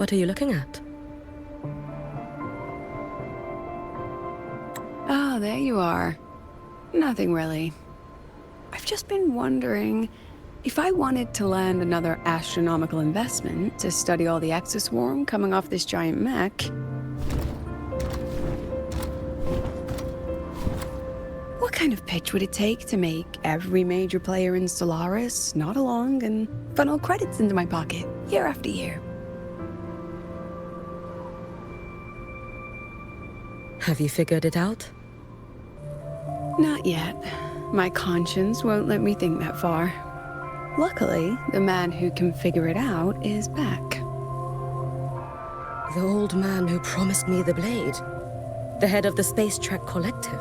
What are you looking at? Oh, there you are. Nothing really. I've just been wondering if I wanted to land another astronomical investment to study all the exoswarm coming off this giant mech. What kind of pitch would it take to make every major player in Solaris nod along and funnel credits into my pocket year after year? Have you figured it out? Not yet. My conscience won't let me think that far. Luckily, the man who can figure it out is back. The old man who promised me the blade. The head of the Space Trek Collective.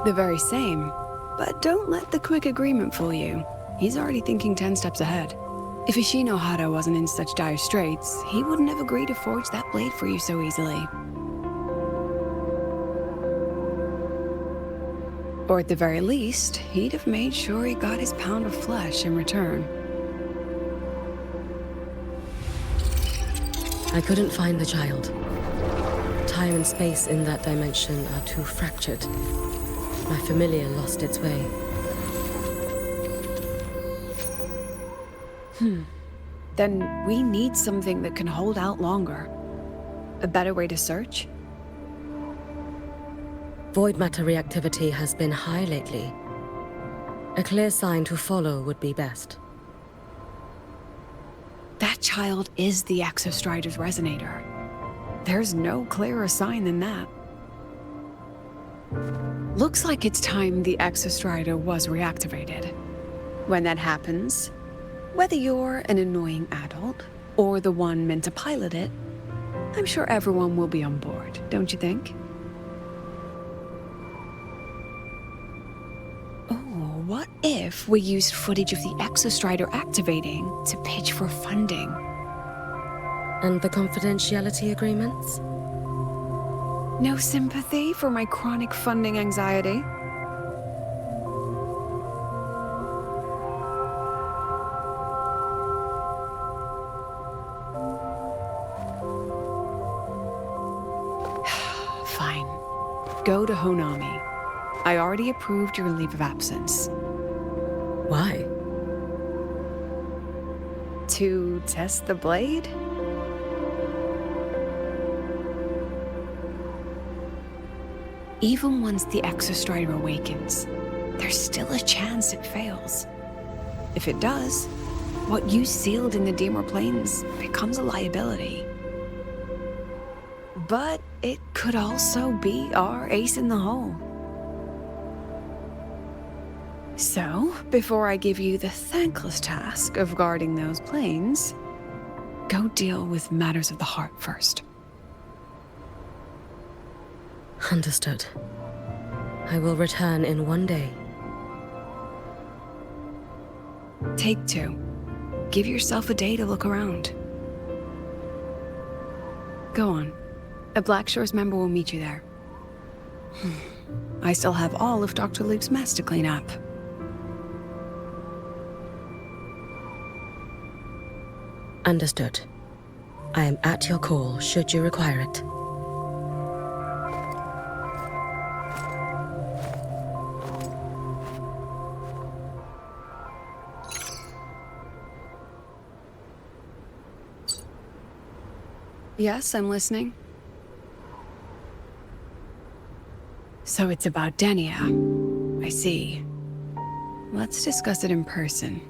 The very same. But don't let the quick agreement fool you. He's already thinking 10 steps ahead. If Ishino Hada wasn't in such dire straits, he wouldn't have agreed to forge that blade for you so easily. Or at the very least, he'd have made sure he got his pound of flesh in return. I couldn't find the child. Time and space in that dimension are too fractured. My familiar lost its way. Then we need something that can hold out longer. A better way to search? Void matter reactivity has been high lately. A clear sign to follow would be best. That child is the Exostrider's resonator. There's no clearer sign than that. Looks like it's time the Exostrider was reactivated. When that happens, whether you're an annoying adult or the one meant to pilot it, I'm sure everyone will be on board, don't you think? Oh, what if we used footage of the Exostrider activating to pitch for funding? And the confidentiality agreements? No sympathy for my chronic funding anxiety? Fine. Go to Honami. I already approved your leave of absence. Why? To test the blade? Even once the Exostrider awakens, there's still a chance it fails. If it does, what you sealed in the Deemer Plains becomes a liability. But it could also be our ace in the hole. So, before I give you the thankless task of guarding those planes, go deal with matters of the heart first. Understood. I will return in one day. Take 2. Give yourself a day to look around. Go on. A Black Shores member will meet you there. I still have all of Dr. Luke's mess to clean up. Understood. I am at your call should you require it. Yes, I'm listening. So it's about Denia. I see. Let's discuss it in person.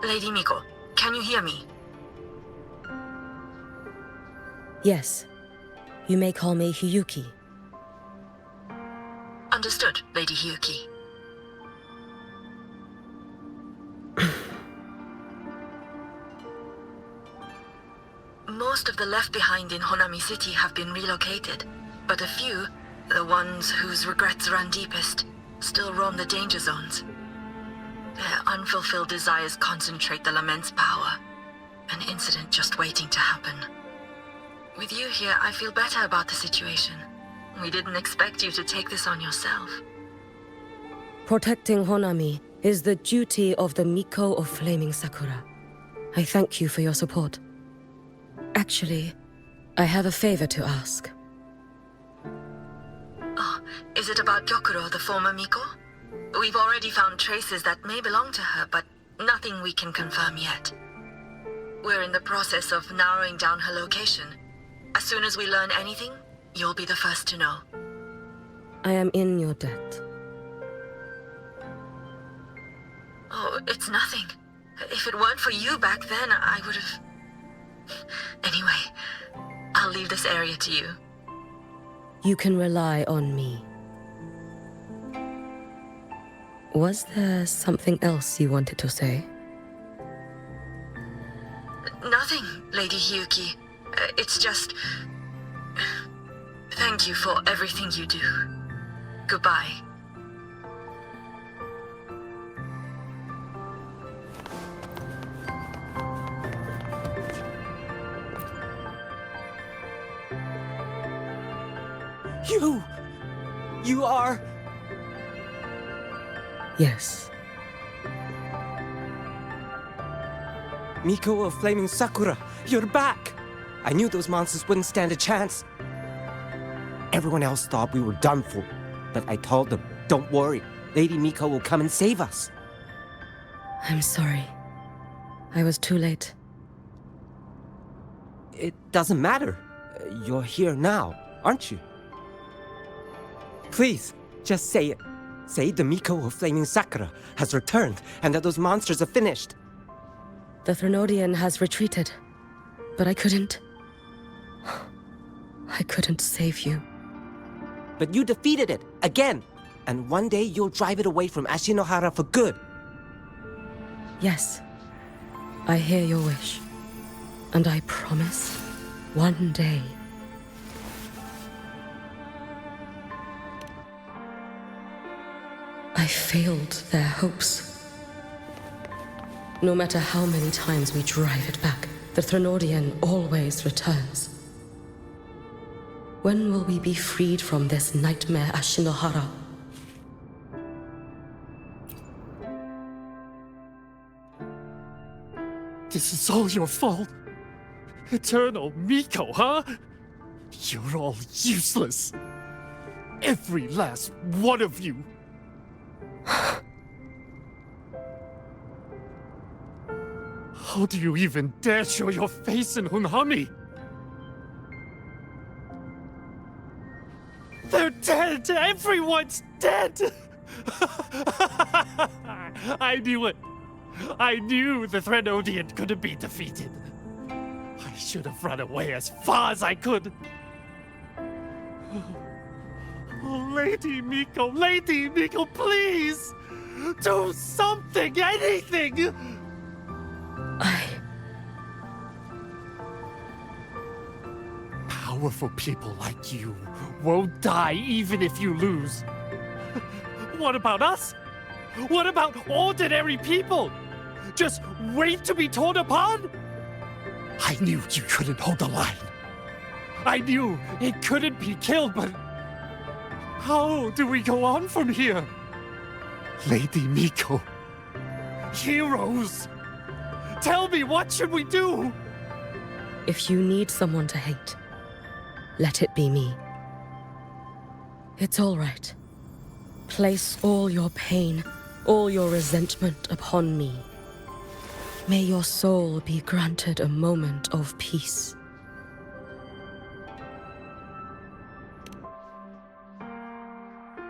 Lady Miko, can you hear me? Yes. You may call me Hiyuki. Understood, Lady Hyuki. Most of the left behind in Honami City have been relocated, but a few, the ones whose regrets run deepest, still roam the danger zones. Their unfulfilled desires concentrate the lament's power. An incident just waiting to happen. With you here, I feel better about the situation. We didn't expect you to take this on yourself. Protecting Honami is the duty of the Miko of Flaming Sakura. I thank you for your support. Actually, I have a favor to ask. Oh, is it about Gyokuro, the former Miko? We've already found traces that may belong to her, but nothing we can confirm yet. We're in the process of narrowing down her location. As soon as we learn anything, you'll be the first to know. I am in your debt. Oh, it's nothing. If it weren't for you back then, I would have... Anyway, I'll leave this area to you. You can rely on me. Was there something else you wanted to say? Nothing, Lady Hyuki. It's just... Thank you for everything you do. Goodbye. You are... Yes. Miko of Flaming Sakura, you're back! I knew those monsters wouldn't stand a chance. Everyone else thought we were done for, but I told them, don't worry, Lady Miko will come and save us. I'm sorry. I was too late. It doesn't matter. You're here now, aren't you? Please, just say it. Say the Miko of Flaming Sakura has returned and that those monsters are finished. The Threnodian has retreated, but I couldn't save you. But you defeated it, again! And one day you'll drive it away from Ashinohara for good. Yes, I hear your wish. And I promise, one day... I failed their hopes. No matter how many times we drive it back, the Threnodian always returns. When will we be freed from this nightmare Ashinohara? This is all your fault. Eternal Miko, huh? You're all useless. Every last one of you. How do you even dare show your face in Honami? They're dead! Everyone's dead! I knew it! I knew the Threnodian couldn't be defeated. I should have run away as far as I could. Oh, Lady Miko, please! Do something, anything! Powerful people like you won't die even if you lose. What about us? What about ordinary people? Just wait to be torn apart? I knew you couldn't hold the line. I knew it couldn't be killed, but how do we go on from here? Lady Miko, heroes, tell me, what should we do? If you need someone to hate, let it be me. It's all right. Place all your pain, all your resentment upon me. May your soul be granted a moment of peace.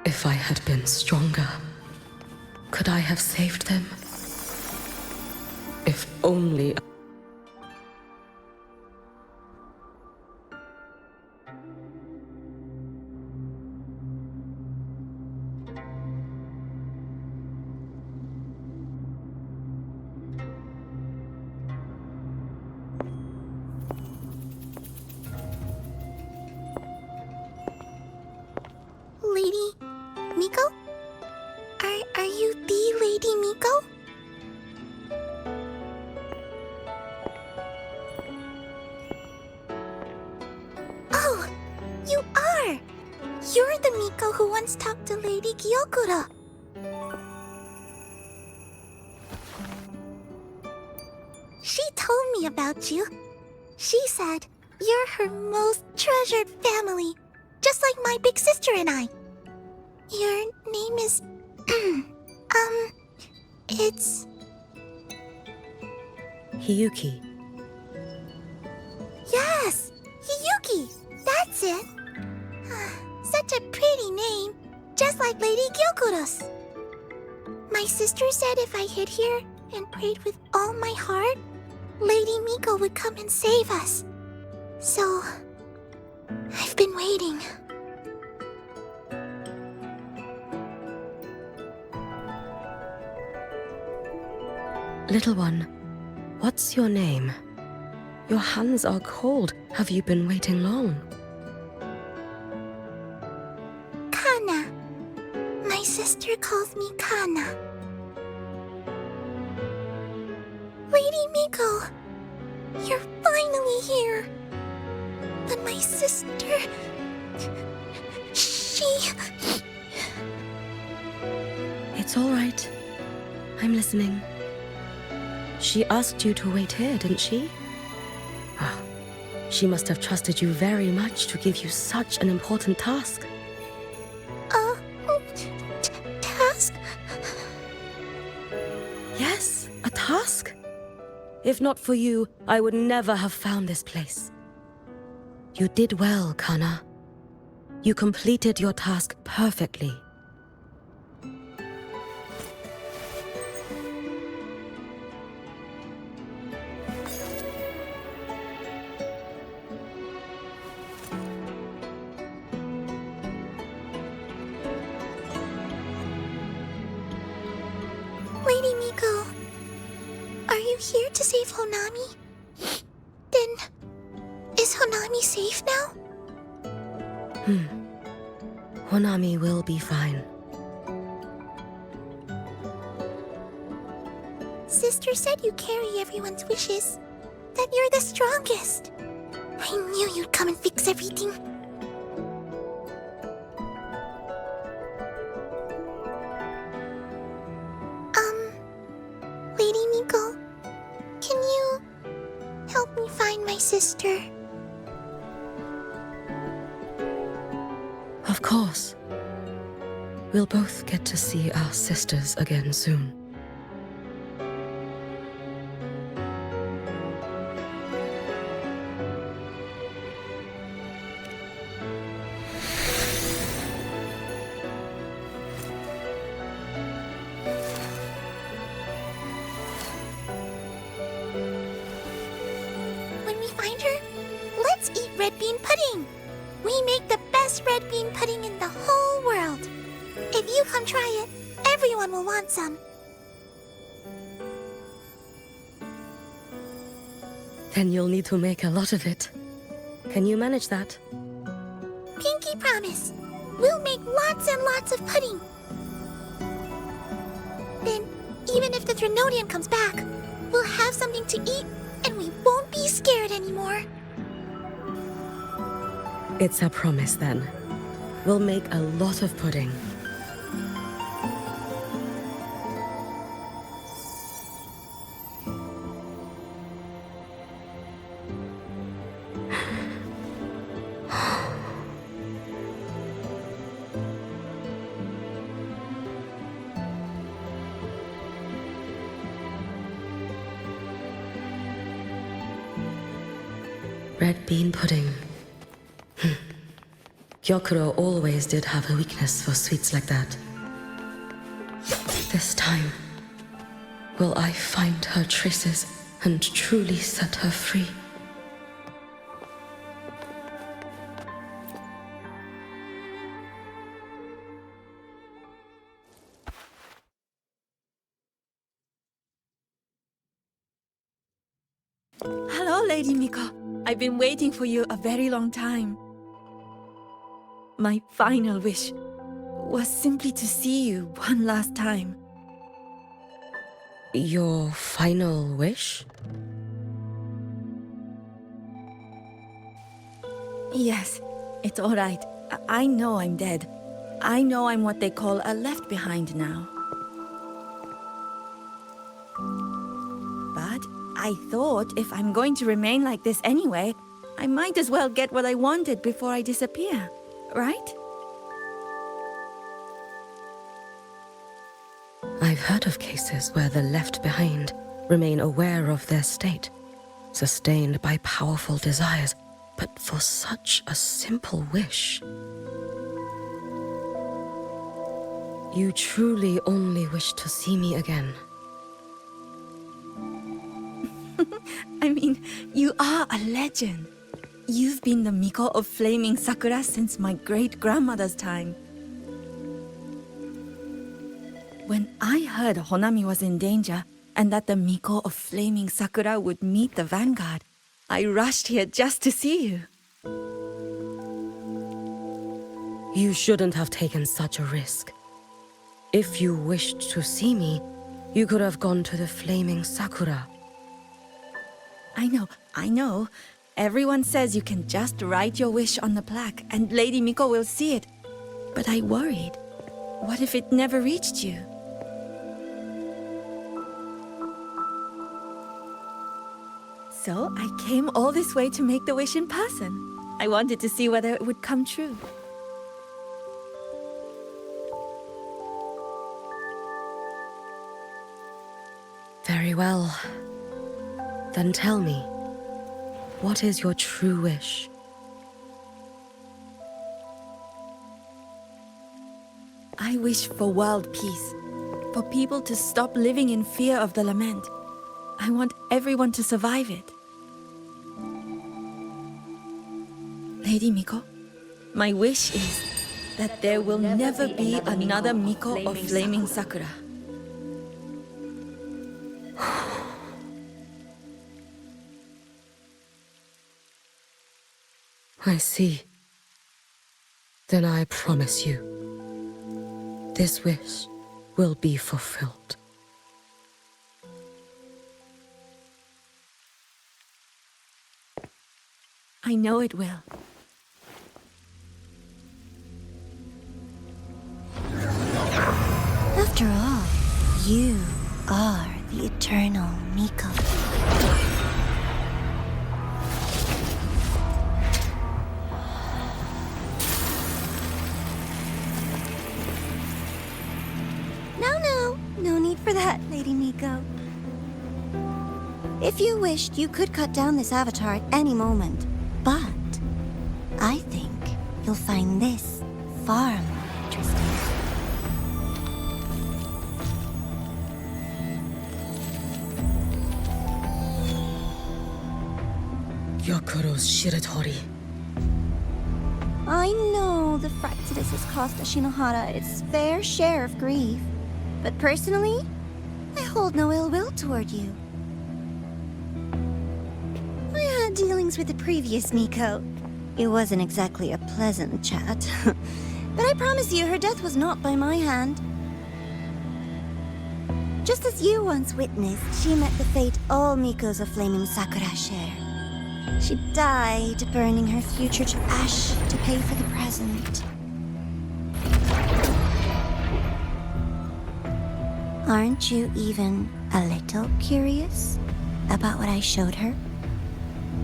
If I had been stronger, could I have saved them? If only... Miko? Are you the Lady Miko? Oh, you are! You're the Miko who once talked to Lady Gyokura. She told me about you. She said you're her most treasured family, just like my big sister and I. Your name is... it's... Hiyuki. Yes! Hiyuki! That's it! Such a pretty name, just like Lady Gyokura's. My sister said if I hid here and prayed with all my heart, Lady Miko would come and save us. So, I've been waiting. Little one, what's your name? Your hands are cold. Have you been waiting long? Kana. My sister calls me Kana. Lady Miko, you're finally here. But my sister... she... It's all right. I'm listening. She asked you to wait here, didn't she? Ah, she must have trusted you very much to give you such an important task. Task? Yes, a task. If not for you, I would never have found this place. You did well, Kana. You completed your task perfectly. Lady Miko, are you here to save Honami? Then, is Honami safe now? Honami will be fine. Sister said you carry everyone's wishes, that you're the strongest. I knew you'd come and fix everything. Lady Miko, can you help me find my sister? Of course. We'll both get to see our sisters again soon. When we find her, let's eat red bean pudding. We make the best red bean pudding in the whole world. If you come try it, everyone will want some. Then you'll need to make a lot of it. Can you manage that? Pinky promise. We'll make lots and lots of pudding. Then, even if the Trinodian comes back, we'll have something to eat and we won't be scared anymore. It's a promise then. We'll make a lot of pudding. Red bean pudding. Gyokuro always did have a weakness for sweets like that. This time, will I find her traces and truly set her free? Hello, Lady Miko. I've been waiting for you a very long time. My final wish. was simply to see you one last time. Your final wish? Yes, it's all right. I know I'm dead. I know I'm what they call a left behind now. But I thought if I'm going to remain like this anyway, I might as well get what I wanted before I disappear, right? I've heard of cases where the left behind remain aware of their state, sustained by powerful desires, but for such a simple wish. You truly only wish to see me again. I mean, you are a legend. You've been the Miko of Flaming Sakura since my great-grandmother's time. When I heard Honami was in danger and that the Miko of Flaming Sakura would meet the vanguard, I rushed here just to see you. You shouldn't have taken such a risk. If you wished to see me, you could have gone to the Flaming Sakura. I know. Everyone says you can just write your wish on the plaque and Lady Miko will see it. But I worried. What if it never reached you? So I came all this way to make the wish in person. I wanted to see whether it would come true. Very well. Then tell me, what is your true wish? I wish for world peace, for people to stop living in fear of the lament. I want everyone to survive it. Lady Miko, my wish is that there will never be another Miko of Flaming Sakura. I see. Then I promise you, this wish will be fulfilled. I know it will. After all, you are the eternal Miko. No need for that, Lady Miko. If you wished, you could cut down this avatar at any moment. But I think you'll find this far more interesting. Yokuro's Shiratori. I know the Fractidus has cost Ashinohara its fair share of grief. But personally, I hold no ill will toward you. I had dealings with the previous Miko. It wasn't exactly a pleasant chat. But I promise you, her death was not by my hand. Just as you once witnessed, she met the fate all Mikos of Flaming Sakura share. She died, burning her future to ash to pay for the present. Aren't you even a little curious about what I showed her?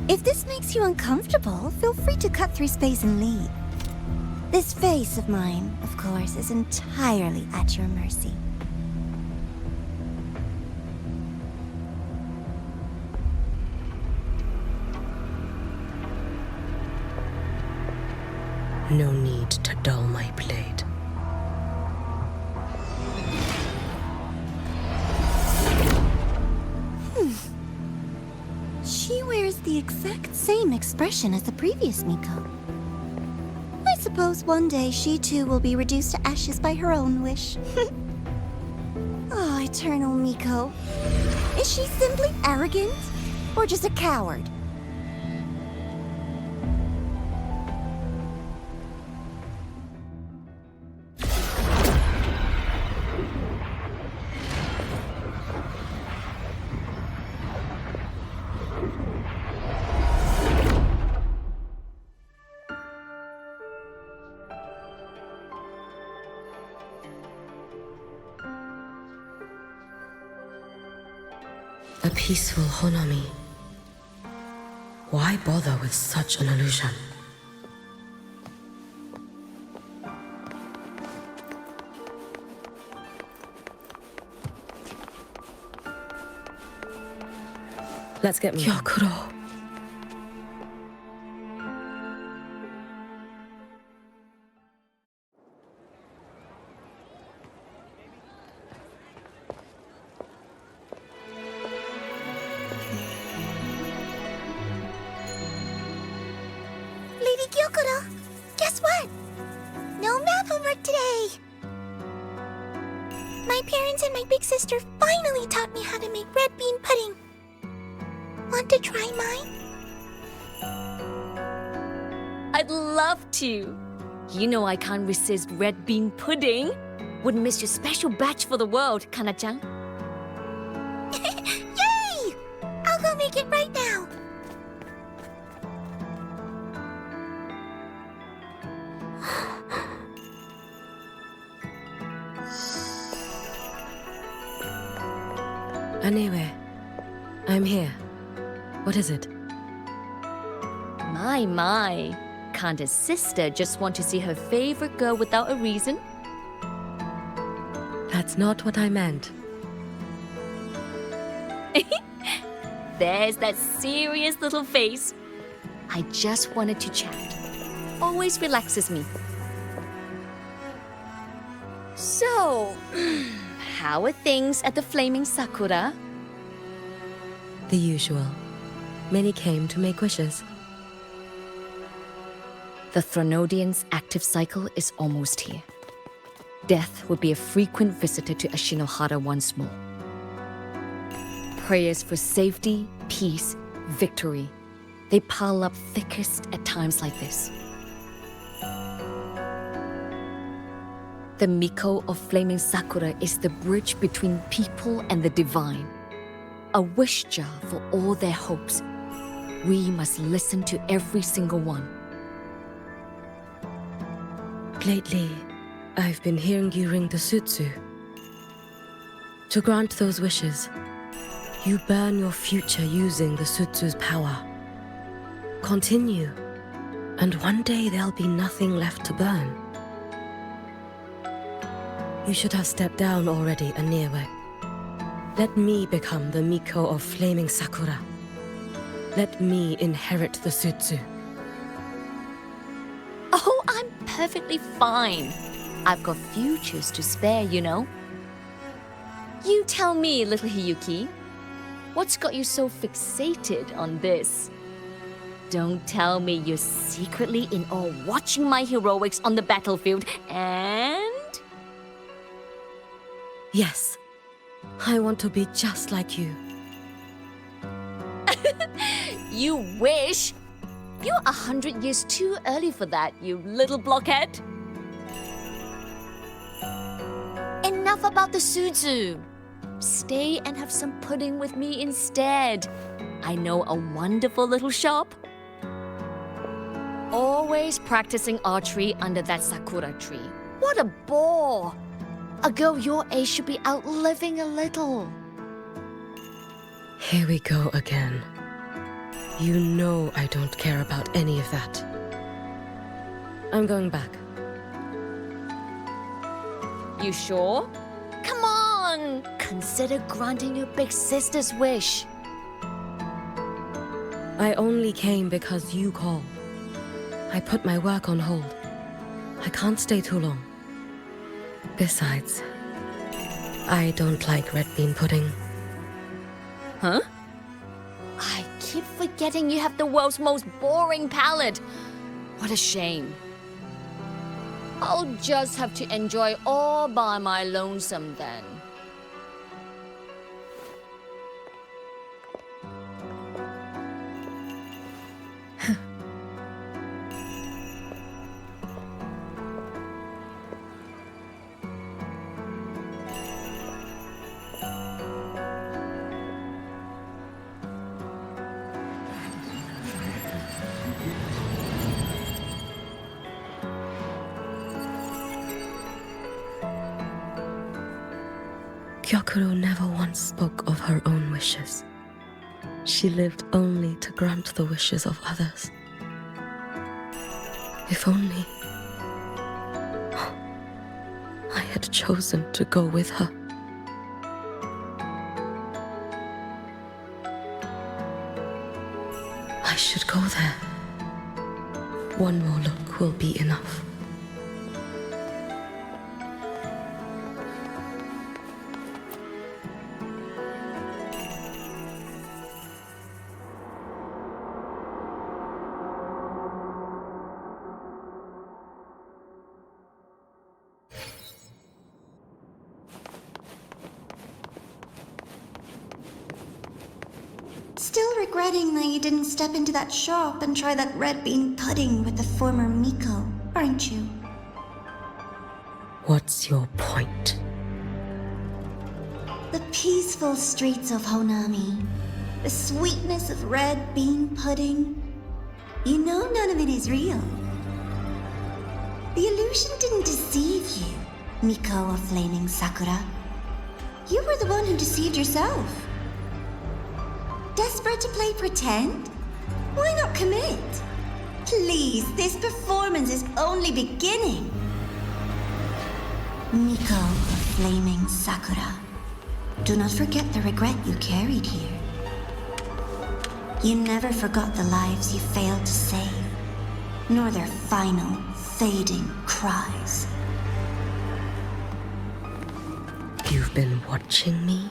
If this makes you uncomfortable, feel free to cut through space and leave. This face of mine, of course, is entirely at your mercy. No need to dull my blade. She wears the exact same expression as the previous Miko. I suppose one day she too will be reduced to ashes by her own wish. Oh, eternal Miko. Is she simply arrogant? Or just a coward? A peaceful Honami. Why bother with such an illusion? Let's get moving. Gyokuro. Lady Gyokuro, guess what? No math homework today. My parents and my big sister finally taught me how to make red bean pudding. Want to try mine? I'd love to. You know I can't resist red bean pudding. Wouldn't miss your special batch for the world, Kana-chan. Yay! I'll go make it right now. Anyway, I'm here. What is it? My. Can't a sister just want to see her favorite girl without a reason? That's not what I meant. There's that serious little face. I just wanted to chat. Always relaxes me. So, how are things at the Flaming Sakura? The usual. Many came to make wishes. The Thronodian's active cycle is almost here. Death will be a frequent visitor to Ashinohara once more. Prayers for safety, peace, victory. They pile up thickest at times like this. The Miko of Flaming Sakura is the bridge between people and the divine. A wish jar for all their hopes. We must listen to every single one. Lately, I've been hearing you ring the sutsu. To grant those wishes, you burn your future using the sutsu's power. Continue, and one day there'll be nothing left to burn. You should have stepped down already, Aniwe. Let me become the Miko of Flaming Sakura. Let me inherit the sutsu. Oh, I'm perfectly fine. I've got futures to spare, you know. You tell me, little Hiyuki, what's got you so fixated on this? Don't tell me you're secretly in awe watching my heroics on the battlefield and... Yes, I want to be just like you. You wish? You're 100 years too early for that, you little blockhead. Enough about the sutsu. Stay and have some pudding with me instead. I know a wonderful little shop. Always practicing archery under that sakura tree. What a bore! A girl your age should be out living a little. Here we go again. You know I don't care about any of that. I'm going back. You sure? Come on! Consider granting your big sister's wish. I only came because you called. I put my work on hold. I can't stay too long. Besides, I don't like red bean pudding. Huh? I keep forgetting you have the world's most boring palate. What a shame. I'll just have to enjoy all by my lonesome then. Gyokuro never once spoke of her own wishes. She lived only to grant the wishes of others. If only I had chosen to go with her. I should go there. One more look will be enough. Still regretting that you didn't step into that shop and try that red bean pudding with the former Miko, aren't you? What's your point? The peaceful streets of Honami, the sweetness of red bean pudding. You know none of it is real. The illusion didn't deceive you, Miko of Flaming Sakura. You were the one who deceived yourself. Desperate to play pretend? Why not commit? Please, this performance is only beginning. Miko of Flaming Sakura, do not forget the regret you carried here. You never forgot the lives you failed to save, nor their final, fading cries. You've been watching me?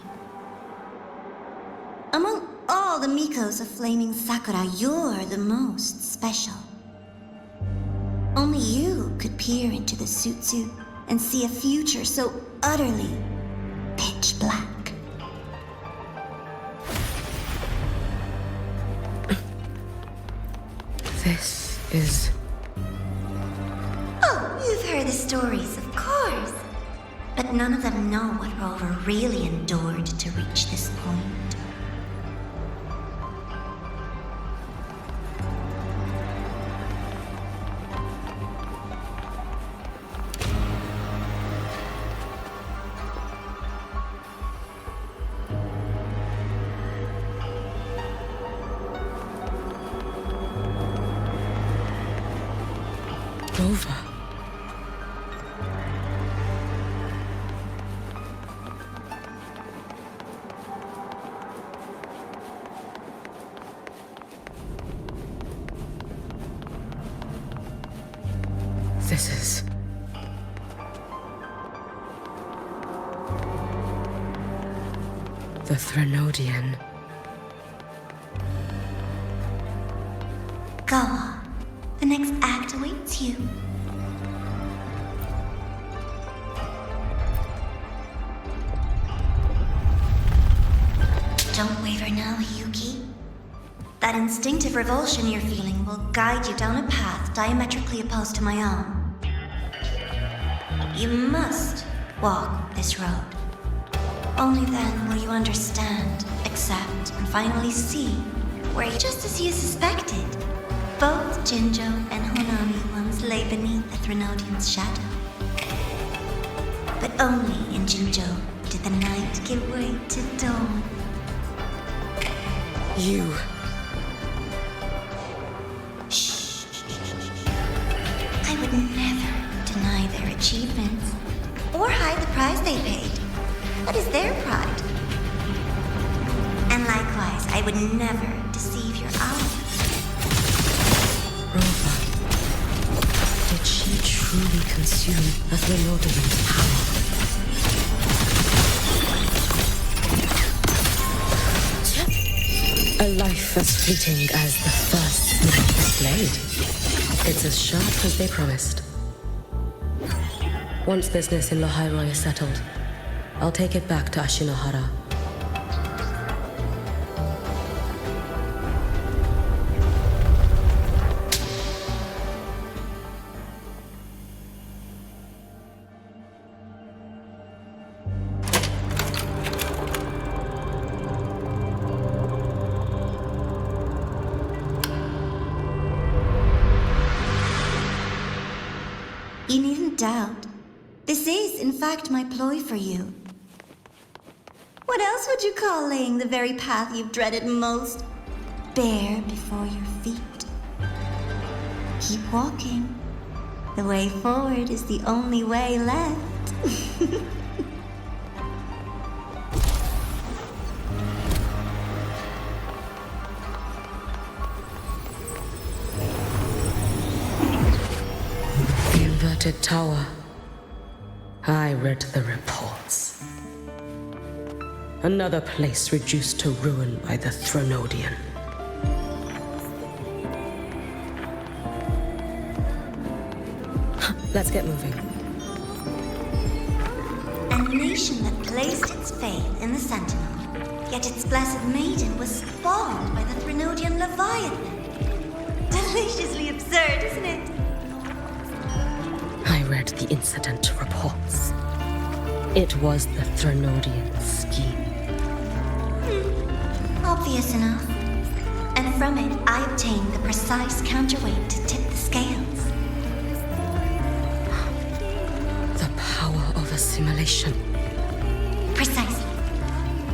Among all the Mikos of Flaming Sakura, you're the most special. Only you could peer into the Sutsu and see a future so utterly pitch black. This is... Oh, you've heard the stories, of course. But none of them know what Rover really endured to reach this point. Rover. This is... the Threnodian. Go on. The next act awaits you. Don't waver now, Hiyuki. That instinctive revulsion you're feeling will guide you down a path diametrically opposed to my own. You must walk this road. Only then will you understand, accept, and finally see where, just as you suspected, both Jinjo and Honami once lay beneath the Threnodian's shadow. But only in Jinjo did the night give way to dawn. You... Shh. I would never deny their achievements or hide the price they paid. That is their pride. And likewise, I would never deceive your eyes. Rover. Did she truly consume the Threnodian's power? A life as fleeting as the first smith's blade. It's as sharp as they promised. Once business in Lahairoi is settled, I'll take it back to Ashinohara. You needn't doubt. This is, in fact, my ploy for you. What else would you call laying the very path you've dreaded most bare before your feet? Keep walking. The way forward is the only way left. The inverted tower. I read the reports. Another place reduced to ruin by the Thronodian. Let's get moving. A nation that placed its faith in the Sentinel, yet its blessed maiden was spawned by the Thronodian Leviathan. Deliciously absurd, isn't it? I read the incident reports. It was the Thronodian scheme. Obvious enough. And from it, I obtained the precise counterweight to tip the scales. The power of assimilation. Precisely.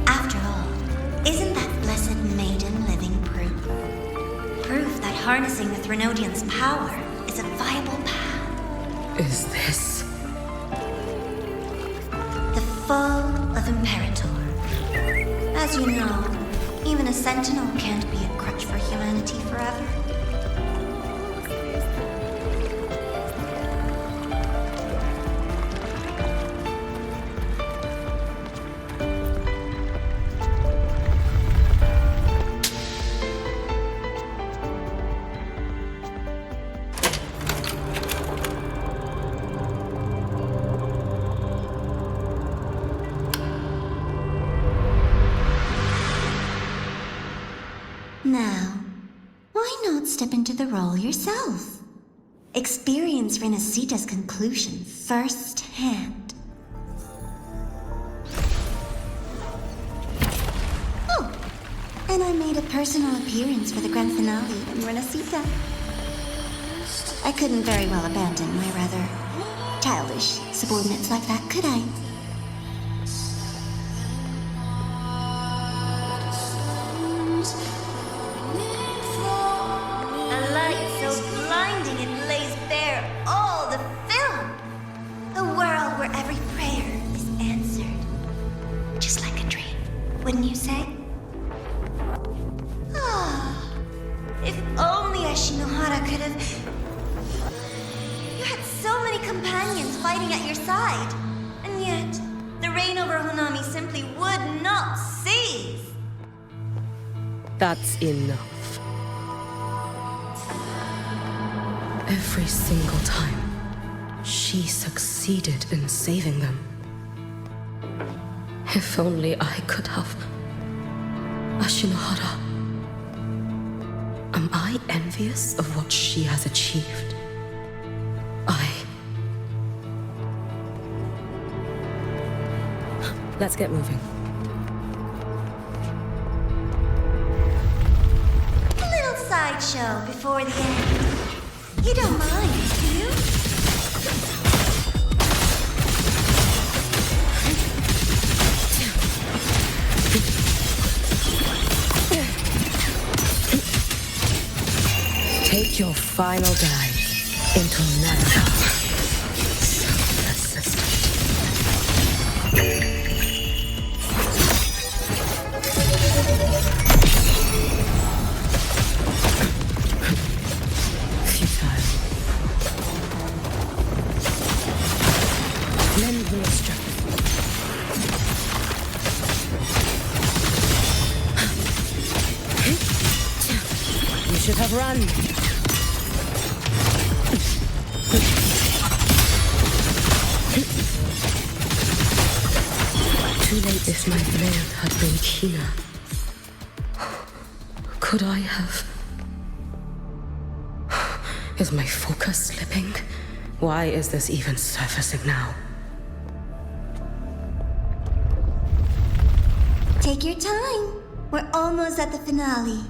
After all, isn't that blessed maiden living proof? Proof that harnessing the Thronodian's power is a viable path. Is this... The fall of Imperator. As you know, even a sentinel can't be a crutch for humanity forever. Now, why not step into the role yourself? Experience Renacita's conclusion firsthand. Oh, and I made a personal appearance for the grand finale in Renacita. I couldn't very well abandon my rather childish subordinates like that, could I? Wouldn't you say? Ah, if only Ashinohara could have... You had so many companions fighting at your side, and yet the reign over Honami simply would not cease. That's enough. Every single time, she succeeded in saving them. If only I could have... Ashinohara. Am I envious of what she has achieved? Let's get moving. A little sideshow before the end. You don't mind, do you? Take your final dive into Nana. So persistent. Futile. Lend me your strength. You should have run. Too late. If my blade had been keener, could I have... Is my focus slipping? Why is this even surfacing now? Take your time. We're almost at the finale.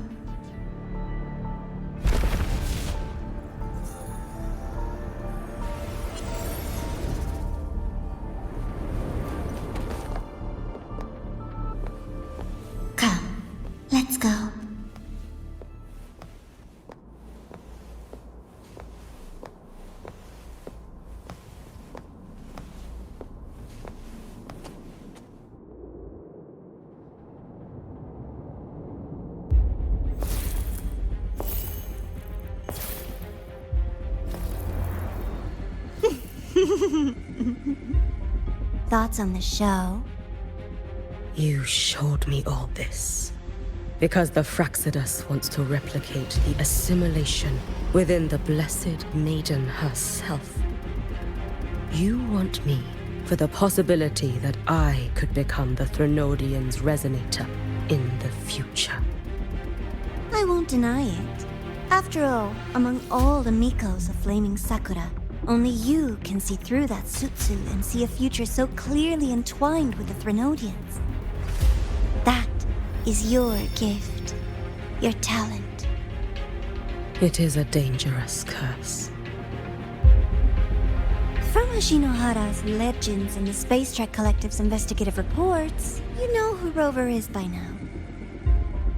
Thoughts on the show? You showed me all this because the Fraxidus wants to replicate the assimilation within the blessed maiden herself. You want me for the possibility that I could become the Threnodian's resonator in the future. I won't deny it. After all, among all the Mikos of Flaming Sakura, only you can see through that Sutsu and see a future so clearly entwined with the Threnodians. That is your gift, your talent. It is a dangerous curse. From Ashinohara's legends and the Space Trek Collective's investigative reports, you know who Rover is by now.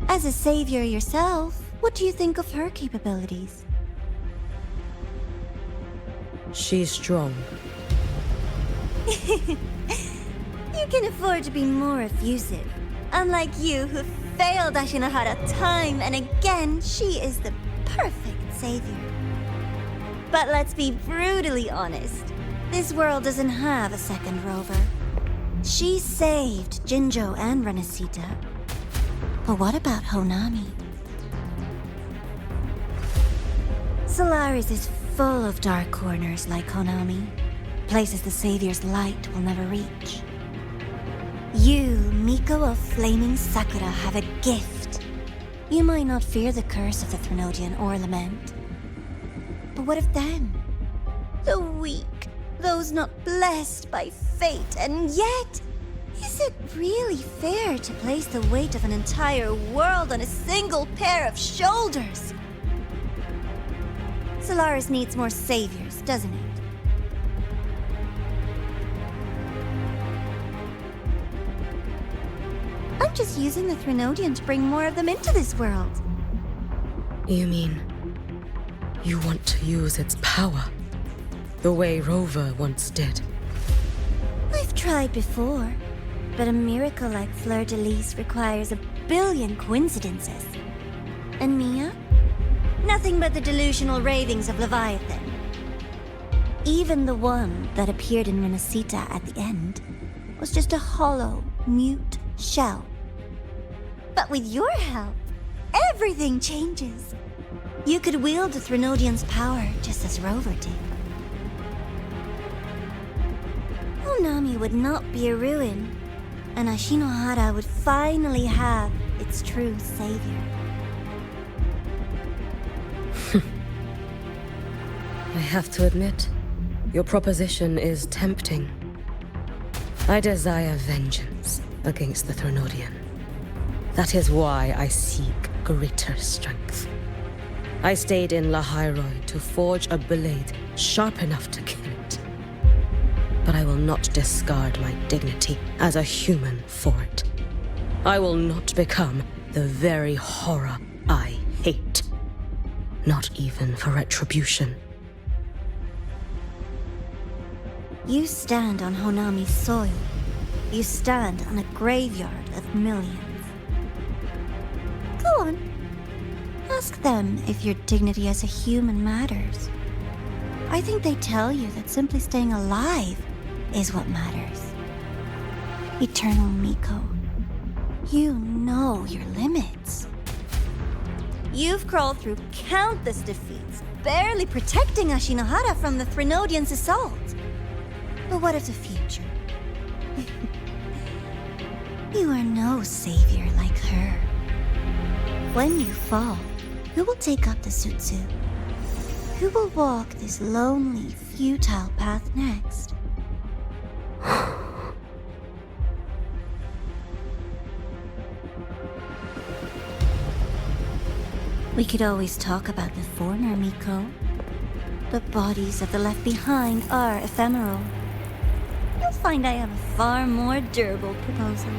As a savior yourself, what do you think of her capabilities? She's strong. You can afford to be more effusive. Unlike you, who failed Ashinohara time and again, she is the perfect savior. But let's be brutally honest. This world doesn't have a second Rover. She saved Jinjo and Renesita. But what about Honami? Solaris is full of dark corners like Honami. Places the Savior's light will never reach. You, Miko of Flaming Sakura, have a gift. You might not fear the curse of the Threnodian or lament. But what of them? The weak, those not blessed by fate, and yet, is it really fair to place the weight of an entire world on a single pair of shoulders? Solaris needs more saviors, doesn't it? I'm just using the Threnodian to bring more of them into this world. You mean you want to use its power the way Rover once did? I've tried before, but a miracle like Fleur-de-Lis requires a billion coincidences. And Mia? Nothing but the delusional ravings of Leviathan. Even the one that appeared in Renesita at the end was just a hollow, mute shell. But with your help, everything changes. You could wield the Threnodian's power just as Rover did. Honami would not be a ruin, and Ashinohara would finally have its true savior. I have to admit, your proposition is tempting. I desire vengeance against the Threnodian. That is why I seek greater strength. I stayed in Lahairoi to forge a blade sharp enough to kill it. But I will not discard my dignity as a human for it. I will not become the very horror I hate. Not even for retribution. You stand on Honami's soil. You stand on a graveyard of millions. Go on. Ask them if your dignity as a human matters. I think they tell you that simply staying alive is what matters. Eternal Miko, you know your limits. You've crawled through countless defeats, barely protecting Ashinohara from the Threnodian's assault. But what of the future? You are no savior like her. When you fall, who will take up the Sutsu? Who will walk this lonely, futile path next? We could always talk about the former, Miko. The bodies of the left behind are ephemeral. You'll find I have a far more durable proposal.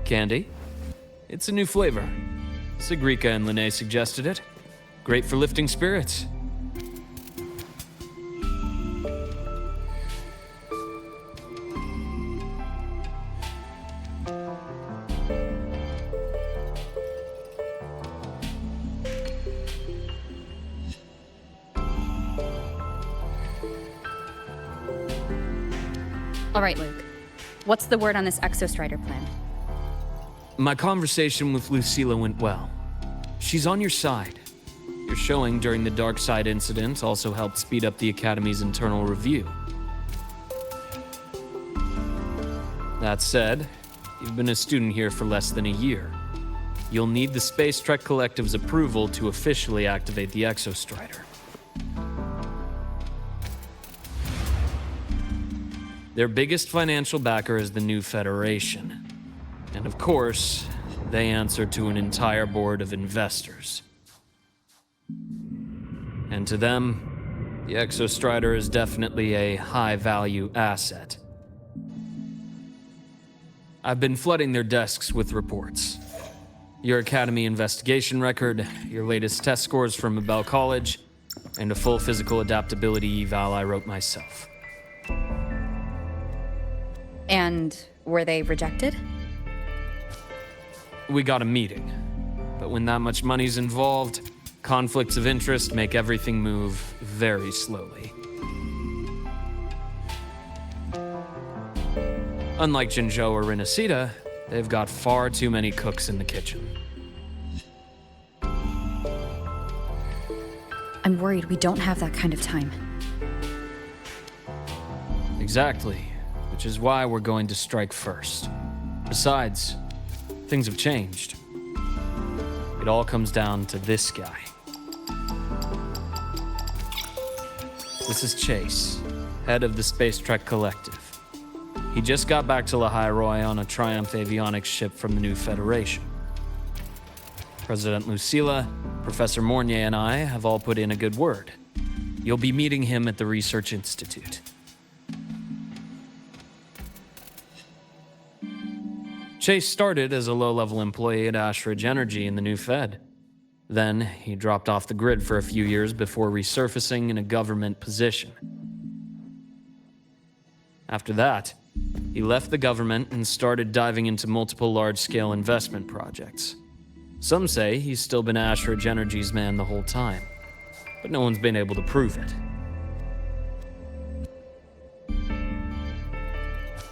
Candy? It's a new flavor. Sigrika and Linnae suggested it. Great for lifting spirits. All right, Luke. What's the word on this Exostrider plan? My conversation with Lucilla went well. She's on your side. Your showing during the Dark Side incident also helped speed up the Academy's internal review. That said, you've been a student here for less than a year. You'll need the Space Trek Collective's approval to officially activate the Exostrider. Their biggest financial backer is the New Federation. And of course, they answer to an entire board of investors. And to them, the Exostrider is definitely a high-value asset. I've been flooding their desks with reports. Your Academy investigation record, your latest test scores from Abel College, and a full physical adaptability eval I wrote myself. And were they rejected? We got a meeting, but when that much money's involved, conflicts of interest make everything move very slowly. Unlike Jinzhou or Rinasida, they've got far too many cooks in the kitchen. I'm worried we don't have that kind of time. Exactly, which is why we're going to strike first. Besides, things have changed. It all comes down to this guy. This is Chase, head of the Space Trek Collective. He just got back to Lahai on a Triumph avionics ship from the New Federation. President Lucilla, Professor Mornier, and I have all put in a good word. You'll be meeting him at the Research Institute. Chase started as a low-level employee at Ashridge Energy in the New Fed. Then, he dropped off the grid for a few years before resurfacing in a government position. After that, he left the government and started diving into multiple large-scale investment projects. Some say he's still been Ashridge Energy's man the whole time, but no one's been able to prove it.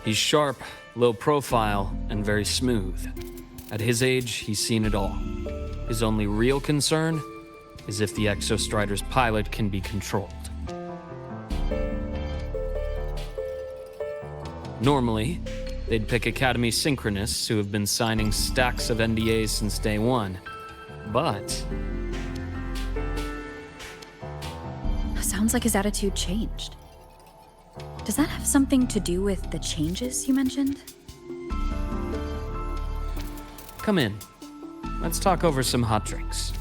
He's sharp, low profile, and very smooth. At his age, he's seen it all. His only real concern is if the Exostrider's pilot can be controlled. Normally, they'd pick Academy synchronists who have been signing stacks of NDAs since day one. But Sounds like his attitude changed. Does that have something to do with the changes you mentioned? come in. Let's talk over some hot drinks.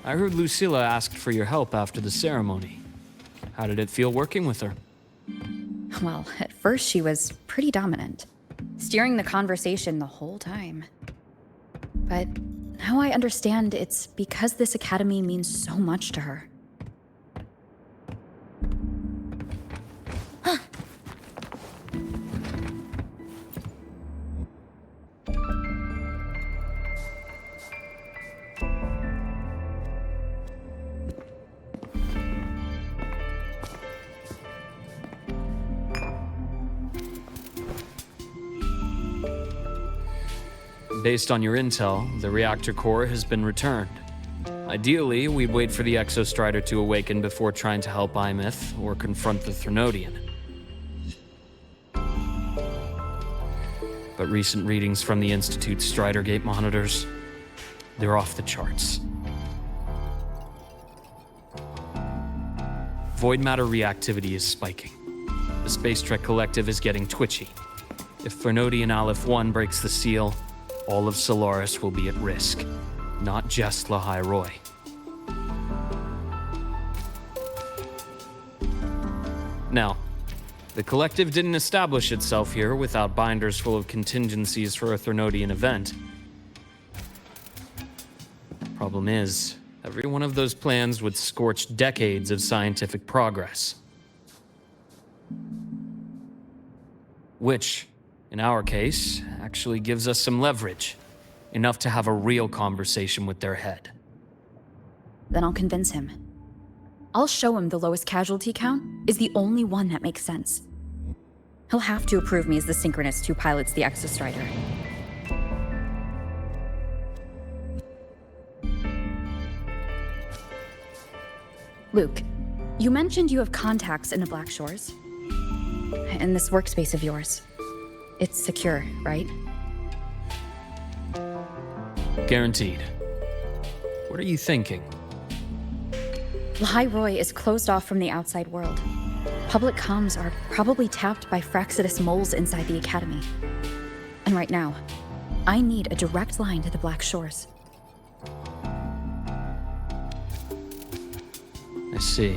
I heard Lucilla asked for your help after the ceremony. How did it feel working with her? Well, at first she was pretty dominant, steering the conversation the whole time. But now I understand it's because this academy means so much to her. Based on your intel, the reactor core has been returned. Ideally, we'd wait for the Exostrider to awaken before trying to help Imith or confront the Threnodian. But recent readings from the Institute's Strider Gate monitors, they're off the charts. Void matter reactivity is spiking. The Space Trek Collective is getting twitchy. If Threnodian Aleph 1 breaks the seal, all of Solaris will be at risk, not just Lahai Roy. Now, the Collective didn't establish itself here without binders full of contingencies for a Threnodian event. Problem is, every one of those plans would scorch decades of scientific progress. Which, in our case, actually gives us some leverage. Enough to have a real conversation with their head. Then I'll convince him. I'll show him the lowest casualty count is the only one that makes sense. He'll have to approve me as the synchronist who pilots the Exostrider. Luke, you mentioned you have contacts in the Black Shores. In this workspace of yours. It's secure, right? Guaranteed. What are you thinking? Lahai Roy is closed off from the outside world. Public comms are probably tapped by Fraxidus moles inside the Academy. And right now, I need a direct line to the Black Shores. I see.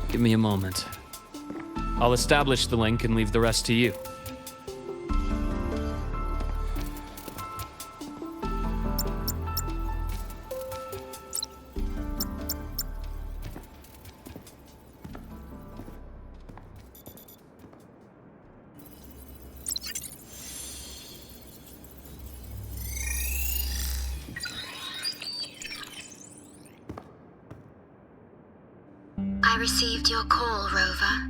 Give me a moment. I'll establish the link and leave the rest to you. I received your call, Rover.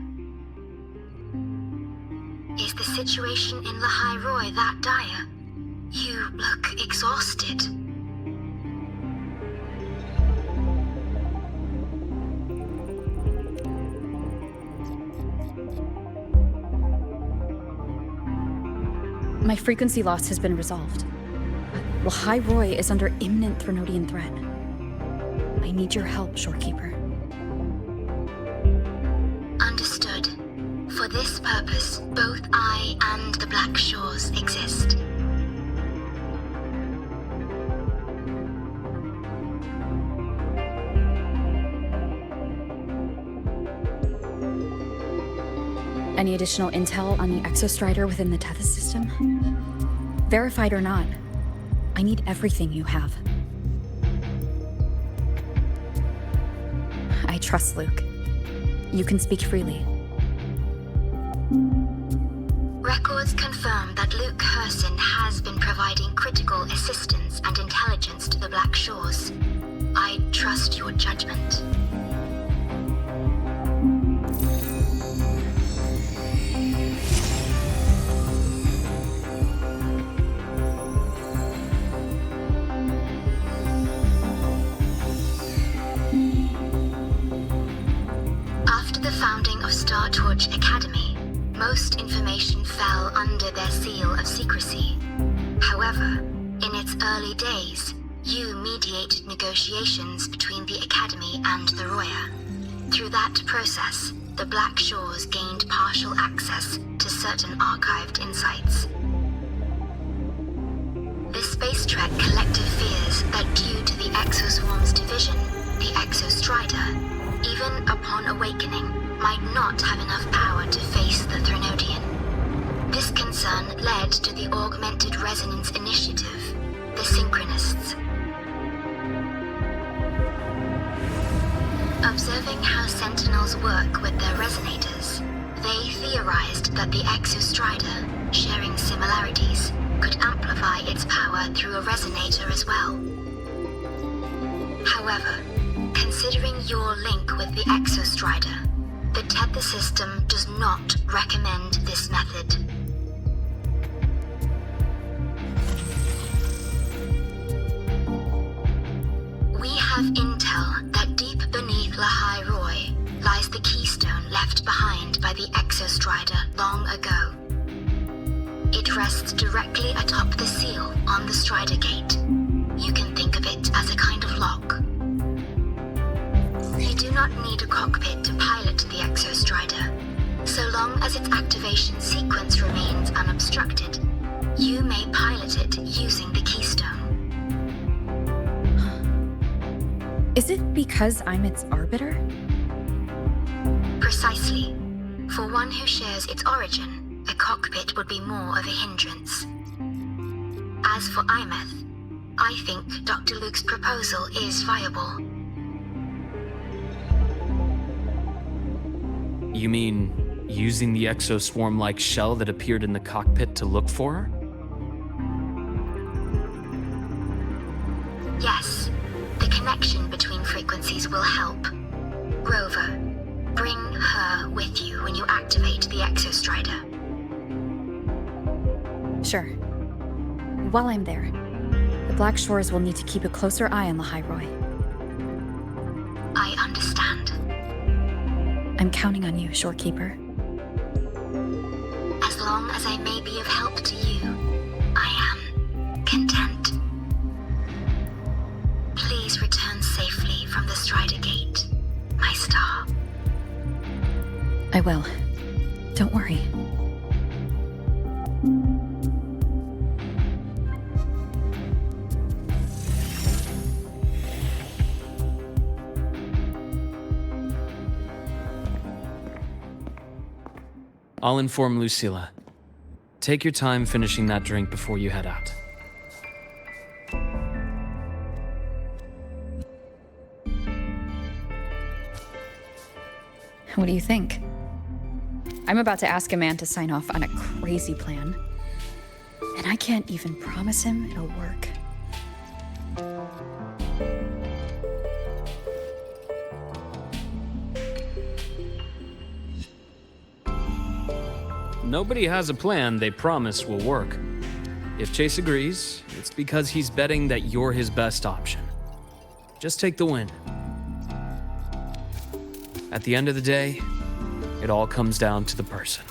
Is the situation in Lahai Roy that dire? You look exhausted. My frequency loss has been resolved. Lahai Roy is under imminent Threnodian threat. I need your help, Shorekeeper. Understood. For this purpose, both I and the Black Shores exist. Any additional intel on the Exostrider within the Tethys system? Verified or not, I need everything you have. I trust Luke. You can speak freely. Records confirm that Luke Herson has been providing critical assistance and intelligence to the Black Shores. I trust your judgment. After the founding of Star Torch Academy, most information fell under their seal of secrecy. However, in its early days, you mediated negotiations between the Academy and the Roya. Through that process, the Black Shores gained partial access to certain archived insights. The Space Trek collective fears that due to the Exoswarm's division, the Exostrider, even upon awakening, might not have enough power to face the Threnodian. This concern led to the Augmented Resonance Initiative, the Synchronists. Observing how Sentinels work with their resonators, they theorized that the Exostrider, sharing similarities, could amplify its power through a resonator as well. However, considering your link with the Exostrider, the Tether system does not recommend this method. We have intel that deep beneath Lahai Roy lies the keystone left behind by the Exostrider long ago. It rests directly atop the seal on the Strider Gate. You can think of it as a kind of lock. You do not need a cockpit to pilot the Exostrider. So long as its activation sequence remains unobstructed, you may pilot it using the keystone. Is it because I'm its arbiter? Precisely. For one who shares its origin, a cockpit would be more of a hindrance. As for Imeth, I think Dr. Luke's proposal is viable. You mean using the exoswarm-like shell that appeared in the cockpit to look for her? Yes, the connection between frequencies will help. Rover, bring her with you when you activate the Exostrider. Sure. While I'm there, the Black Shores will need to keep a closer eye on Lahai Roy. I understand. I'm counting on you, Shorekeeper. As long as I may be of help to you, I am content. Please return safely from the Strider Gate, my star. I will. Don't worry. I'll inform Lucilla. Take your time finishing that drink before you head out. What do you think? I'm about to ask a man to sign off on a crazy plan. And I can't even promise him it'll work. Nobody has a plan they promise will work. If Chase agrees, it's because he's betting that you're his best option. Just take the win. At the end of the day, it all comes down to the person.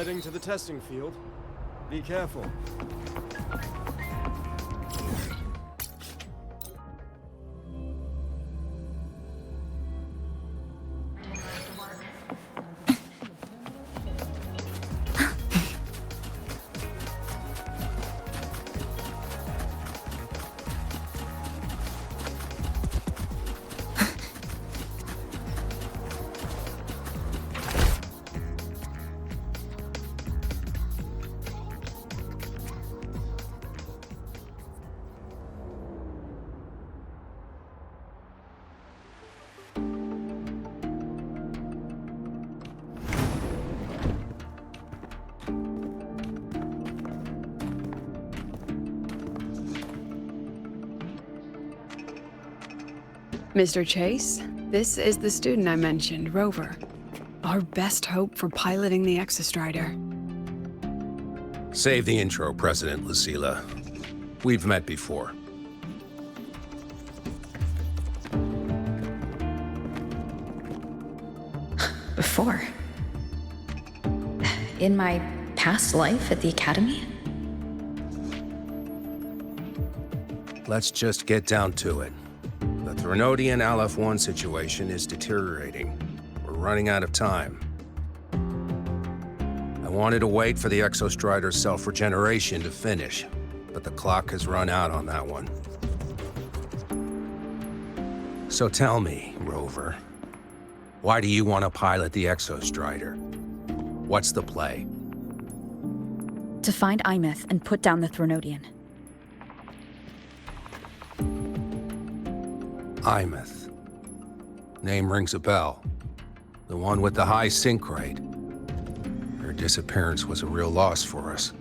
Heading to the testing field. Be careful. Mr. Chase, this is the student I mentioned, Rover. Our best hope for piloting the Exostrider. Save the intro, President Lucila. We've met before. Before? In my past life at the Academy? Let's just get down to it. The Threnodian LF1 situation is deteriorating. We're running out of time. I wanted to wait for the Exostrider's self-regeneration to finish, but the clock has run out on that one. So tell me, Rover, why do you want to pilot the Exostrider? What's the play? To find Imeth and put down the Threnodian. Imeth. Name rings a bell. The one with the high sync rate. Her disappearance was a real loss for us.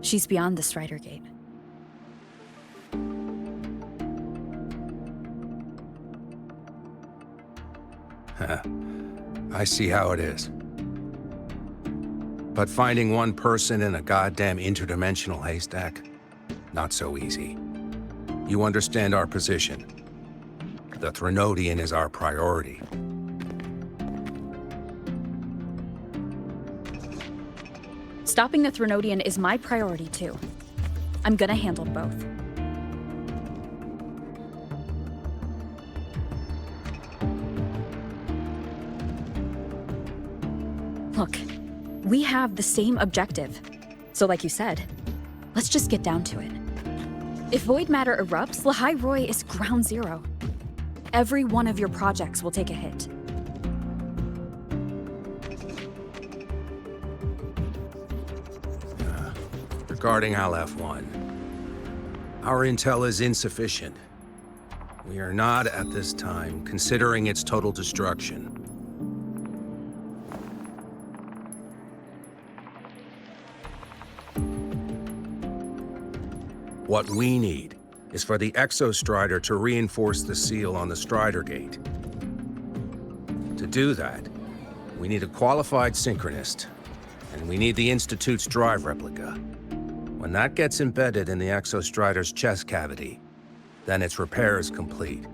She's beyond the Strider Gate. I see how it is. But finding one person in a goddamn interdimensional haystack? Not so easy. You understand our position. The Threnodian is our priority. Stopping the Threnodian is my priority too. I'm gonna handle both. Look, we have the same objective. So like you said, let's just get down to it. If void matter erupts, Lahai Roy is ground zero. Every one of your projects will take a hit. Regarding LF1, our intel is insufficient. We are not, at this time, considering its total destruction. What we need is for the Exostrider to reinforce the seal on the Strider Gate. To do that, we need a qualified synchronist, and we need the Institute's drive replica. When that gets embedded in the Exostrider's chest cavity, then its repair is complete.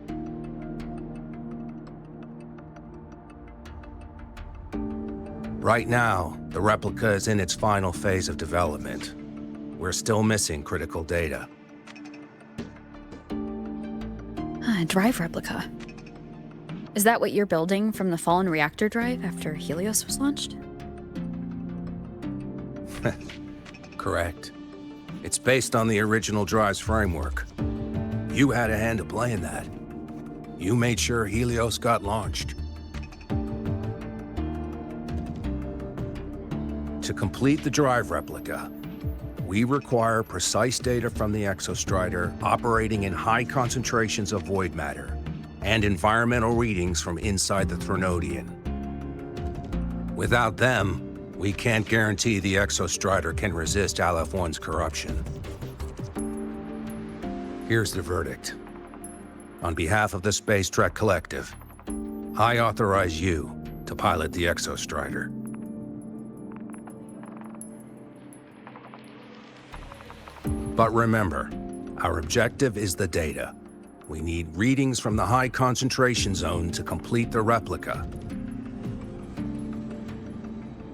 Right now, the replica is in its final phase of development. We're still missing critical data. Drive replica. Is that what you're building from the fallen reactor drive after Helios was launched? Correct. It's based on the original drive's framework. You had a hand to play in that. You made sure Helios got launched. To complete the drive replica, we require precise data from the Exostrider operating in high concentrations of void matter and environmental readings from inside the Threnodian. Without them, we can't guarantee the Exostrider can resist LF1's corruption. Here's the verdict. On behalf of the Space Trek Collective, I authorize you to pilot the Exostrider. But remember, our objective is the data. We need readings from the high concentration zone to complete the replica.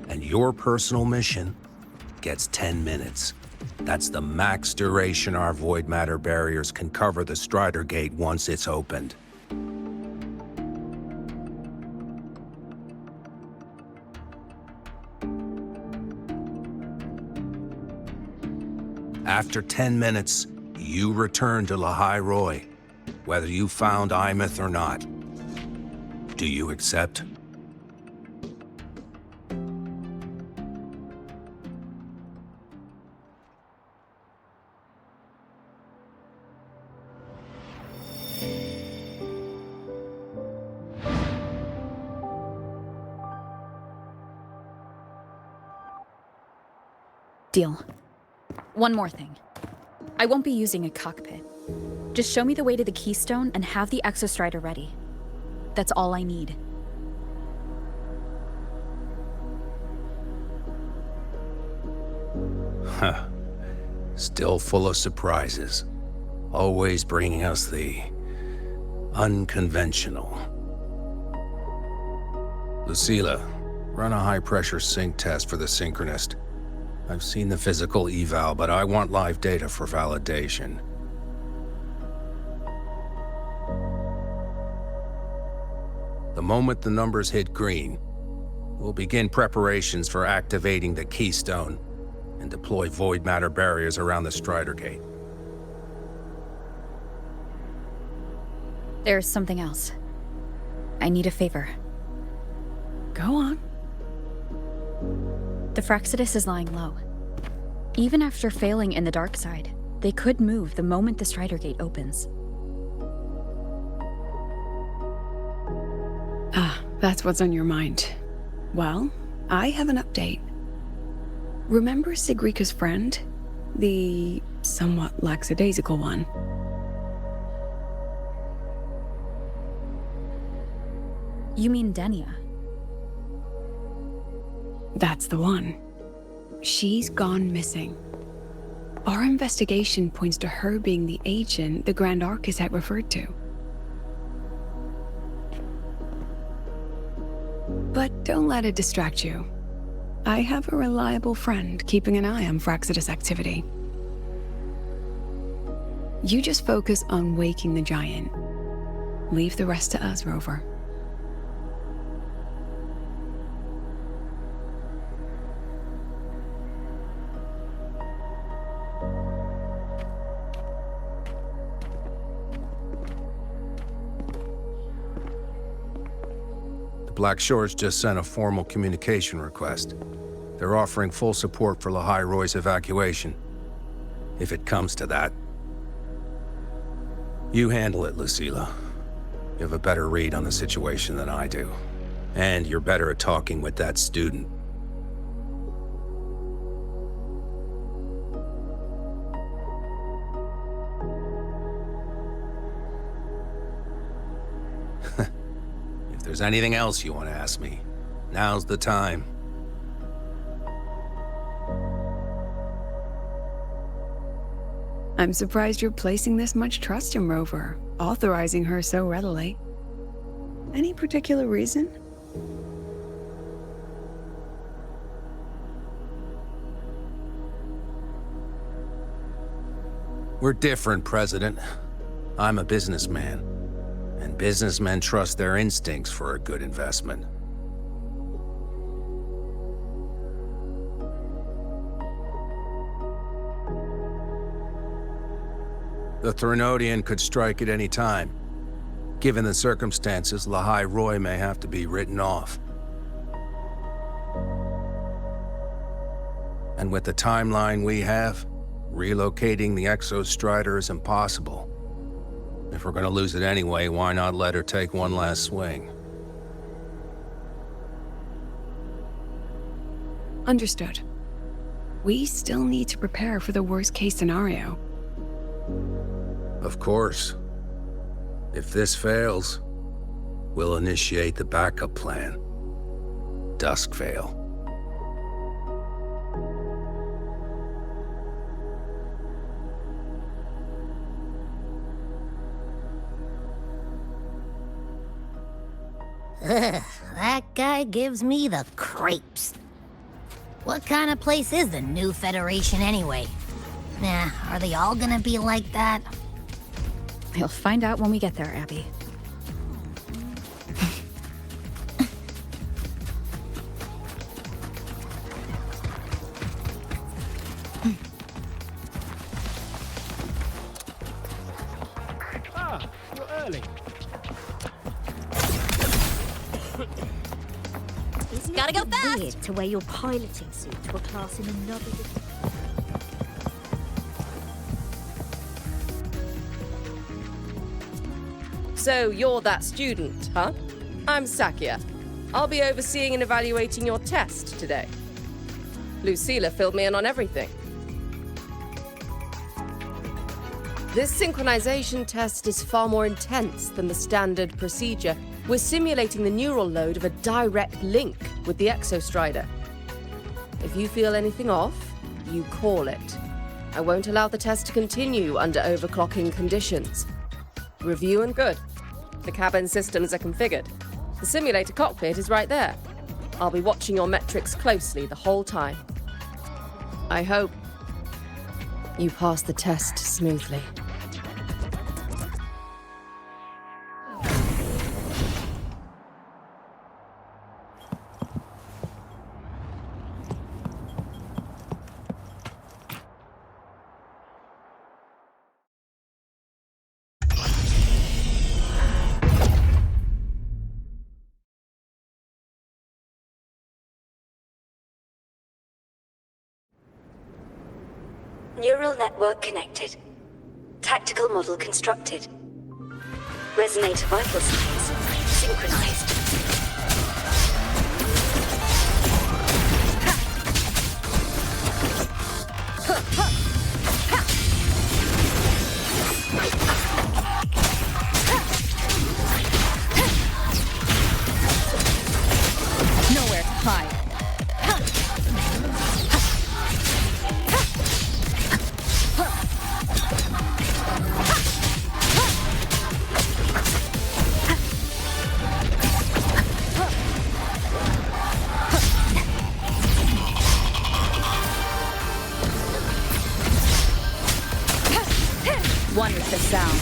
And your personal mission gets 10 minutes. That's the max duration our void matter barriers can cover the Strider Gate once it's opened. After 10 minutes, you return to Lahai Roy, whether you found Imeth or not. Do you accept? Deal. One more thing. I won't be using a cockpit. Just show me the way to the Keystone and have the Exostrider ready. That's all I need. Huh. Still full of surprises. Always bringing us the unconventional. Lucilla, run a high-pressure sync test for the Synchronist. I've seen the physical eval, but I want live data for validation. The moment the numbers hit green, we'll begin preparations for activating the Keystone and deploy void matter barriers around the Strider Gate. There's something else. I need a favor. Go on. The Fractsidus is lying low. Even after failing in the dark side, they could move the moment the Strider Gate opens. Ah, that's what's on your mind. Well, I have an update. Remember Sigrika's friend? The somewhat lackadaisical one? You mean Denia? That's the one. She's gone missing. Our investigation points to her being the agent the Grand Architect referred to. But don't let it distract you. I have a reliable friend keeping an eye on Fractsidus activity. You just focus on waking the giant. Leave the rest to us, Rover. Black Shores just sent a formal communication request. They're offering full support for Lahai Roy's evacuation, if it comes to that. You handle it, Lucilla. You have a better read on the situation than I do. And you're better at talking with that student. If there's anything else you want to ask me, now's the time. I'm surprised you're placing this much trust in Rover, authorizing her so readily. Any particular reason? We're different, President. I'm a businessman, and businessmen trust their instincts for a good investment. The Threnodian could strike at any time. Given the circumstances, Lahai Roy may have to be written off. And with the timeline we have, relocating the Exostrider is impossible. If we're gonna lose it anyway, why not let her take one last swing? Understood. We still need to prepare for the worst-case scenario. Of course. If this fails, we'll initiate the backup plan. Duskvale. Ugh, that guy gives me the creeps. What kind of place is the new Federation anyway? Nah, are they all gonna be like that? We'll find out when we get there, Abby. You're early. Gotta go fast! Weird to wear your piloting suit to a class in another... So you're that student, huh? I'm Sakia. I'll be overseeing and evaluating your test today. Lucilla filled me in on everything. This synchronization test is far more intense than the standard procedure. We're simulating the neural load of a direct link with the Exostrider. If you feel anything off, you call it. I won't allow the test to continue under overclocking conditions. Review and good. The cabin systems are configured. The simulator cockpit is right there. I'll be watching your metrics closely the whole time. I hope you pass the test smoothly. Neural network connected. Tactical model constructed. Resonator vital signs synchronized. Nowhere to hide. One with the sound.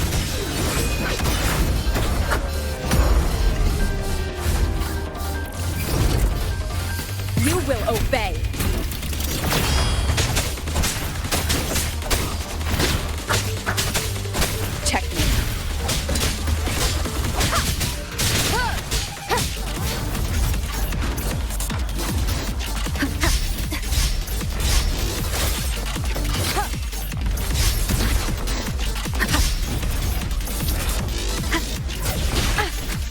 You will obey. Checkmate.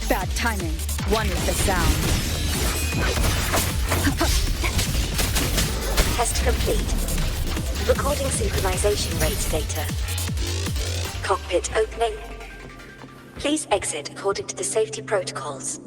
Bad timing. One with the sound. Test complete. Recording synchronization rate data. Cockpit opening. Please exit according to the safety protocols.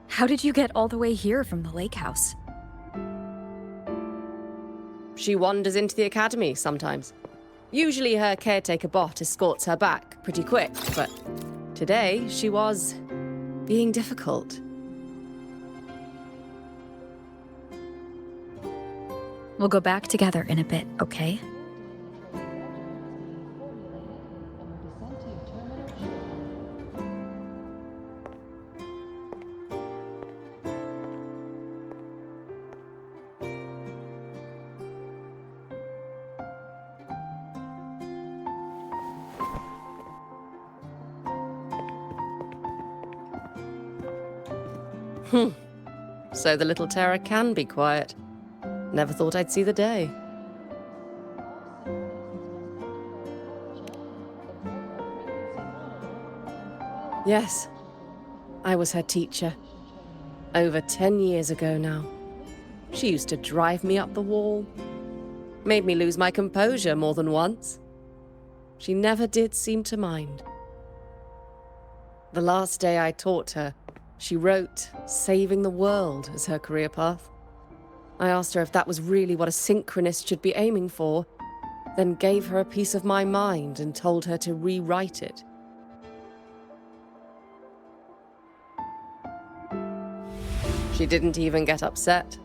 How did you get all the way here from the lake house? She wanders into the academy sometimes. Usually her caretaker bot escorts her back pretty quick, but today she was being difficult. We'll go back together in a bit, okay? So the little terror can be quiet. Never thought I'd see the day. Yes, I was her teacher. Over 10 years ago now. She used to drive me up the wall. Made me lose my composure more than once. She never did seem to mind. The last day I taught her, she wrote saving the world as her career path. I asked her if that was really what a synchronist should be aiming for, then gave her a piece of my mind and told her to rewrite it. She didn't even get upset,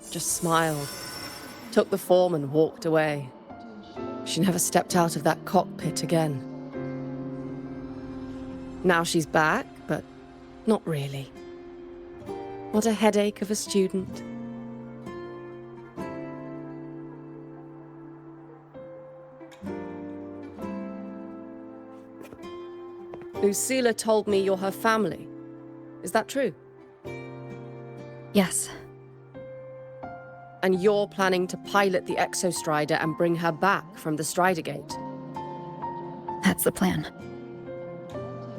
just smiled, took the form and walked away. She never stepped out of that cockpit again. Now she's back, but not really. What a headache of a student. Lucilla told me you're her family. Is that true? Yes. And you're planning to pilot the Exostrider and bring her back from the Strider Gate? That's the plan.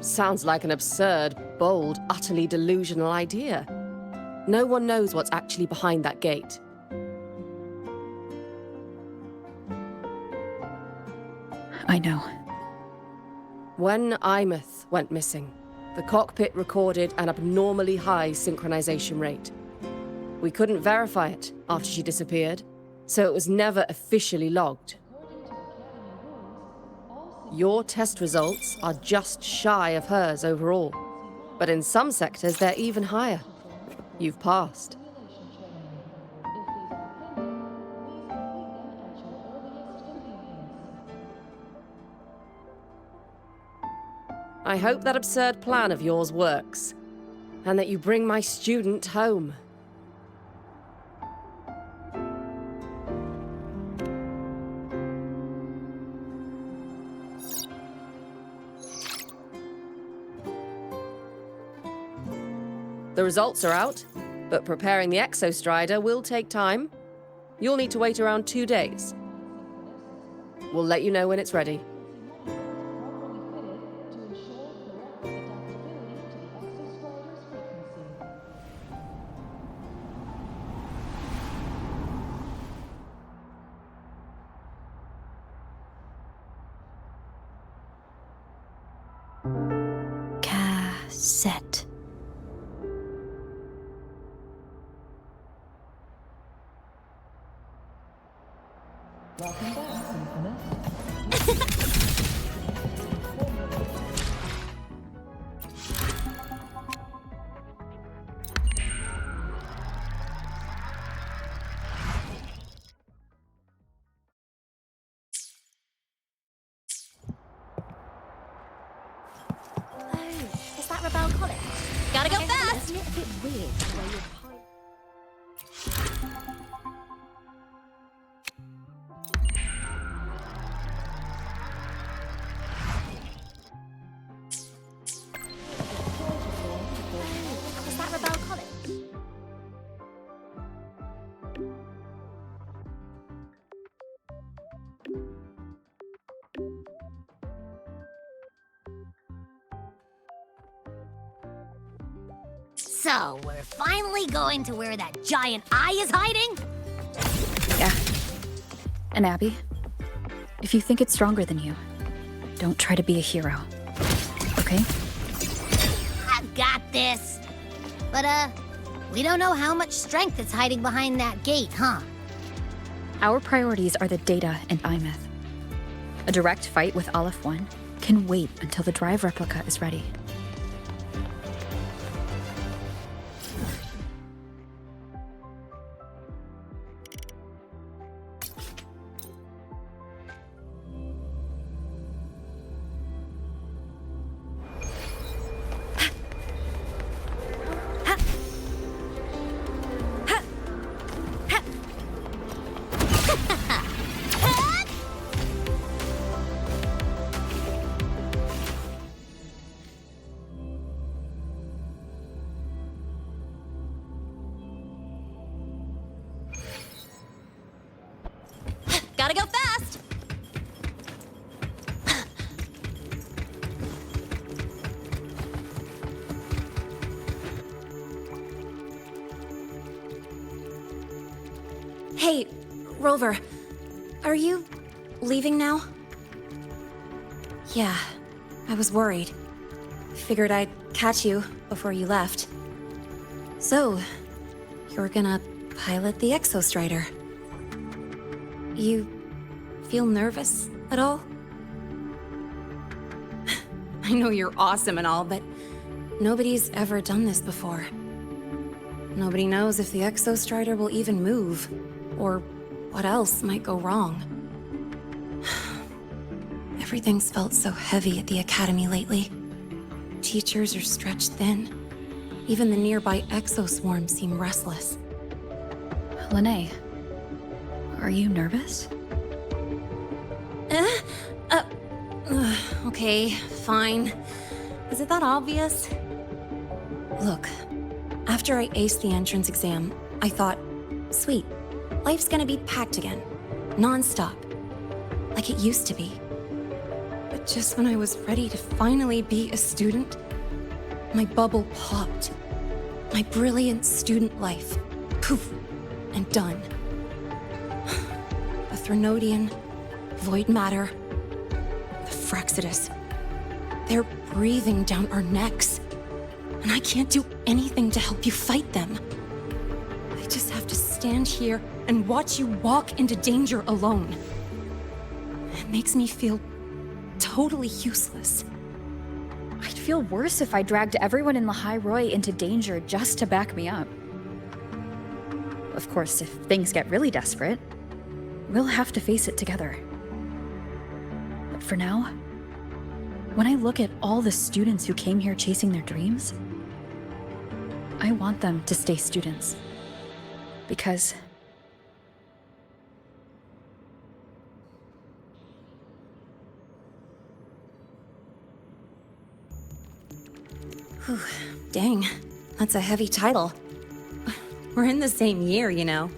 Sounds like an absurd, bold, utterly delusional idea. No one knows what's actually behind that gate. I know. When Imeth went missing, the cockpit recorded an abnormally high synchronization rate. We couldn't verify it after she disappeared, so it was never officially logged. Your test results are just shy of hers overall, but in some sectors they're even higher. You've passed. I hope that absurd plan of yours works, and that you bring my student home. The results are out, but preparing the Exostrider will take time. You'll need to wait around 2 days. We'll let you know when it's ready. Cassette. Is that Rebel College? Gotta go fast! It's a little bit weird the way you're Is that Rebel College? So, we're finally going to where that giant eye is hiding? Yeah. And Abby, if you think it's stronger than you, don't try to be a hero. Okay? I got this. But, we don't know how much strength is hiding behind that gate, huh? Our priorities are the data and Imeth. A direct fight with Aleph 1 can wait until the drive replica is ready. Gotta go fast! Hey, Rover. Are you leaving now? Yeah, I was worried. Figured I'd catch you before you left. So, you're gonna pilot the Exostrider. You feel nervous at all? I know you're awesome and all, but nobody's ever done this before. Nobody knows if the Exostrider will even move, or what else might go wrong. Everything's felt so heavy at the Academy lately. Teachers are stretched thin. Even the nearby exoswarms seem restless. Lene, are you nervous? Okay, fine. Is it that obvious? Look, after I aced the entrance exam, I thought, sweet, life's gonna be packed again, non-stop, like it used to be. But just when I was ready to finally be a student, my bubble popped. My brilliant student life, poof, and done. The Threnodian, void matter, the Frexidus. They're breathing down our necks, and I can't do anything to help you fight them. I just have to stand here and watch you walk into danger alone. It makes me feel totally useless. I'd feel worse if I dragged everyone in the High Roy into danger just to back me up. Of course, if things get really desperate, we'll have to face it together. But for now, when I look at all the students who came here chasing their dreams, I want them to stay students. Because whew, dang, that's a heavy title. We're in the same year, you know.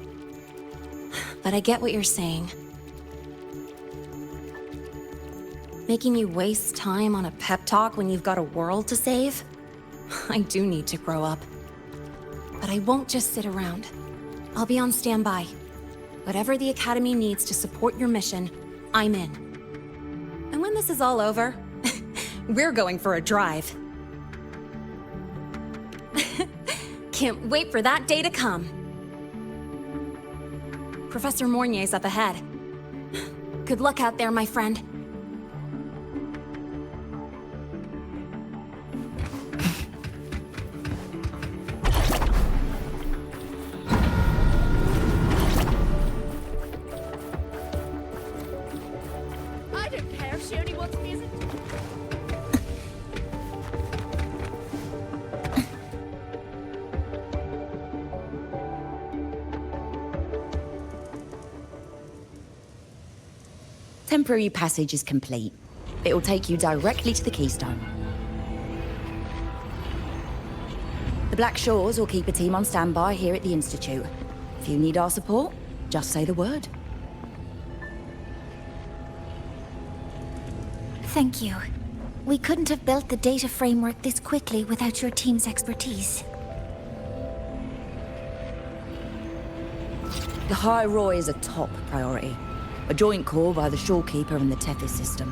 But I get what you're saying. Making you waste time on a pep talk when you've got a world to save? I do need to grow up. But I won't just sit around. I'll be on standby. Whatever the Academy needs to support your mission, I'm in. And when this is all over, we're going for a drive. Can't wait for that day to come. Professor Mornier's up ahead. Good luck out there, my friend. I don't care if she only wants me as a... Temporary passage is complete. It'll take you directly to the Keystone. The Black Shores will keep a team on standby here at the Institute. If you need our support, just say the word. Thank you. We couldn't have built the data framework this quickly without your team's expertise. The High Roy is a top priority. A joint call by the Shorekeeper and the Tethys system.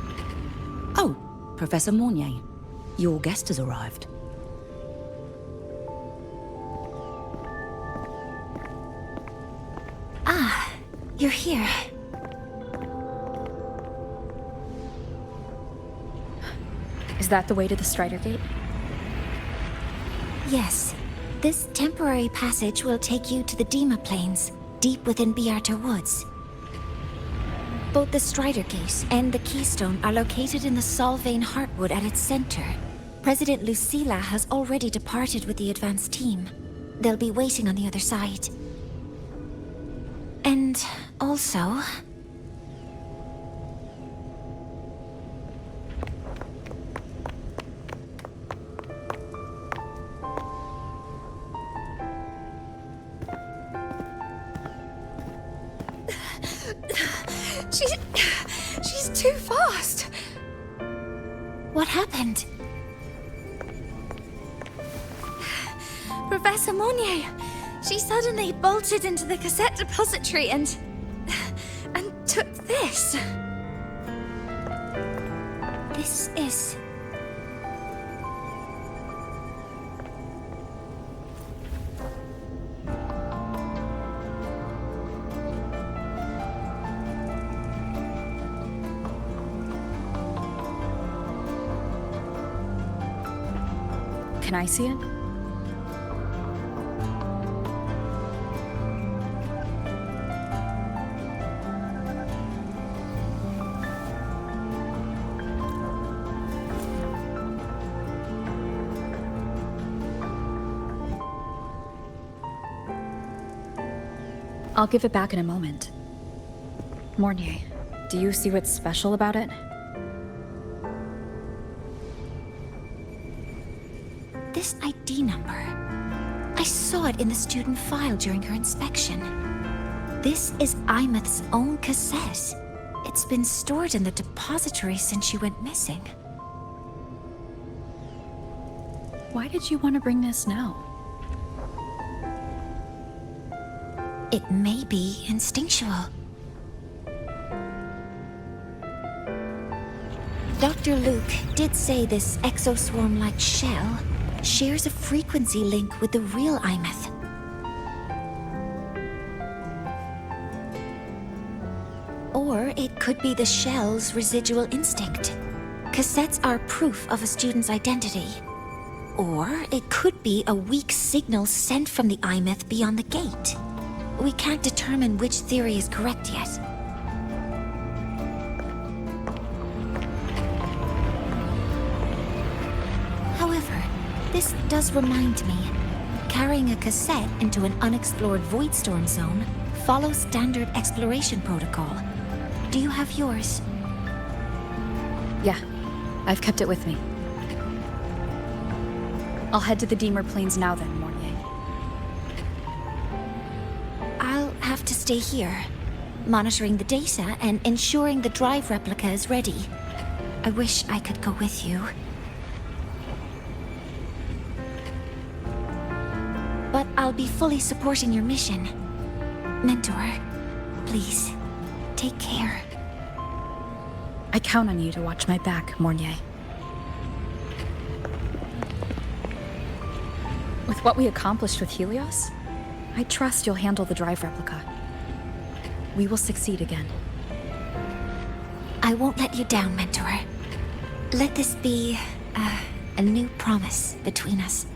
Oh, Professor Mornier, your guest has arrived. Ah, you're here. is that the way to the Strider Gate? Yes. This temporary passage will take you to the Dima Plains, deep within Biarta Woods. Both the Strider Gate and the Keystone are located in the Solvane Heartwood at its center. President Lucilla has already departed with the advance team. They'll be waiting on the other side. And also... She's too fast. What happened? Professor Monnier, She suddenly bolted into the cassette depository and took this. This is... Can I see it? I'll give it back in a moment. Mornier, do you see what's special about it? This ID number. I saw it in the student file during her inspection. This is Imeth's own cassette. It's been stored in the depository since she went missing. Why did you want to bring this now? It may be instinctual. Dr. Luke did say this exoswarm-like shell shares a frequency link with the real Imeth. Or it could be the shell's residual instinct. Cassettes are proof of a student's identity. Or it could be a weak signal sent from the Imeth beyond the gate. We can't determine which theory is correct yet. However, this does remind me, carrying a cassette into an unexplored Voidstorm zone follows standard exploration protocol. Do you have yours? Yeah, I've kept it with me. I'll head to the Deemer Plains now then, Mornier. I'll have to stay here, monitoring the data and ensuring the drive replica is ready. I wish I could go with you. But I'll be fully supporting your mission. Mentor, please, take care. I count on you to watch my back, Mornier. With what we accomplished with Helios, I trust you'll handle the drive replica. We will succeed again. I won't let you down, Mentor. Let this be a new promise between us.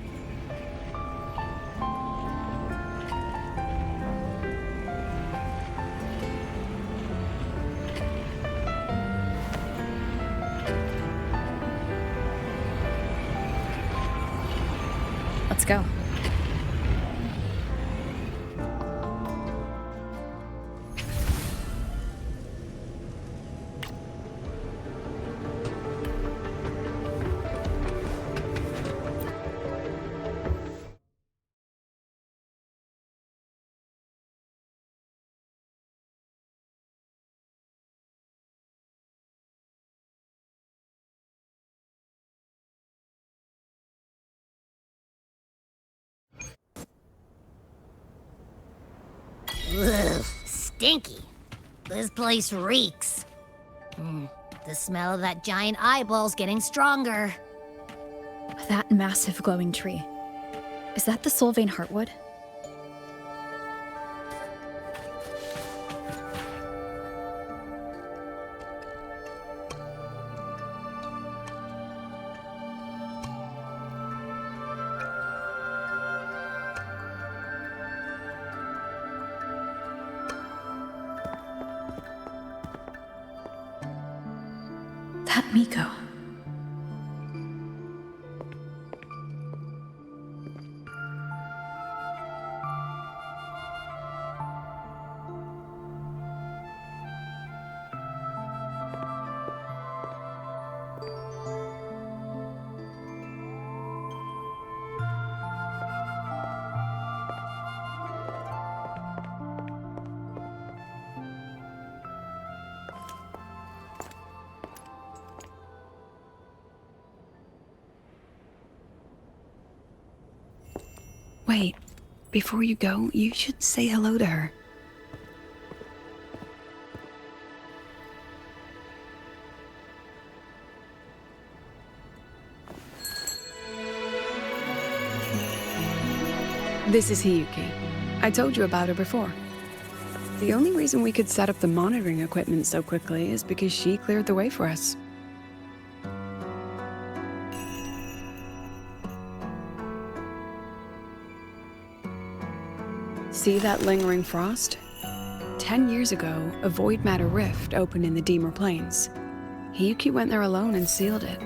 Let's go. Ugh, stinky. This place reeks. The smell of that giant eyeball's getting stronger. That massive glowing tree. Is that the Solvane Heartwood? That Miko. Wait, before you go, you should say hello to her. This is Hiyuki. I told you about her before. The only reason we could set up the monitoring equipment so quickly is because she cleared the way for us. See that lingering frost? 10 years ago, a void matter rift opened in the Deemer Plains. Hiyuki went there alone and sealed it.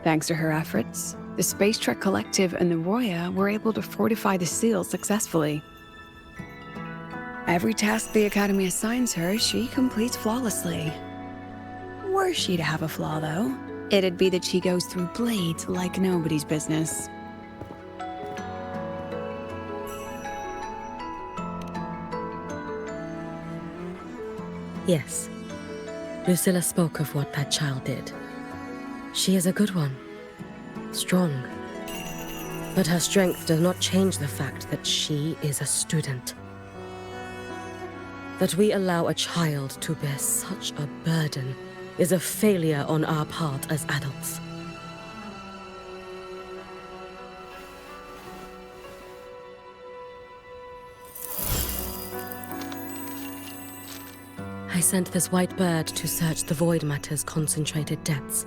Thanks to her efforts, the Space Trek Collective and the Roya were able to fortify the seal successfully. Every task the Academy assigns her, she completes flawlessly. Were she to have a flaw, though, it'd be that she goes through blades like nobody's business. Yes. Lucilla spoke of what that child did. She is a good one. Strong. But her strength does not change the fact that she is a student. That we allow a child to bear such a burden is a failure on our part as adults. I sent this white bird to search the void matter's concentrated depths,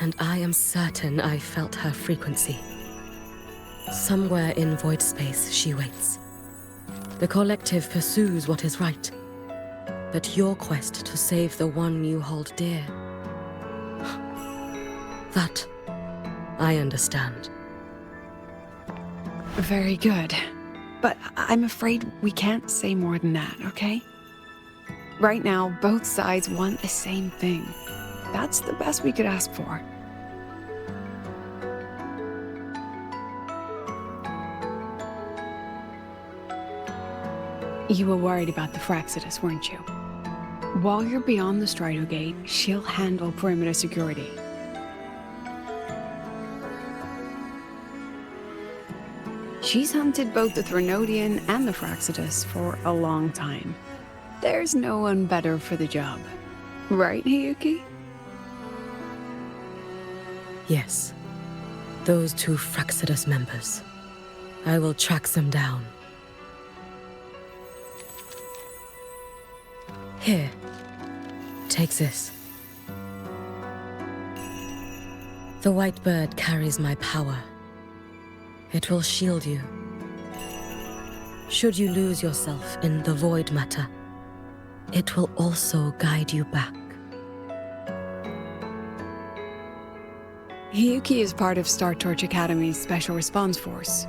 and I am certain I felt her frequency. Somewhere in void space she waits. The collective pursues what is right, but your quest to save the one you hold dear, that I understand. Very good. But I'm afraid we can't say more than that, okay? Right now, both sides want the same thing. That's the best we could ask for. You were worried about the Fraxidus, weren't you? While you're beyond the Strider Gate, she'll handle perimeter security. She's hunted both the Threnodian and the Fraxidus for a long time. There's no one better for the job. Right, Hiyuki? Yes. Those two Fraxidus members. I will track them down. Here. Take this. The white bird carries my power. It will shield you. Should you lose yourself in the void matter, it will also guide you back. Hiyuki is part of Star Torch Academy's Special Response Force.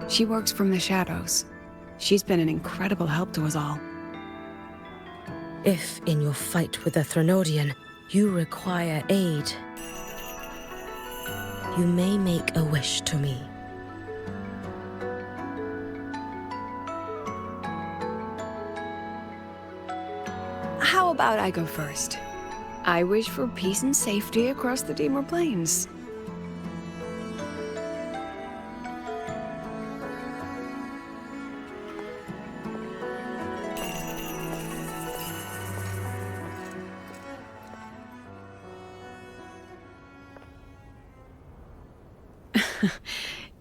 She works from the shadows. She's been an incredible help to us all. If, in your fight with the Threnodian, you require aid, you may make a wish to me. How about I go first? I wish for peace and safety across the Deemer Plains.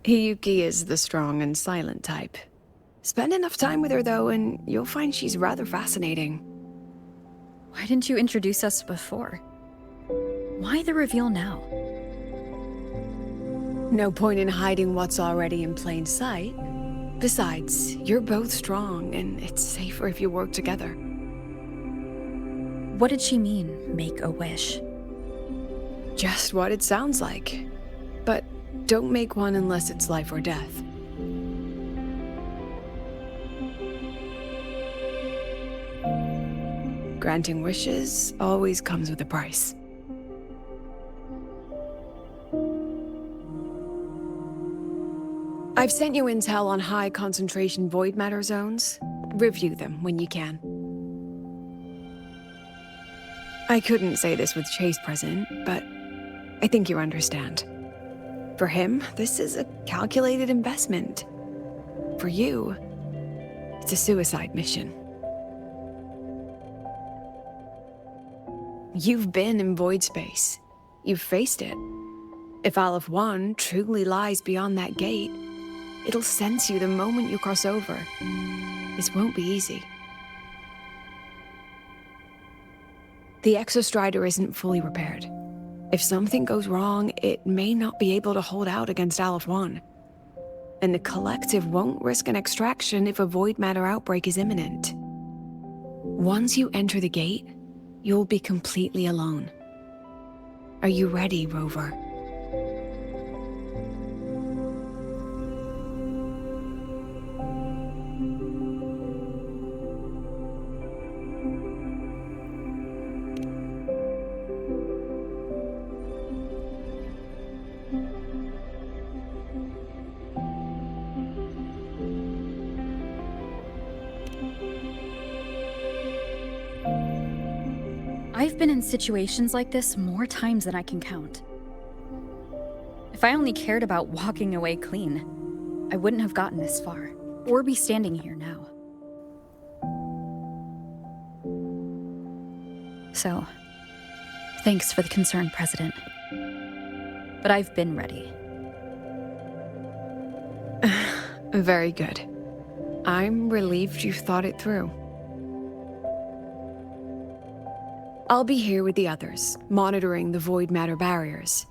Hiyuki is the strong and silent type. Spend enough time with her, though, and you'll find she's rather fascinating. Why didn't you introduce us before? Why the reveal now? No point in hiding what's already in plain sight. Besides, you're both strong, and it's safer if you work together. What did she mean, make a wish? Just what it sounds like. But don't make one unless it's life or death. Granting wishes always comes with a price. I've sent you intel on high concentration void matter zones. Review them when you can. I couldn't say this with Chase present, but I think you understand. For him, this is a calculated investment. For you, it's a suicide mission. You've been in void space. You've faced it. If Aleph 1 truly lies beyond that gate, it'll sense you the moment you cross over. This won't be easy. The Exostrider isn't fully repaired. If something goes wrong, it may not be able to hold out against Aleph 1. And the Collective won't risk an extraction if a void matter outbreak is imminent. Once you enter the gate, you'll be completely alone. Are you ready, Rover? I've been in situations like this more times than I can count. If I only cared about walking away clean, I wouldn't have gotten this far, or be standing here now. So, thanks for the concern, President. But I've been ready. Very good. I'm relieved you've thought it through. I'll be here with the others, monitoring the void matter barriers.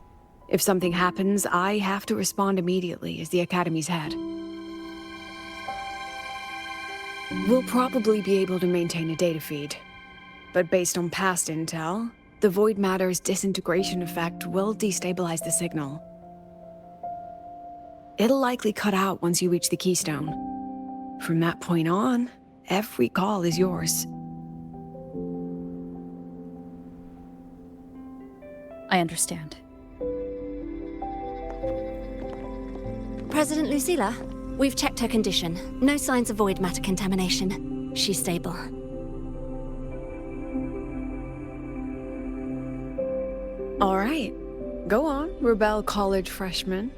If something happens, I have to respond immediately as the Academy's head. We'll probably be able to maintain a data feed. But based on past intel, the void matter's disintegration effect will destabilize the signal. It'll likely cut out once you reach the keystone. From that point on, every call is yours. I understand. President Lucilla, we've checked her condition. No signs of void matter contamination. She's stable. All right. Go on, Rebel College freshman.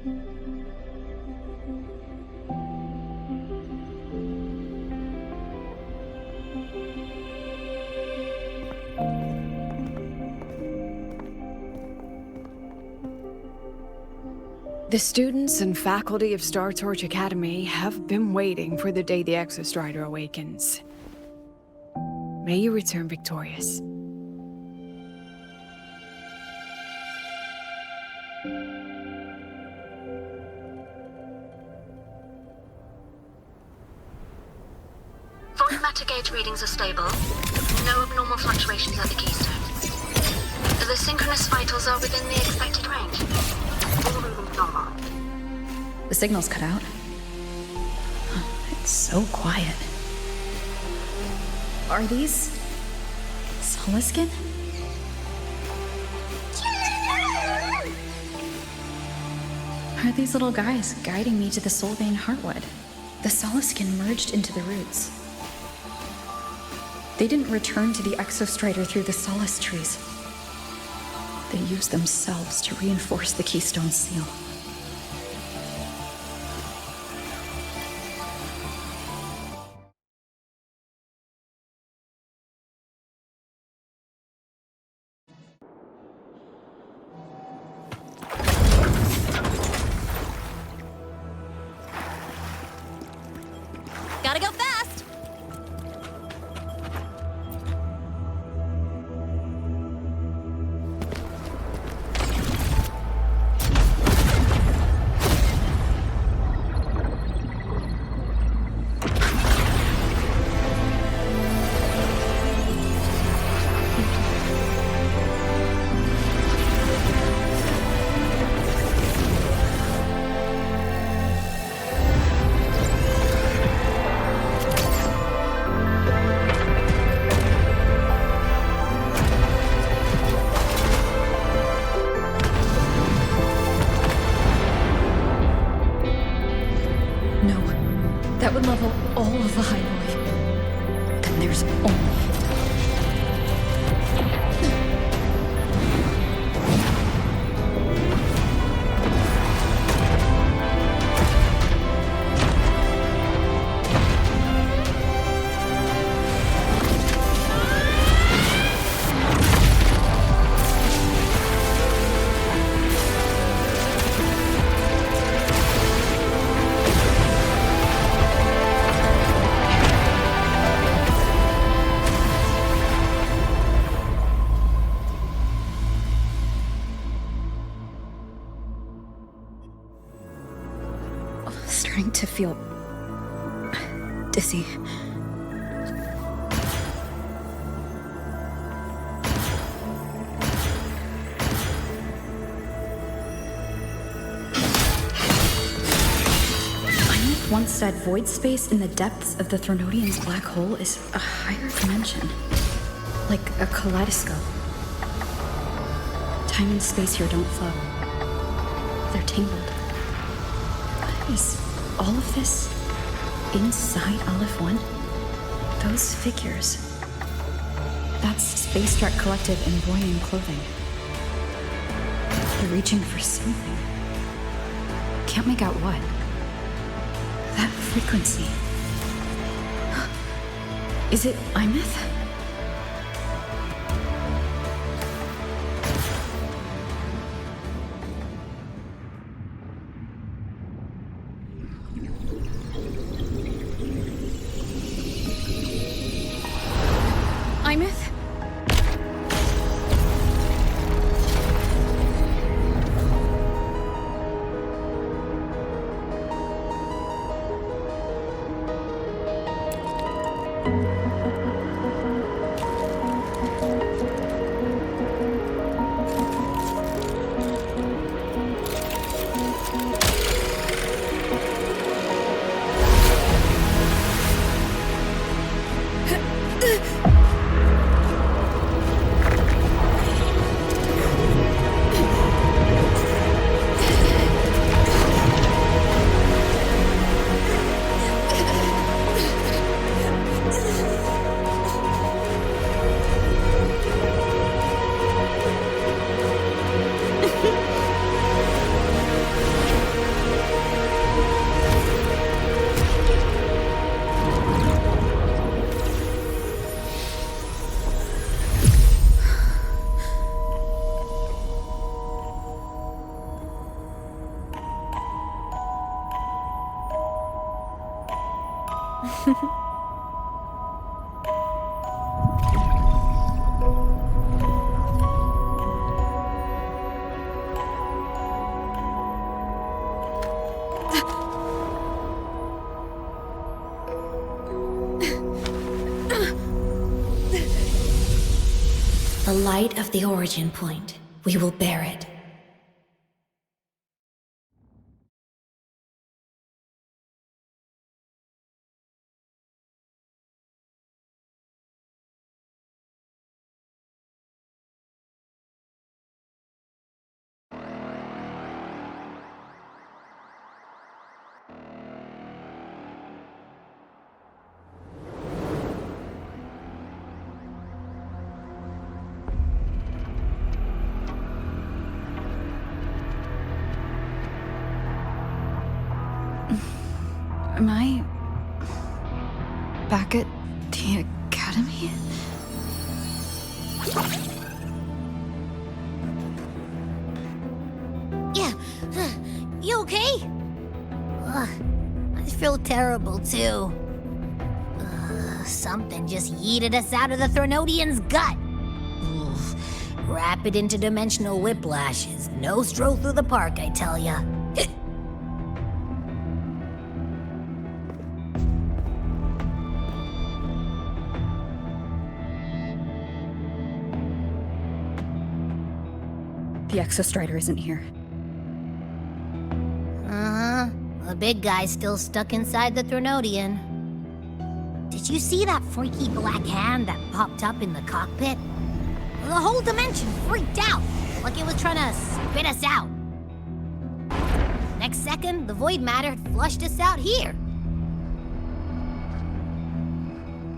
The students and faculty of Star Torch Academy have been waiting for the day the Exostrider awakens. May you return victorious. Void matter gauge readings are stable. No abnormal fluctuations at the keystone. The synchronous vitals are within the expected range. All readings normal. The signal's cut out. It's so quiet. Are these Soliskin? Are these little guys guiding me to the Soulbane Heartwood? The Soliskin merged into the roots. They didn't return to the Exostrider through the Solace trees. They used themselves to reinforce the Keystone Seal. Gotta go fast! That would level all of the highway. Then there's only... to feel dizzy. Imeth once said void space in the depths of the Threnodian's black hole is a higher dimension. Like a kaleidoscope. Time and space here don't flow. They're tangled. Is all of this inside Aleph 1? Those figures. That's Space Trek Collective in Voynian clothing. They're reaching for something. Can't make out what. That frequency. Is it Imeth? Imeth? The light of the origin point. We will bear it. Am I back at the academy? Yeah. You okay? I feel terrible too. Something just yeeted us out of the Threnodian's gut. Oof. Rapid interdimensional whiplash is no stroll through the park, I tell ya. The Exostrider isn't here. Uh-huh. The big guy's still stuck inside the Threnodian. Did you see that freaky black hand that popped up in the cockpit? The whole dimension freaked out, like it was trying to spit us out. Next second, the void matter flushed us out here.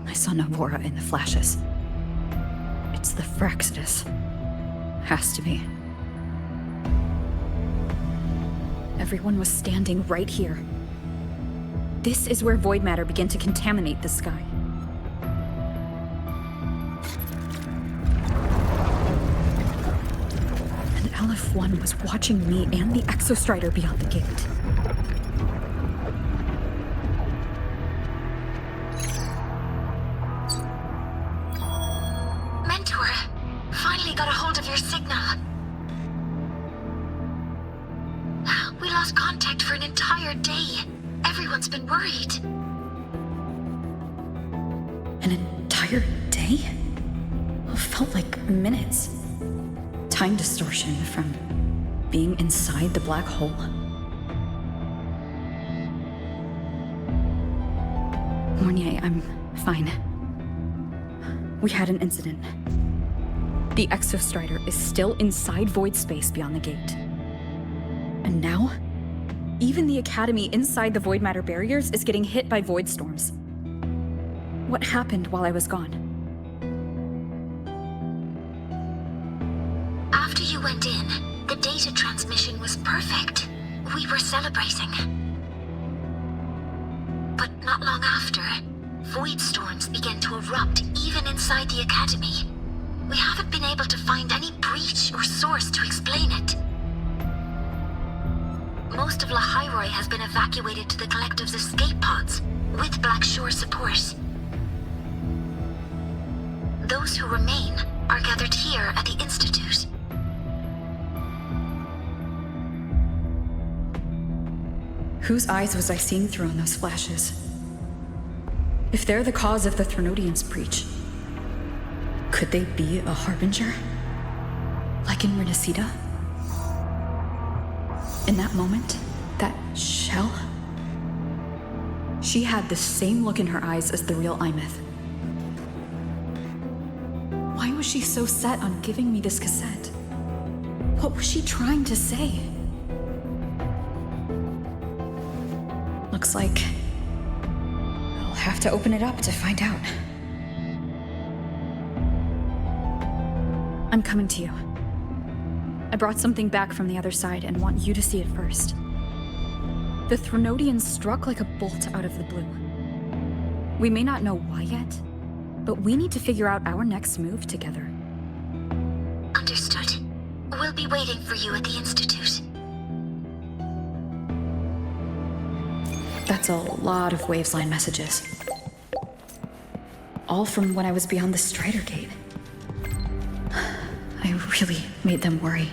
I saw Navora in the flashes. It's the Fraxidus. Has to be. Everyone was standing right here. This is where void matter began to contaminate the sky. And Aleph 1 was watching me and the Exostrider beyond the gate. Mentor, finally got a hold of your signal. We lost contact for an entire day. Everyone's been worried. An entire day? It felt like minutes. Time distortion from being inside the black hole. Mornier, I'm fine. We had an incident. The Exostrider is still inside void space beyond the gate. And now, even the Academy inside the void matter barriers is getting hit by void storms. What happened while I was gone? After you went in, the data transmission was perfect. We were celebrating. But not long after, void storms began to erupt even inside the Academy. We haven't been able to find any breach or source to explain it. Most of Lahairoi has been evacuated to the Collective's escape pods, with Black Shore support. Those who remain are gathered here at the Institute. Whose eyes was I seeing through in those flashes? If they're the cause of the Threnodian's breach, could they be a harbinger? Like in Renacida? In that moment, that shell? She had the same look in her eyes as the real Imeth. Why was she so set on giving me this cassette? What was she trying to say? Looks like I'll have to open it up to find out. I'm coming to you. I brought something back from the other side and want you to see it first. The Threnodian struck like a bolt out of the blue. We may not know why yet, but we need to figure out our next move together. Understood. We'll be waiting for you at the Institute. That's a lot of Wavesline messages. All from when I was beyond the Strider Gate. I really made them worry.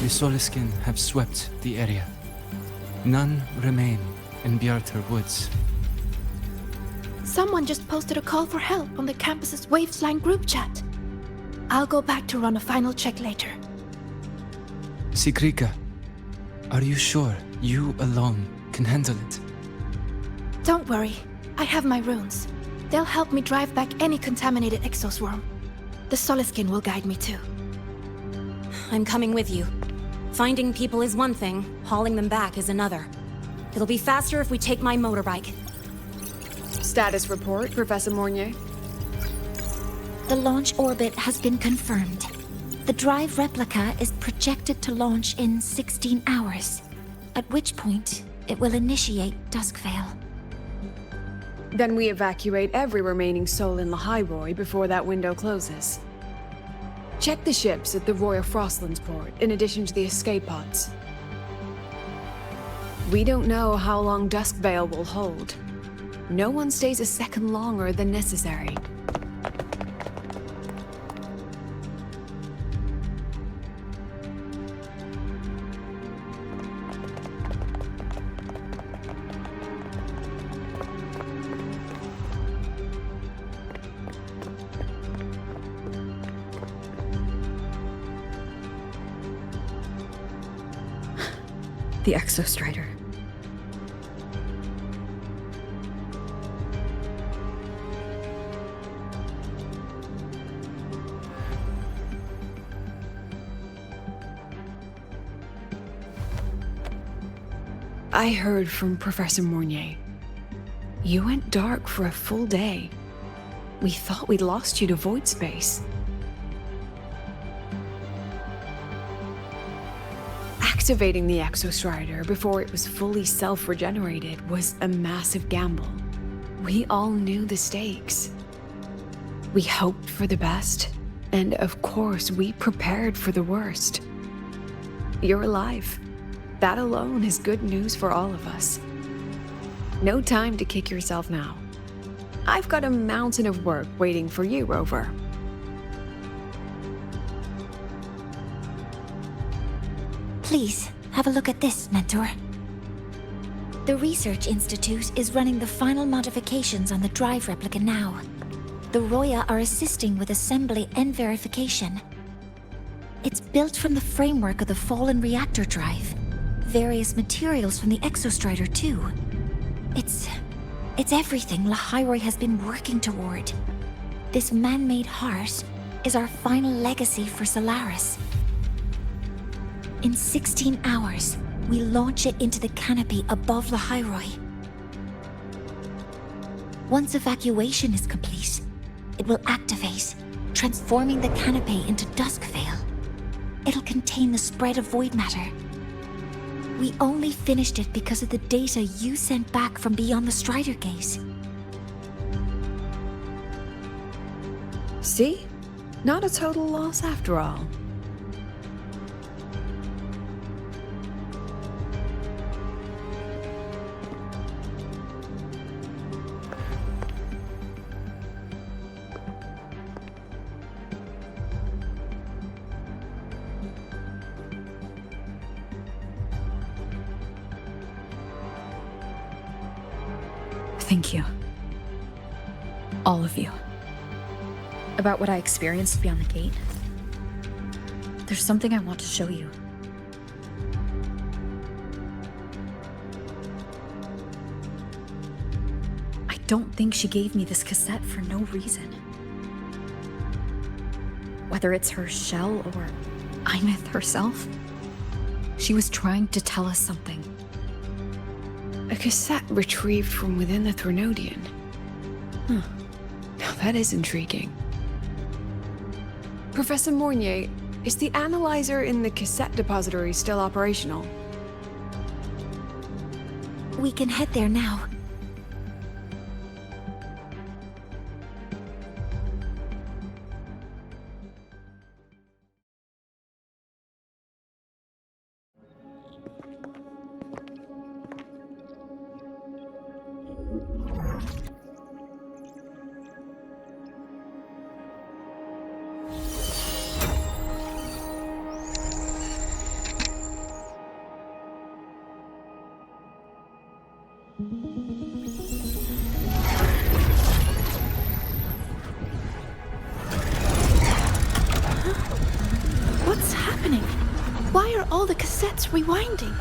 The Soliskin have swept the area. None remain in Bjartar Woods. Someone just posted a call for help on the campus's Wavesline group chat. I'll go back to run a final check later. Sigrika, are you sure you alone can handle it? Don't worry. I have my runes. They'll help me drive back any contaminated exoswarm. The Soliskin will guide me too. I'm coming with you. Finding people is one thing, hauling them back is another. It'll be faster if we take my motorbike. Status report, Professor Mornier. The launch orbit has been confirmed. The drive replica is projected to launch in 16 hours, at which point it will initiate Duskvale. Then we evacuate every remaining soul in Lahairoi before that window closes. Check the ships at the Royal Frostlands port, in addition to the escape pods. We don't know how long Duskvale will hold. No one stays a second longer than necessary. The Exostrider. I heard from Professor Mornier. You went dark for a full day. We thought we'd lost you to void space. Activating the Exostrider before it was fully self-regenerated was a massive gamble. We all knew the stakes. We hoped for the best, and of course we prepared for the worst. You're alive. That alone is good news for all of us. No time to kick yourself now. I've got a mountain of work waiting for you, Rover. Please, have a look at this, Mentor. The Research Institute is running the final modifications on the drive replica now. The Roya are assisting with assembly and verification. It's built from the framework of the fallen reactor drive. Various materials from the Exostrider, too. It's everything Lahairoi has been working toward. This man-made heart is our final legacy for Solaris. In 16 hours, we launch it into the canopy above Lahairoi. Once evacuation is complete, it will activate, transforming the canopy into Duskvale. It'll contain the spread of void matter. We only finished it because of the data you sent back from beyond the Strider Gate. See? Not a total loss after all. Thank you. All of you. About what I experienced beyond the gate. There's something I want to show you. I don't think she gave me this cassette for no reason. Whether it's her shell or Imith herself, she was trying to tell us something. A cassette retrieved from within the Threnodian. Huh. Now that is intriguing. Professor Mornier, is the analyzer in the cassette depository still operational? We can head there now. What's happening? Why are all the cassettes rewinding?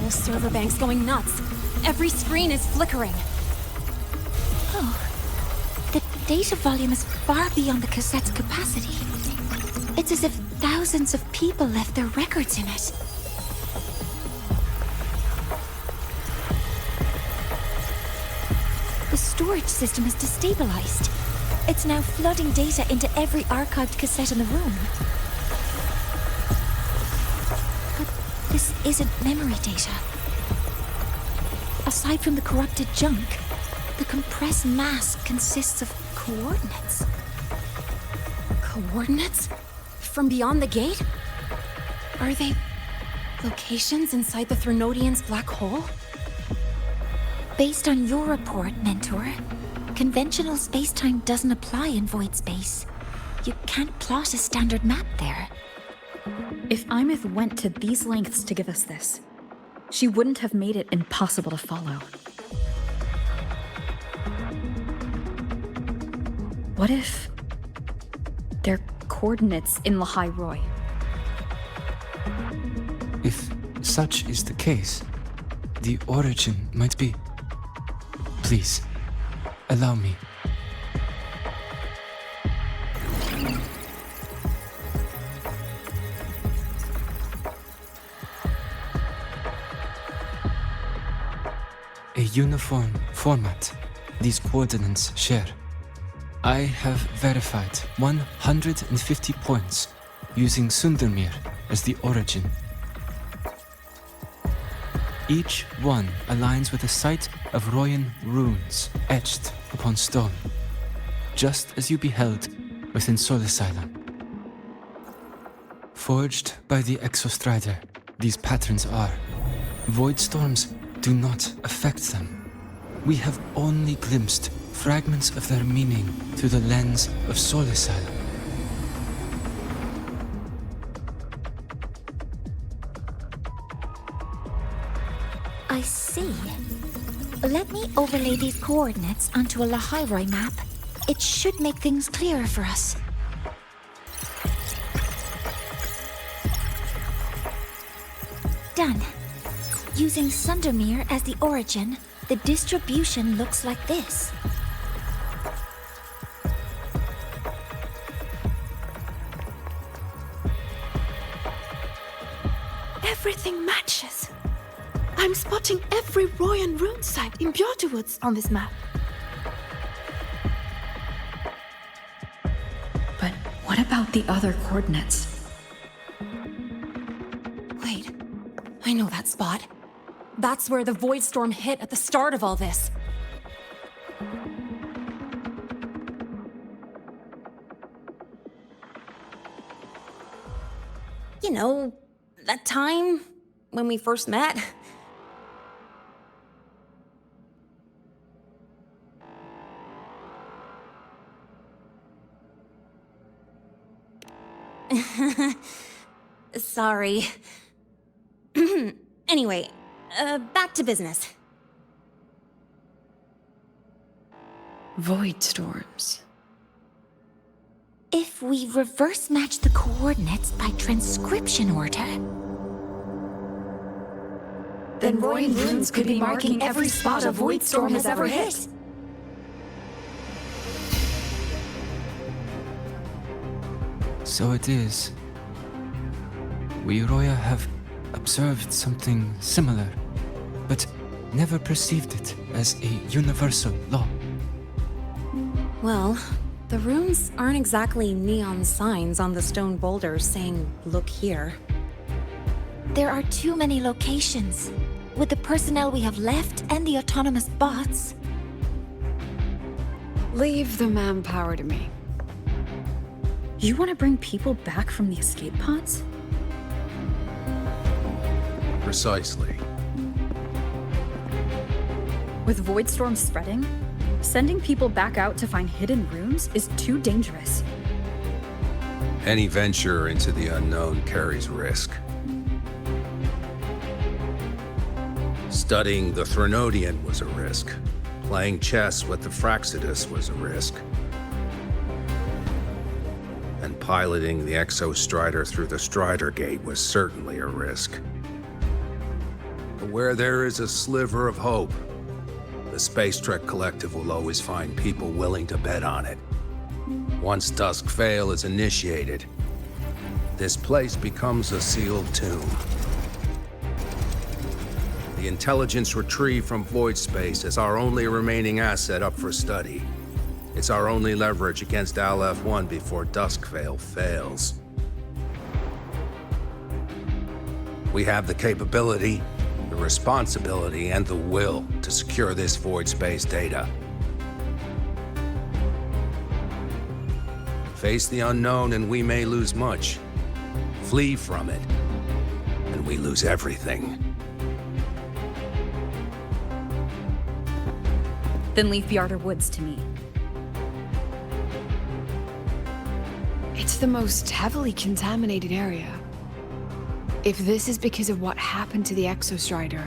whole server bank's going nuts. Every screen is flickering. Oh, the data volume is far beyond the cassette's capacity. It's as if thousands of people left their records in it. The storage system is destabilized. It's now flooding data into every archived cassette in the room. But this isn't memory data. Aside from the corrupted junk, the compressed mass consists of coordinates. Coordinates? From beyond the gate? Are they locations inside the Threnodian's black hole? Based on your report, Mentor, conventional space-time doesn't apply in void space. You can't plot a standard map there. If Imith went to these lengths to give us this, she wouldn't have made it impossible to follow. What if they're coordinates in Lahai Roy? If such is the case, the origin might be... Please, allow me. A uniform format these coordinates share. I have verified 150 points using Sundermere as the origin. Each one aligns with a site of Royan runes etched upon stone, just as you beheld within Solasylum. Forged by the Exostrider, these patterns are. Void storms do not affect them. We have only glimpsed fragments of their meaning through the lens of Solasylum. I see. Let me overlay these coordinates onto a Lahairoi map. It should make things clearer for us. Done. Using Sundermere as the origin, the distribution looks like this. Everything matches. I'm spotting every Royan rune site in Bjortewoods on this map. But what about the other coordinates? Wait, I know that spot. That's where the void storm hit at the start of all this. You know, that time when we first met. Sorry. Anyway, back to business. Void storms. If we reverse match the coordinates by transcription order... Then Royan runes could be marking every spot a void storm has ever hit. So it is. We Roya have observed something similar, but never perceived it as a universal law. Well, the runes aren't exactly neon signs on the stone boulders saying, "Look here." There are too many locations. With the personnel we have left and the autonomous bots... Leave the manpower to me. You want to bring people back from the escape pods? Precisely. With void storms spreading, sending people back out to find hidden rooms is too dangerous. Any venture into the unknown carries risk. Studying the Threnodian was a risk. Playing chess with the Fraxidus was a risk. And piloting the Exostrider through the Strider Gate was certainly a risk. But where there is a sliver of hope, the Space Trek Collective will always find people willing to bet on it. Once Dusk Vale is initiated, this place becomes a sealed tomb. The intelligence retrieved from void space is our only remaining asset up for study. It's our only leverage against Aleph-1 before Dusk Vale fails. We have the capability, the responsibility, and the will to secure this void space data. Face the unknown and we may lose much. Flee from it, and we lose everything. Then leave Bjarter Woods to me. It's the most heavily contaminated area. If this is because of what happened to the Exostrider,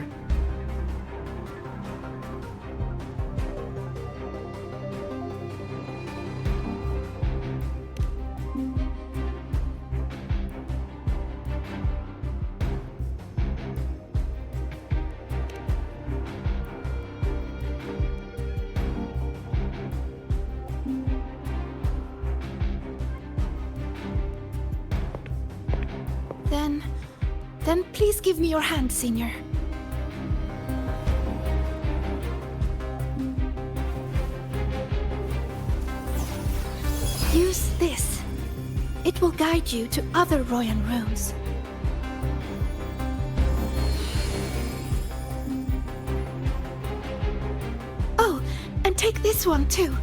Then please give me your hand, Senior. Use this. It will guide you to other Royan runes. Oh, and take this one too.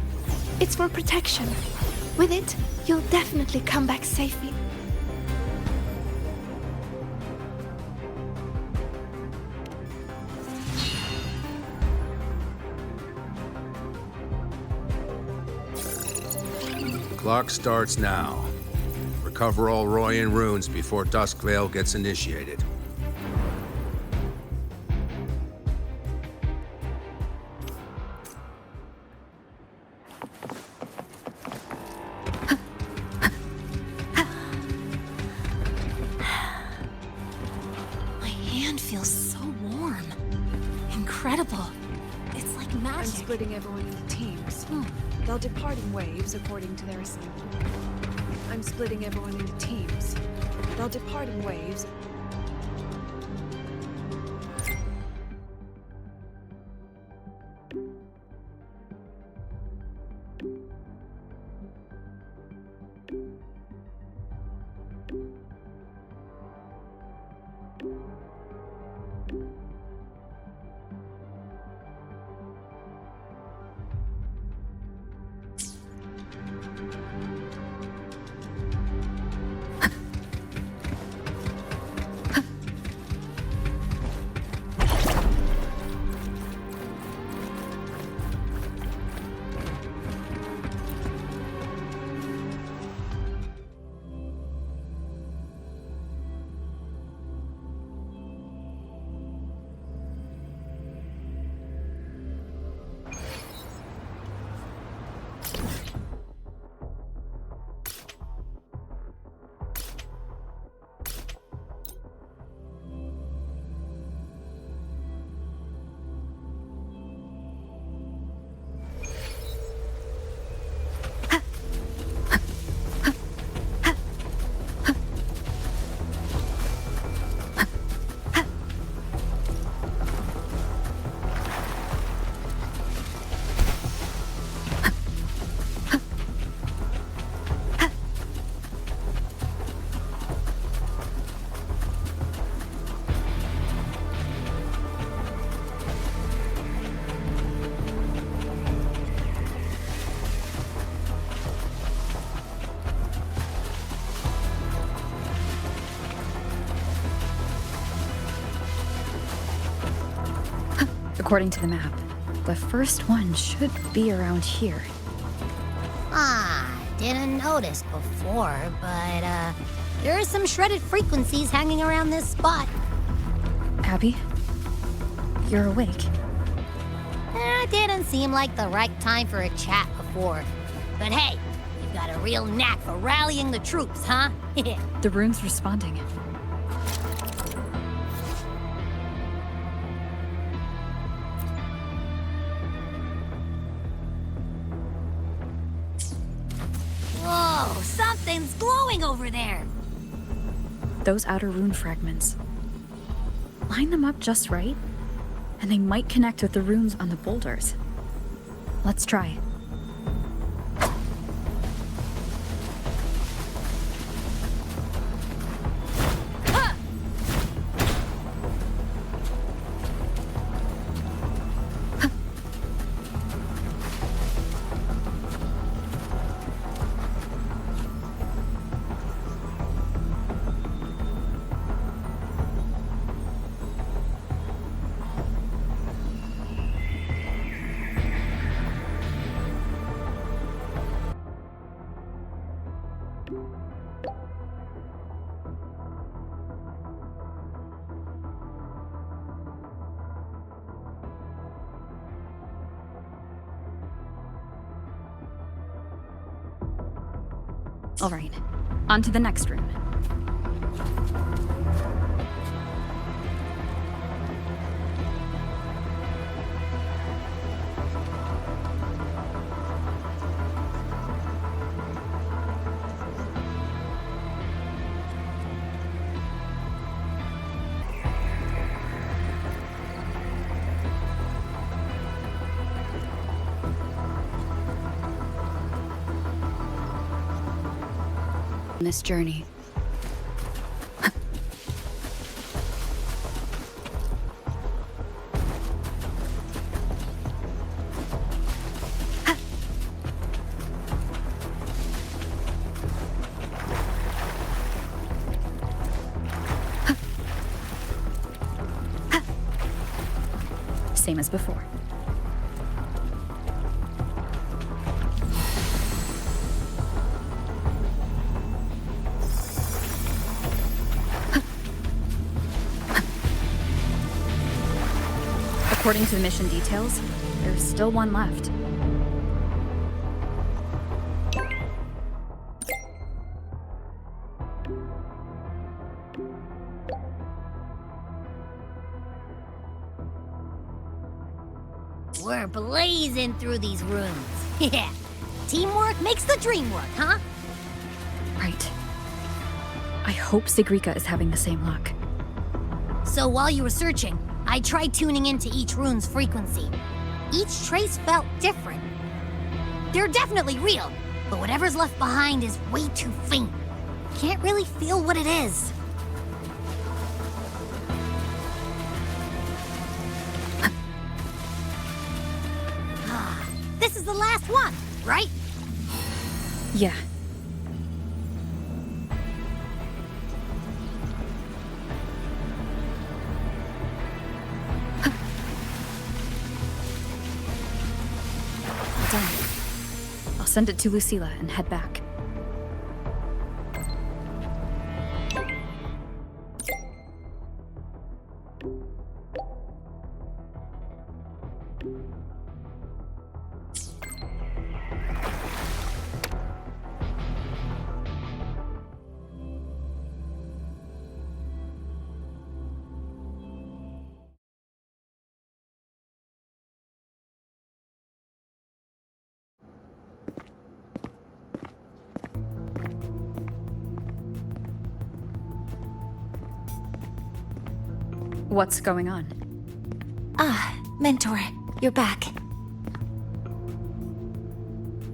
It's for protection. With it, you'll definitely come back safely. Clock starts now. Recover all Royan runes before Dusk Vale gets initiated. My hand feels so warm. Incredible. It's like magic. I'm splitting everyone into teams. They'll depart in waves according to their assignment. I'm splitting everyone into teams. They'll depart in waves. According to the map, the first one should be around here. Didn't notice before, but there are some shredded frequencies hanging around this spot. Abby? You're awake. Didn't seem like the right time for a chat before. But hey, you've got a real knack for rallying the troops, huh? The room's responding. over there. Those outer rune fragments. Line them up just right, and they might connect with the runes on the boulders. Let's try. All right, on to the next rune. This journey. Same as before. According to the mission details, there's still one left. We're blazing through these rooms. Yeah. Teamwork makes the dream work, huh? Right. I hope Sigrika is having the same luck. So while you were searching, I tried tuning into each rune's frequency. Each trace felt different. They're definitely real, but whatever's left behind is way too faint. Can't really feel what it is. This is the last one, right? Yeah. Done. I'll send it to Lucilla and head back. What's going on? Ah, Mentor, you're back.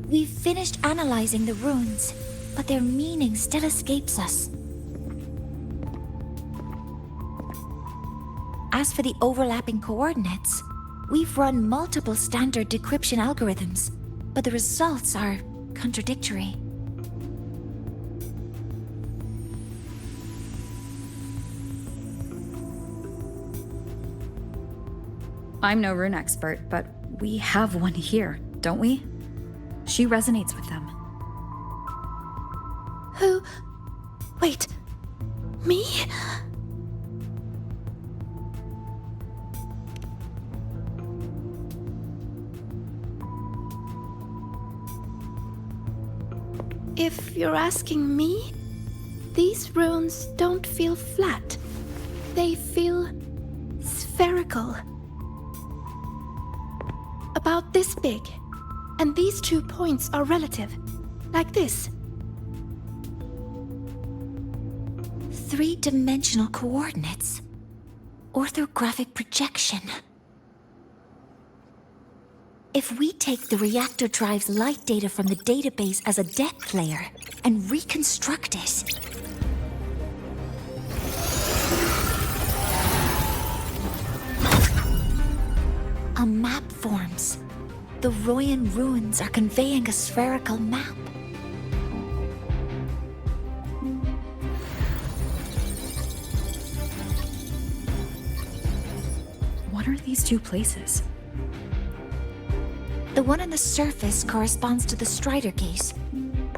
We've finished analyzing the runes, but their meaning still escapes us. As for the overlapping coordinates, we've run multiple standard decryption algorithms, but the results are contradictory. I'm no rune expert, but we have one here, don't we? She resonates with them. Who? Wait. Me? If you're asking me, these runes don't feel flat. They feel spherical. About this big. And these 2 points are relative. Like this. Three-dimensional coordinates. Orthographic projection. If we take the reactor drive's light data from the database as a depth layer and reconstruct it... a map forms. The Royan ruins are conveying a spherical map. What are these two places? The one on the surface corresponds to the Strider Gate.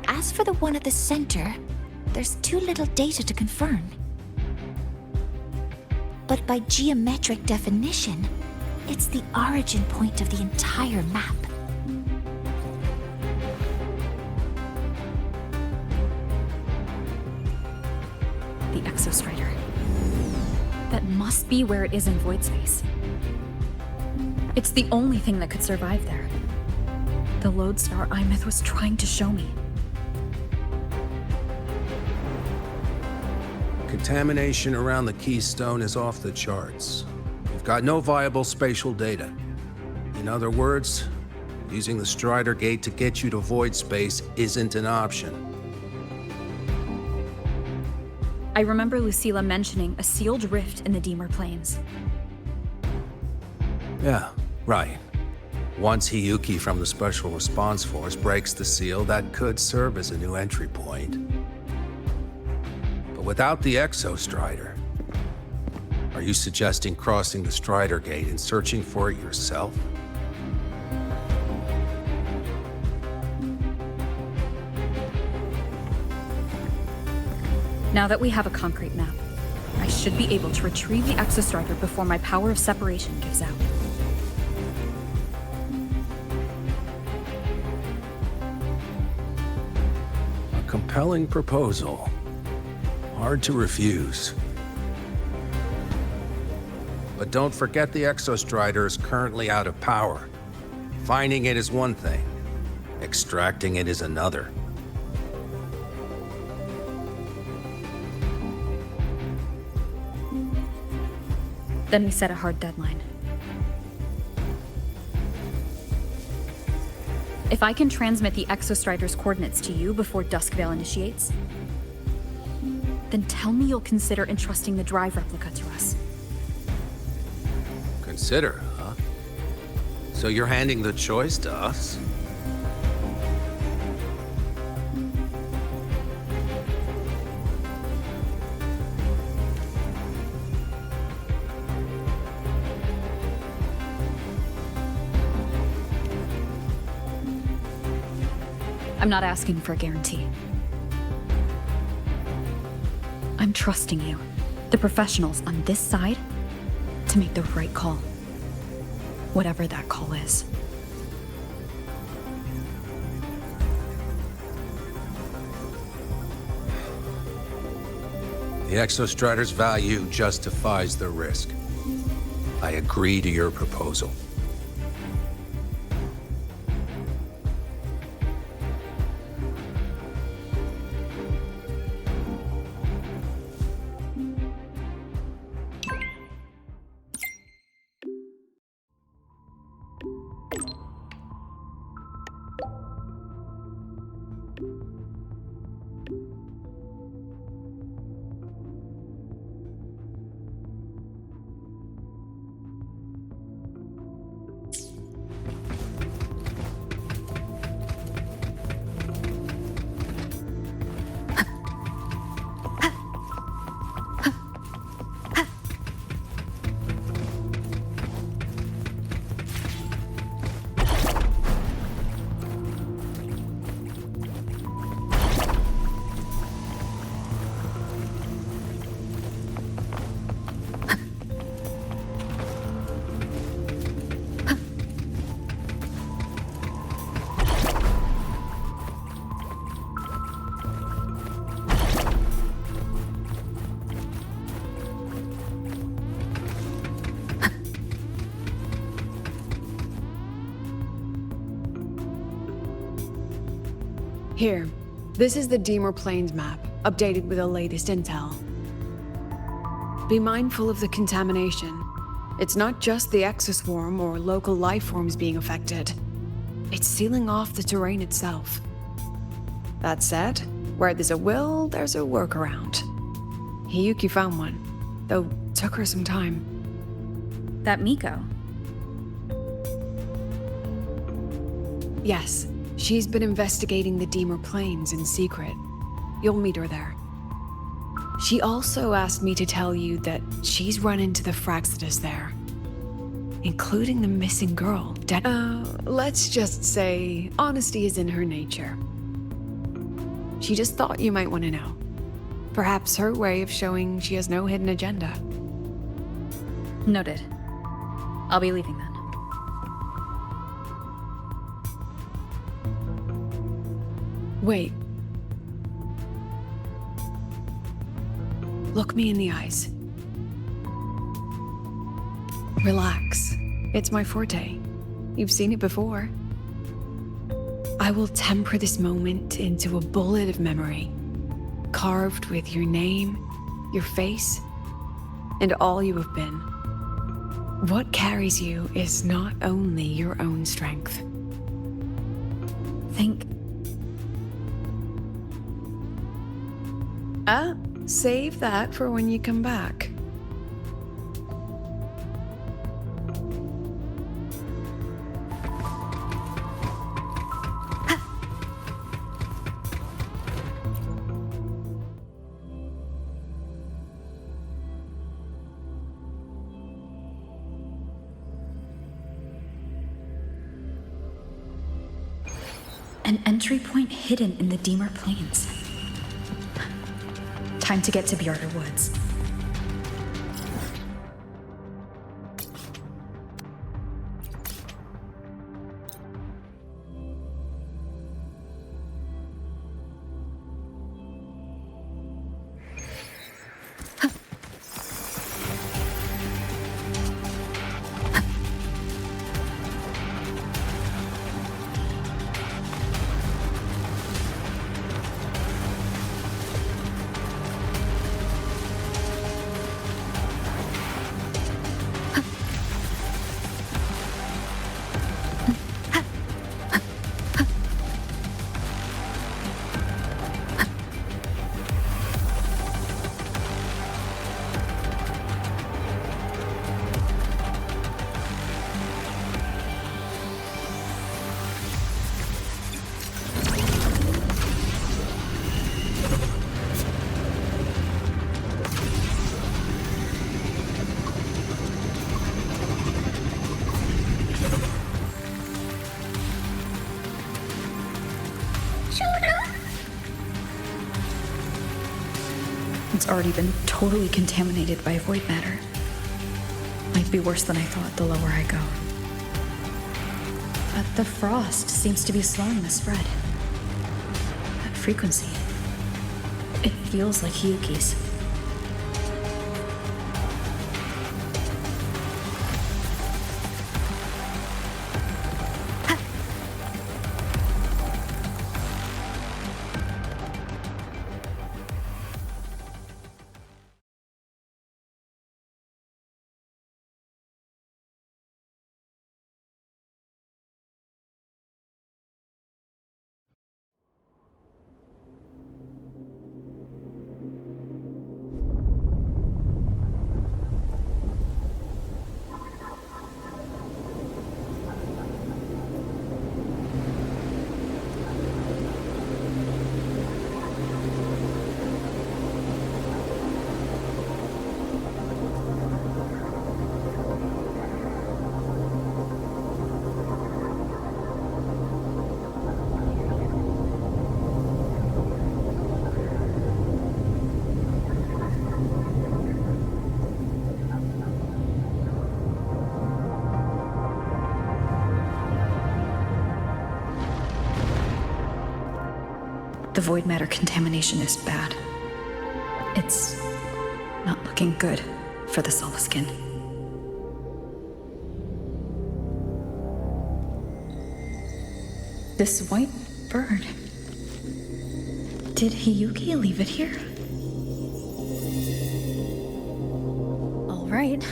As for the one at the center, there's too little data to confirm. But by geometric definition, it's the origin point of the entire map. The Exostrider. That must be where it is in void space. It's the only thing that could survive there. The lodestar Imeth was trying to show me. Contamination around the keystone is off the charts. We've got no viable spatial data. In other words, using the Strider Gate to get you to void space isn't an option. I remember Lucilla mentioning a sealed rift in the Deemer Plains. Yeah, right. Once Hiyuki from the Special Response Force breaks the seal, that could serve as a new entry point. But without the Exostrider, are you suggesting crossing the Strider Gate and searching for it yourself? Now that we have a concrete map, I should be able to retrieve the Exostrider before my power of separation gives out. A compelling proposal. Hard to refuse. But don't forget the Exostrider is currently out of power. Finding it is one thing. Extracting it is another. Then we set a hard deadline. If I can transmit the Exostrider's coordinates to you before Duskvale initiates, then tell me you'll consider entrusting the drive replica to us. Consider, huh? So you're handing the choice to us? I'm not asking for a guarantee. I'm trusting you, the professionals on this side, to make the right call. Whatever that call is. The Exostrider's value justifies the risk. I agree to your proposal. Here, this is the Deemer Plains map, updated with the latest intel. Be mindful of the contamination. It's not just the exoswarm or local life forms being affected. It's sealing off the terrain itself. That said, where there's a will, there's a workaround. Hiyuki found one, though took her some time. That Miko? Yes, she's been investigating the Deemer Plains in secret. You'll meet her there. She also asked me to tell you that she's run into the Fraxitas there, including the missing girl. Let's just say honesty is in her nature. She just thought you might want to know. Perhaps her way of showing she has no hidden agenda. Noted. I'll be leaving then. Wait. Look me in the eyes. Relax. It's my forte. You've seen it before. I will temper this moment into a bullet of memory, carved with your name, your face, and all you have been. What carries you is not only your own strength. Save that for when you come back. An entry point hidden in the Deemer Plains. Time to get to Bjarter Woods. It's already been totally contaminated by void matter. Might be worse than I thought the lower I go. But the frost seems to be slowing the spread. That frequency. It feels like Hiyuki's. The void matter contamination is bad. It's not looking good for the Solaskin. This white bird. Did Hiyuki leave it here? right.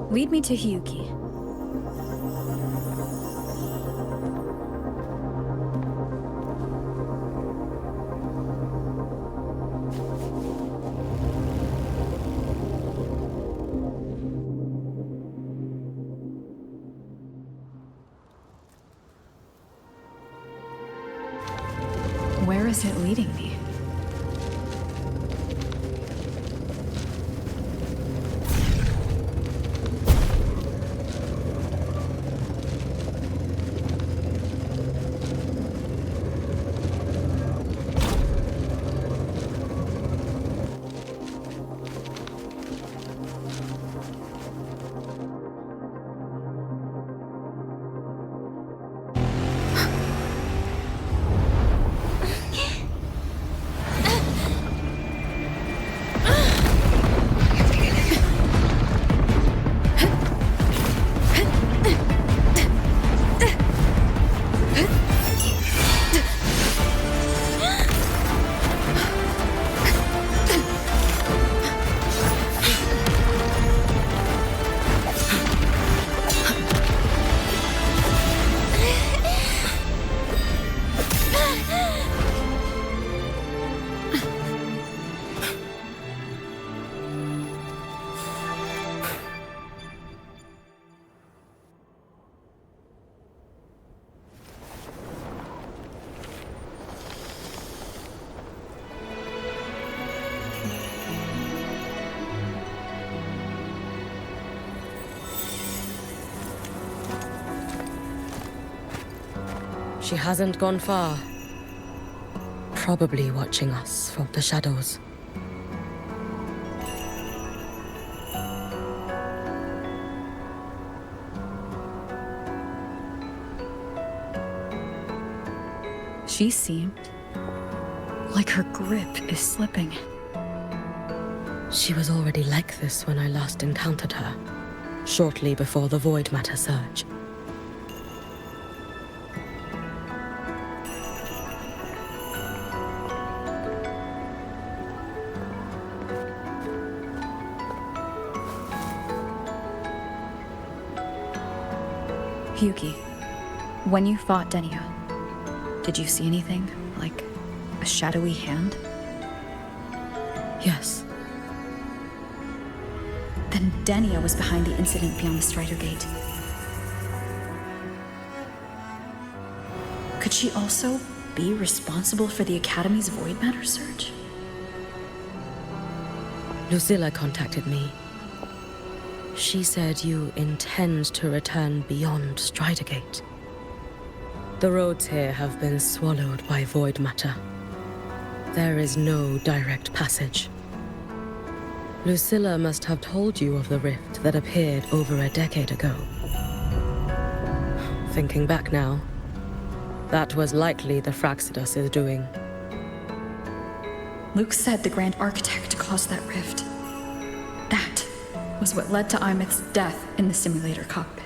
Lead me to Hiyuki. Where is it leading me? She hasn't gone far. Probably watching us from the shadows. She seemed like her grip is slipping. She was already like this when I last encountered her, shortly before the void matter surge. Hiyuki, when you fought Denia, did you see anything, like a shadowy hand? Yes. Then Denia was behind the incident beyond the Strider Gate. Could she also be responsible for the Academy's void matter surge? Lucilla contacted me. She said you intend to return beyond Strider Gate. The roads here have been swallowed by void matter. There is no direct passage. Lucilla must have told you of the rift that appeared over a decade ago. Thinking back now, that was likely the Fraxidus' doing. Luke said the Grand Architect caused that rift. That was what led to Imeth's death in the simulator cockpit.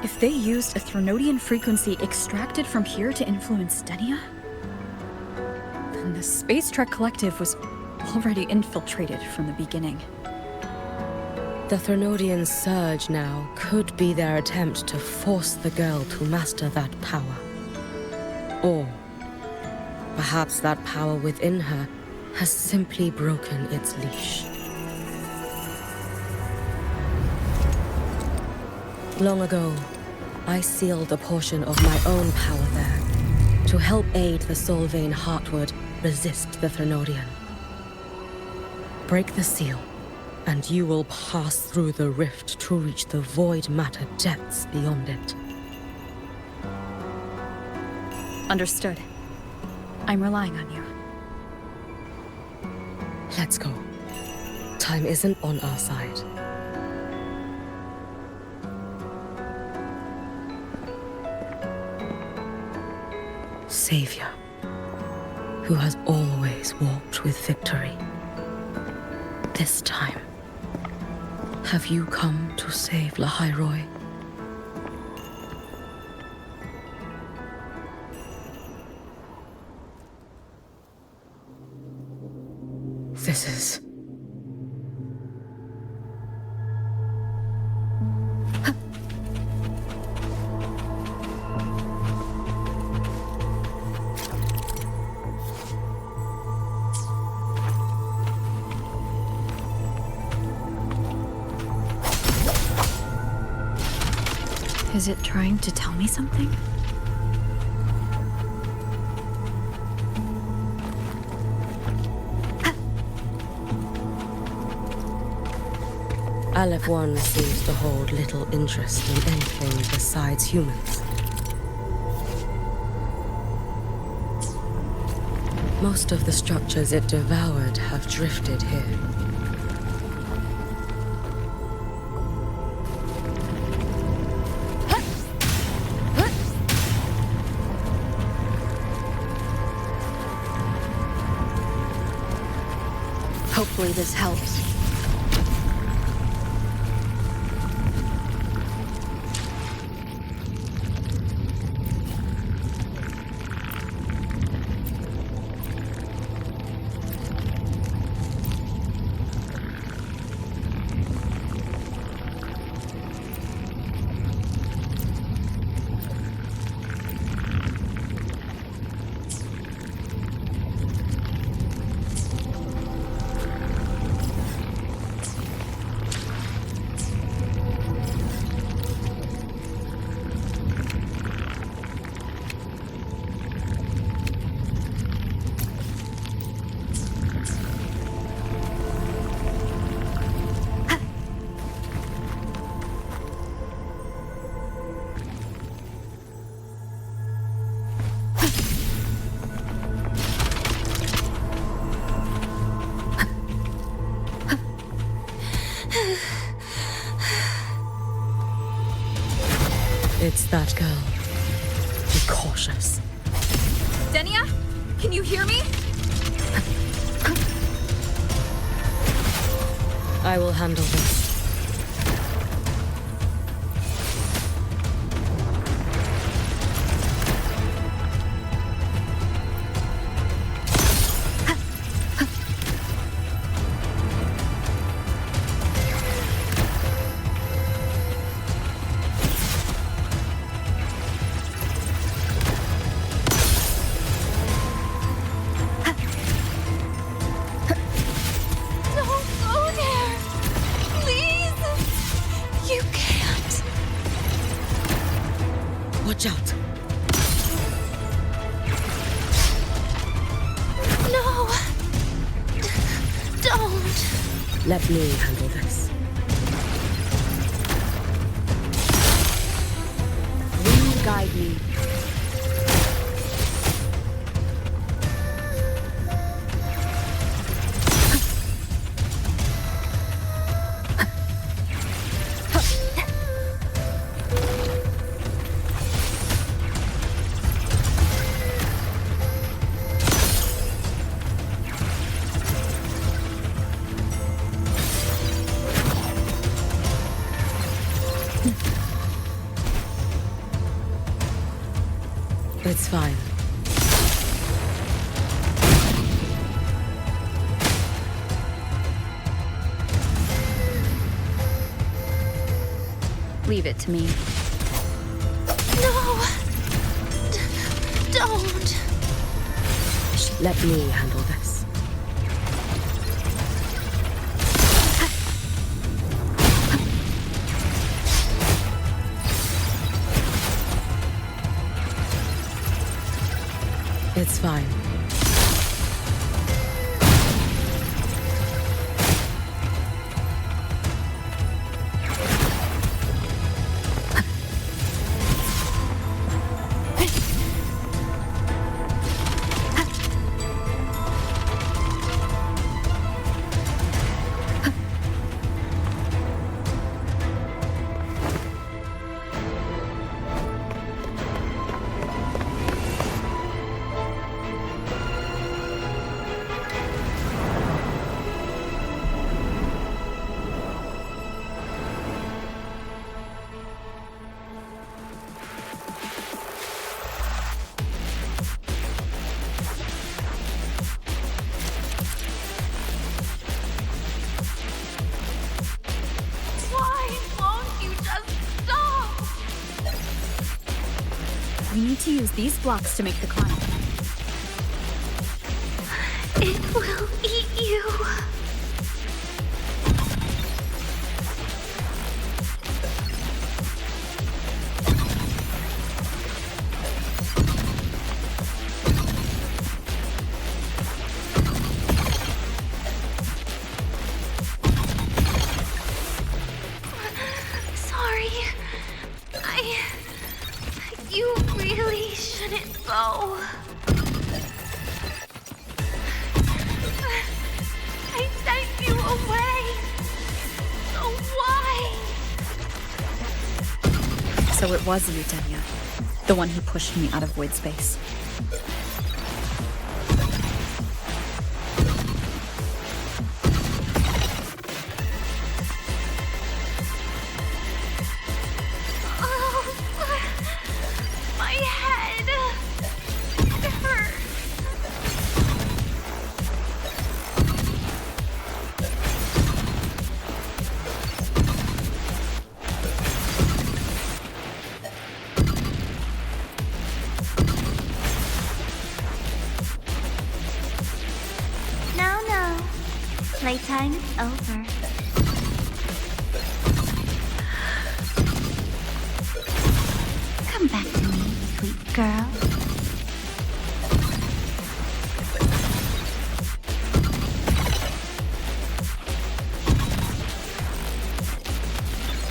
If they used a Threnodian frequency extracted from here to influence Denia, then the Space Trek Collective was already infiltrated from the beginning. The Threnodian surge now could be their attempt to force the girl to master that power. Or perhaps that power within her has simply broken its leash. Long ago, I sealed a portion of my own power there to help aid the Solvane Heartwood resist the Threnodian. Break the seal, and you will pass through the rift to reach the void matter depths beyond it. Understood. I'm relying on you. Let's go. Time isn't on our side. Savior, who has always walked with victory. This time, have you come to save Lahairoi? This is... Is it trying to tell me something? Aleph 1 seems to hold little interest in anything besides humans. Most of the structures it devoured have drifted here. Hopefully this helps. It's that girl. Be cautious. Denia? Can you hear me? I will handle this. Watch out. No! Don't! Let me handle this. Wind guide me. It's fine. Leave it to me. No! Don't! Let me handle this. It's fine. need to use these blocks to make the climb. It will eat you. Sorry. You really shouldn't go. I sent you away. So why? So it was you, Denya. The one who pushed me out of void space. Oh, my head. It hurts. No. Playtime is over. Come back to me, sweet girl.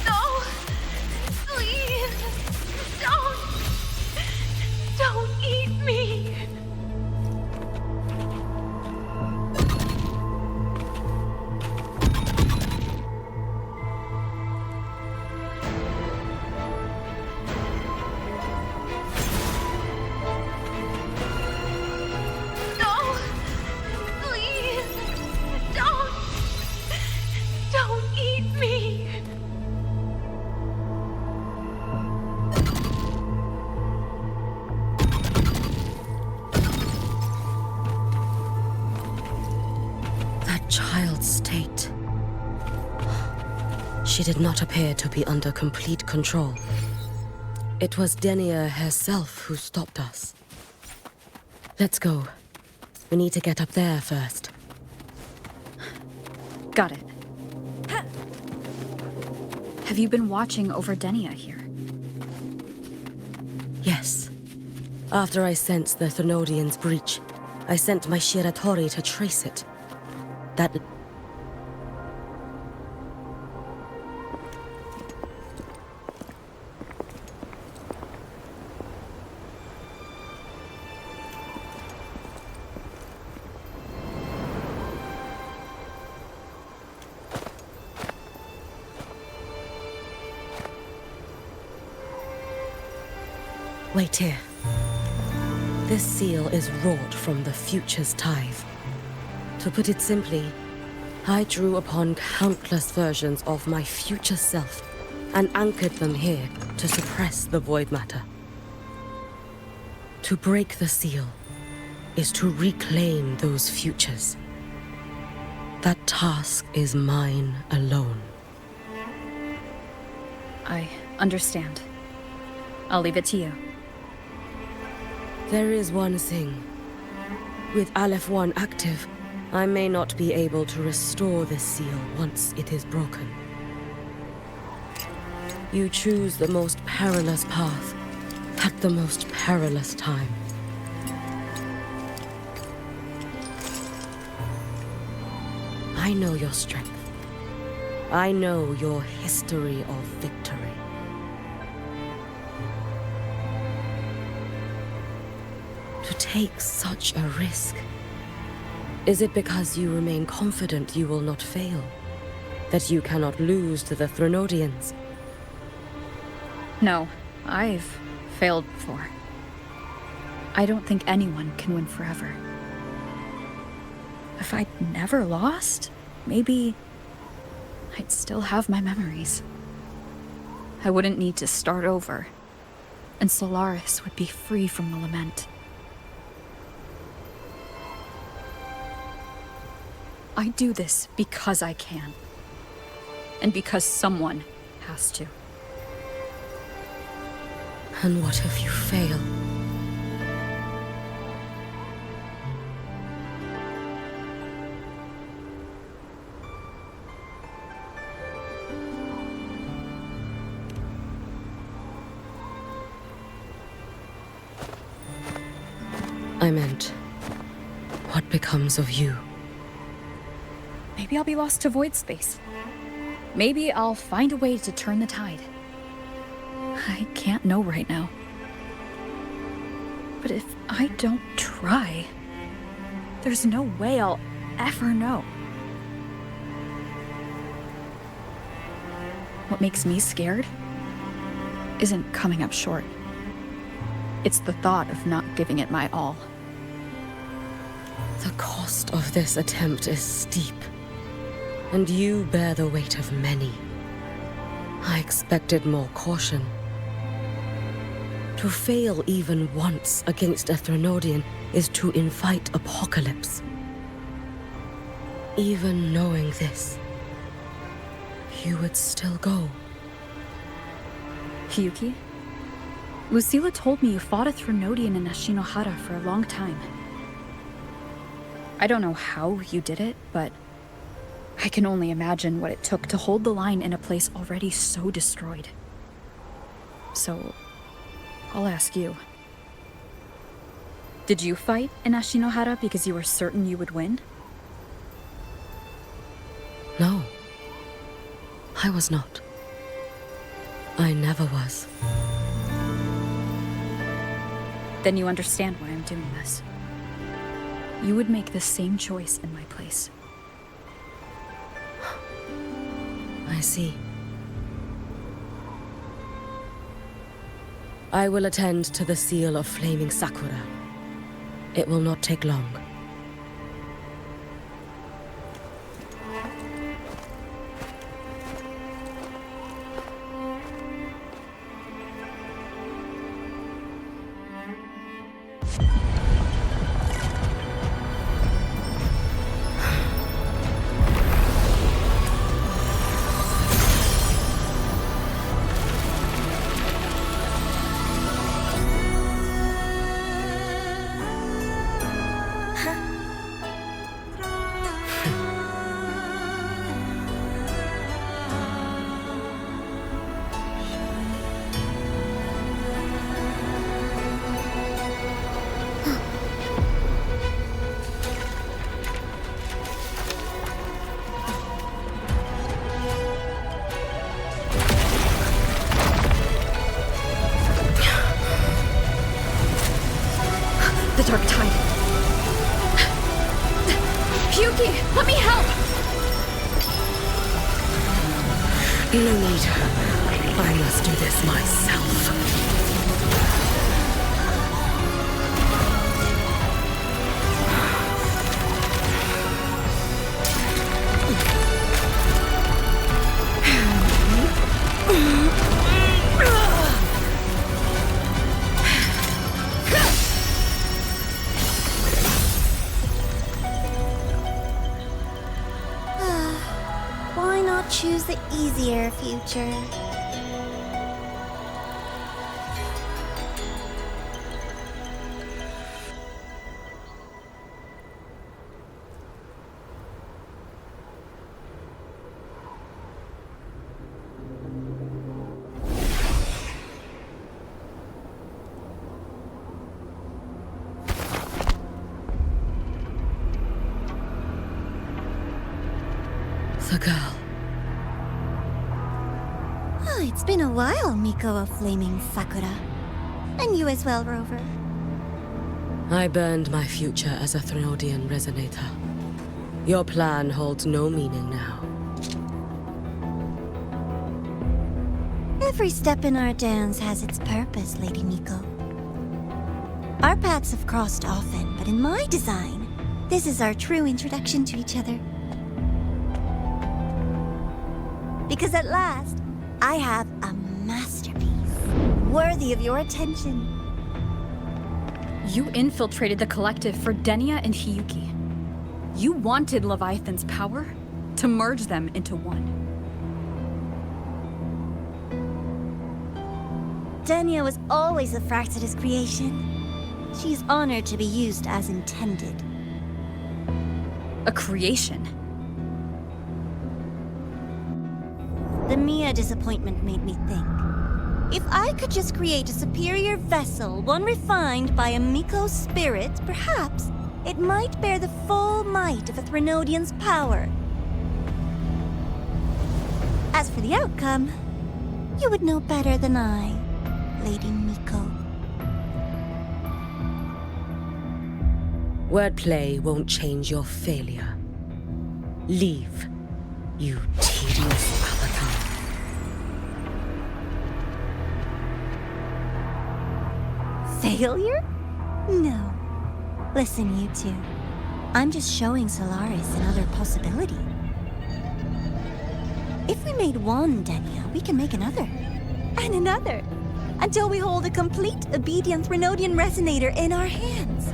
No. Please. Don't eat me. No. Please. Don't eat me. That child's state. She did not appear to be under complete control. It was Denia herself who stopped us. Let's go. We need to get up there first. Got it. Have you been watching over Denia here? Yes. After I sensed the Thenodian's breach, I sent my Shiratori to trace it. That... Wait here. This seal is wrought from the future's tithe. To put it simply, I drew upon countless versions of my future self and anchored them here to suppress the void matter. To break the seal is to reclaim those futures. That task is mine alone. I understand. I'll leave it to you. There is one thing. With Aleph 1 active, I may not be able to restore this seal once it is broken. You choose the most perilous path at the most perilous time. I know your strength. I know your history of victory. To take such a risk? Is it because you remain confident you will not fail? That you cannot lose to the Thenodians? No, I've failed before. I don't think anyone can win forever. If I'd never lost, maybe I'd still have my memories. I wouldn't need to start over, and Solaris would be free from the lament. I do this because I can, and because someone has to. And what if you fail? I meant, what becomes of you? Maybe I'll be lost to void space. Maybe I'll find a way to turn the tide. I can't know right now. But if I don't try, there's no way I'll ever know. What makes me scared isn't coming up short. It's the thought of not giving it my all. The cost of this attempt is steep, and you bear the weight of many. I expected more caution. To fail even once against a Threnodian is to invite apocalypse. Even knowing this, you would still go. Hiyuki? Lucilla told me you fought a Threnodian in Ashinohara for a long time. I don't know how you did it, but I can only imagine what it took to hold the line in a place already so destroyed. So, I'll ask you. Did you fight in Ashinohara because you were certain you would win? No. I was not. I never was. Then you understand why I'm doing this. You would make the same choice in my place. I see. I will attend to the seal of Flaming Sakura. It will not take long. The Dark Tide. Hiyuki, let me help! No need. I must do this myself. Why not choose the easier future? The girl. Oh, it's been a while, Miko of Flaming Sakura. And you as well, Rover. I burned my future as a Threnodian resonator. Your plan holds no meaning now. Every step in our dance has its purpose, Lady Miko. Our paths have crossed often, but in my design, this is our true introduction to each other. Because at last, I have a masterpiece, worthy of your attention. You infiltrated the collective for Denia and Hiyuki. You wanted Leviathan's power to merge them into one. Denia was always a Fractidus creation. She is honored to be used as intended. A creation? The Mia disappointment made me think. If I could just create a superior vessel, one refined by a Miko spirit, perhaps it might bear the full might of a Threnodian's power. As for the outcome, you would know better than I, Lady Miko. Wordplay won't change your failure. Leave, you tedious avatar. Failure? No. Listen, you two. I'm just showing Solaris another possibility. If we made one Denia, we can make another. And another. Until we hold a complete obedient Threnodian resonator in our hands.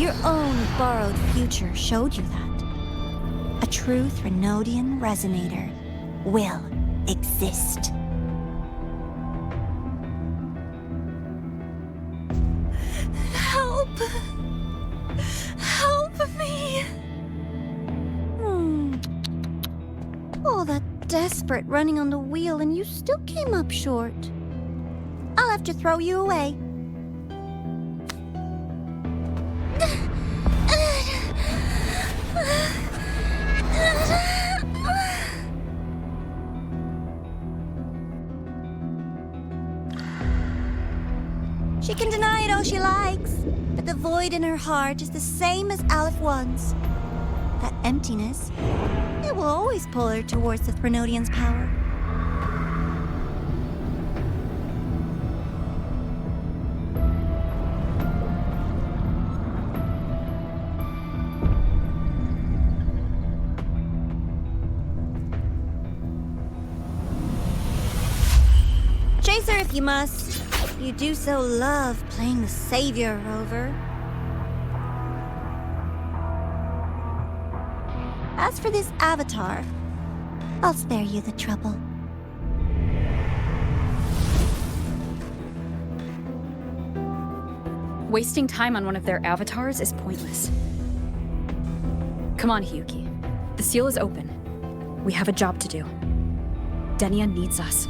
Your own borrowed future showed you that. A true Threnodian resonator will exist. Help! Help me! All that desperate running on the wheel and you still came up short. I'll have to throw you away. She can deny it all she likes, but the void in her heart is the same as Aleph One's. That emptiness, it will always pull her towards the Threnodian's power. Chase her if you must. You do so love playing the savior, Rover. As for this avatar, I'll spare you the trouble. Wasting time on one of their avatars is pointless. Come on, Hiyuki. The seal is open. We have a job to do. Denia needs us.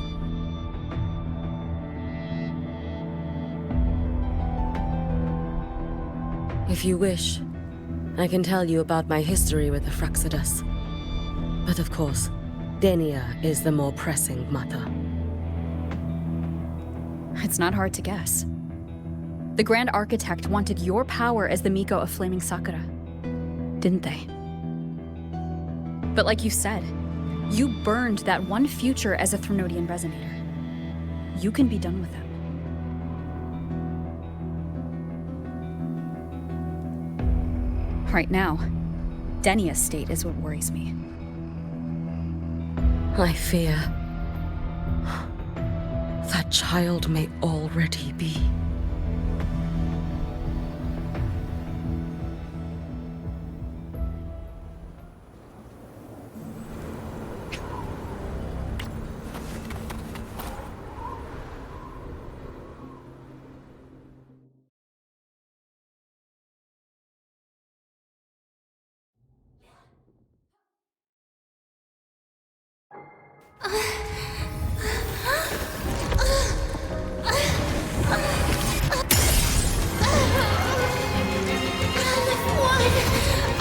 If you wish, I can tell you about my history with the Fraxidus. But of course, Denia is the more pressing matter. It's not hard to guess. The Grand Architect wanted your power as the Miko of Flaming Sakura, didn't they? But like you said, you burned that one future as a Threnodian resonator. You can be done with them. Right now, Denia's state is what worries me. I fear that child may already be.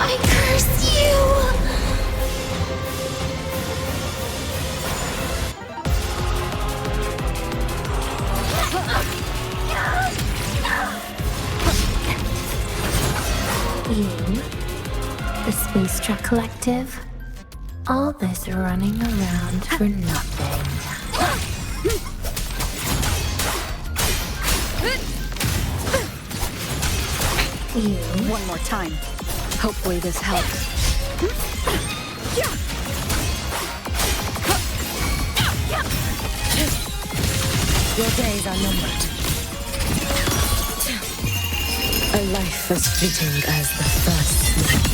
I curse you! You, the Space Truck Collective, all this running around for nothing. You. One more time. Hopefully this helps. Your days are numbered. A life as fleeting as the first night.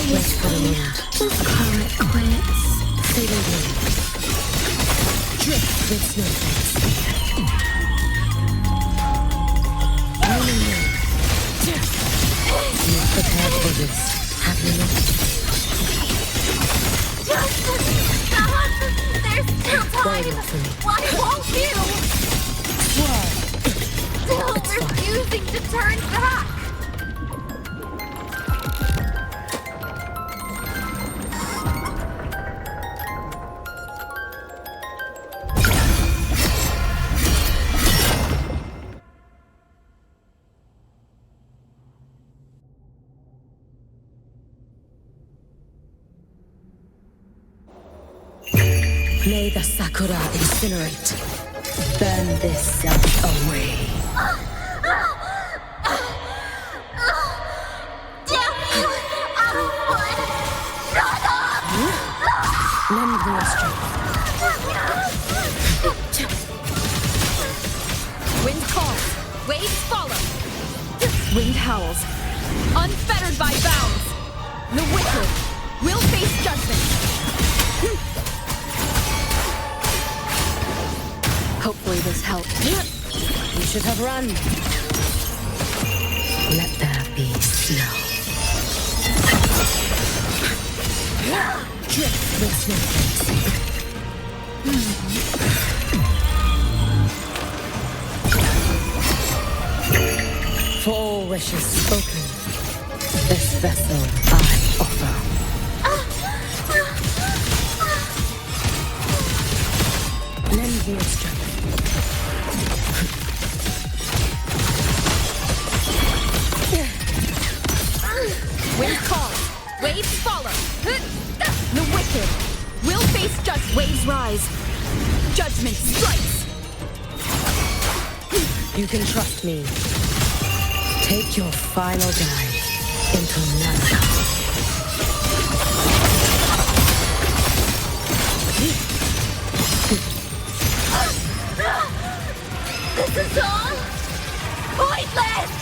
Wait for the moment. Just call it quits. Fading blue. Drift with snowflakes. Raining rain. You've prepared for this. May the Sakura incinerate. Burn this self away. Damn you! Outward! Shut up! Lend me your strength. Wind calls, waves follow. Wind howls, unfettered by bounds. The wicked will face judgment. Hopefully this helps. You should have run. Let there be snow. Drift with snowflakes. For all wishes spoken, this vessel I offer. Lend me your strength. Wind calls, waves follow. The wicked will face judgment. Waves rise, judgment strikes. You can trust me. Take your final dive into Nana. This is all pointless!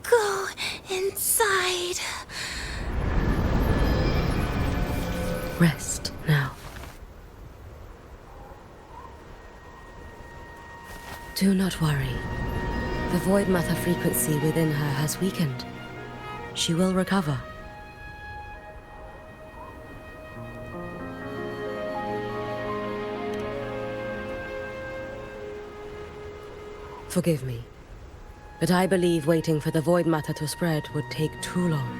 Go inside. Rest now. Do not worry. The void matter frequency within her has weakened. She will recover. Forgive me, but I believe waiting for the void matter to spread would take too long.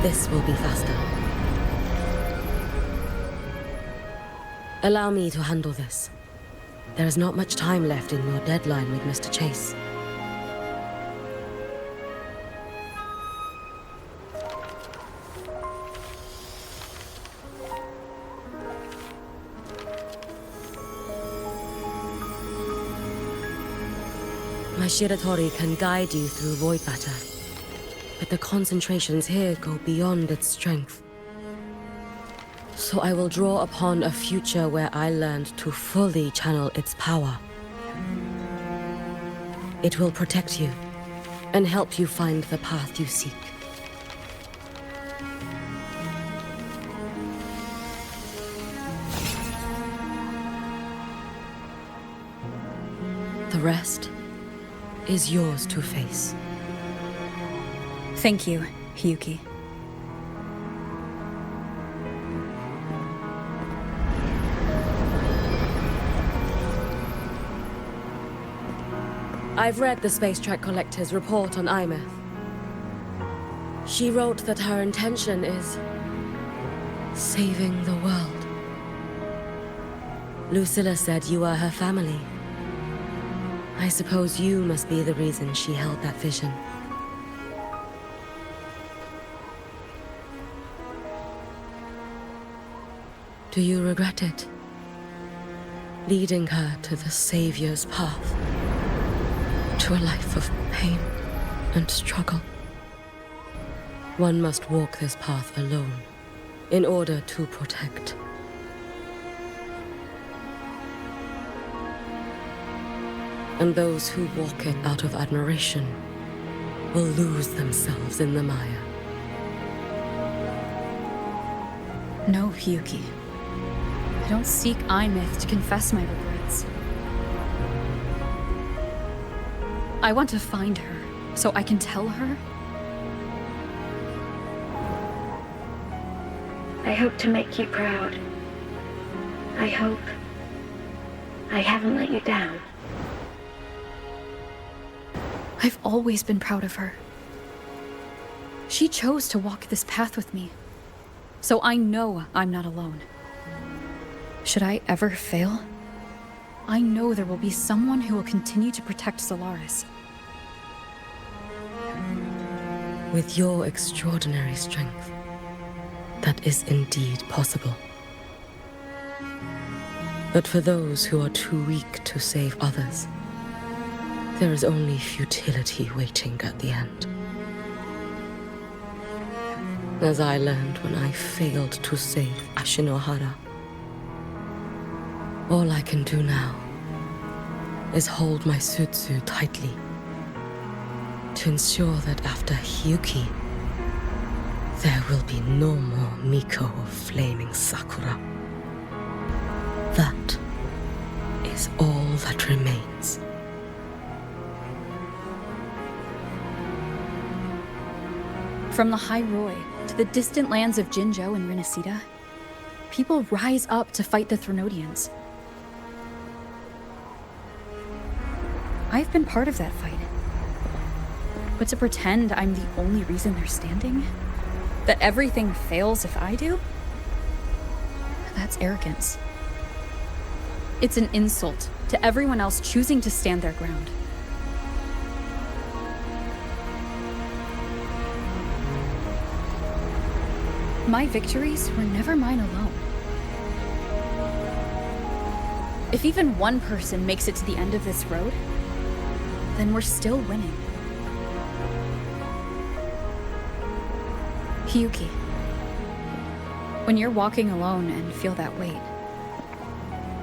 This will be faster. Allow me to handle this. There is not much time left in your deadline with Mr. Chase. My Shiratori can guide you through void matter, but the concentrations here go beyond its strength. So I will draw upon a future where I learned to fully channel its power. It will protect you and help you find the path you seek. The rest is yours to face. Thank you, Hiyuki. I've read the Space Track Collector's report on Imeth. She wrote that her intention is saving the world. Lucilla said you are her family. I suppose you must be the reason she held that vision. Do you regret it? Leading her to the Savior's path, to a life of pain and struggle. One must walk this path alone in order to protect. And those who walk it out of admiration will lose themselves in the mire. No, Hiyuki. I don't seek Imyth to confess my regrets. I want to find her, so I can tell her. I hope to make you proud. I hope I haven't let you down. I've always been proud of her. She chose to walk this path with me, so I know I'm not alone. Should I ever fail, I know there will be someone who will continue to protect Solaris. With your extraordinary strength, that is indeed possible. But for those who are too weak to save others, there is only futility waiting at the end. As I learned when I failed to save Ashinohara. All I can do now is hold my Sutsu tightly to ensure that after Hiyuki, there will be no more Miko of Flaming Sakura. That is all that remains. From the High Roy to the distant lands of Jinzhou and Rinasida, people rise up to fight the Threnodians. I've been part of that fight. But to pretend I'm the only reason they're standing? That everything fails if I do? That's arrogance. It's an insult to everyone else choosing to stand their ground. My victories were never mine alone. If even one person makes it to the end of this road, then we're still winning. Hiyuki, when you're walking alone and feel that weight,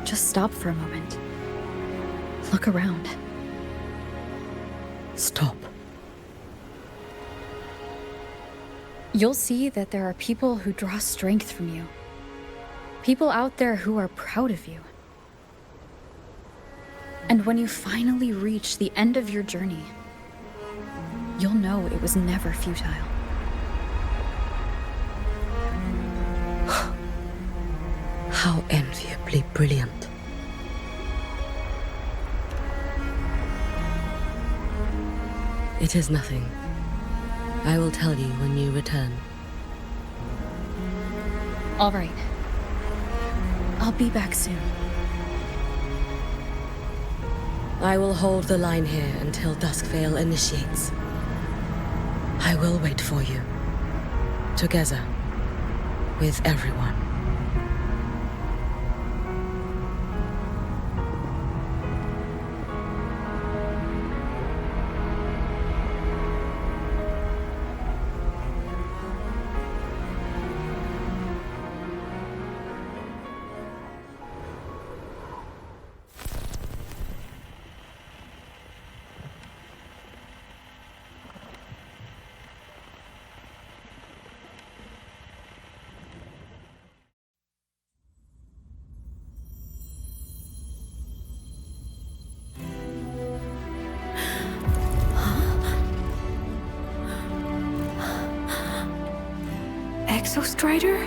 just stop for a moment. Look around. Stop. You'll see that there are people who draw strength from you. People out there who are proud of you. And when you finally reach the end of your journey, you'll know it was never futile. How enviably brilliant. It is nothing. I will tell you when you return. All right. I'll be back soon. I will hold the line here until Duskvale initiates. I will wait for you. Together. With everyone. Strider?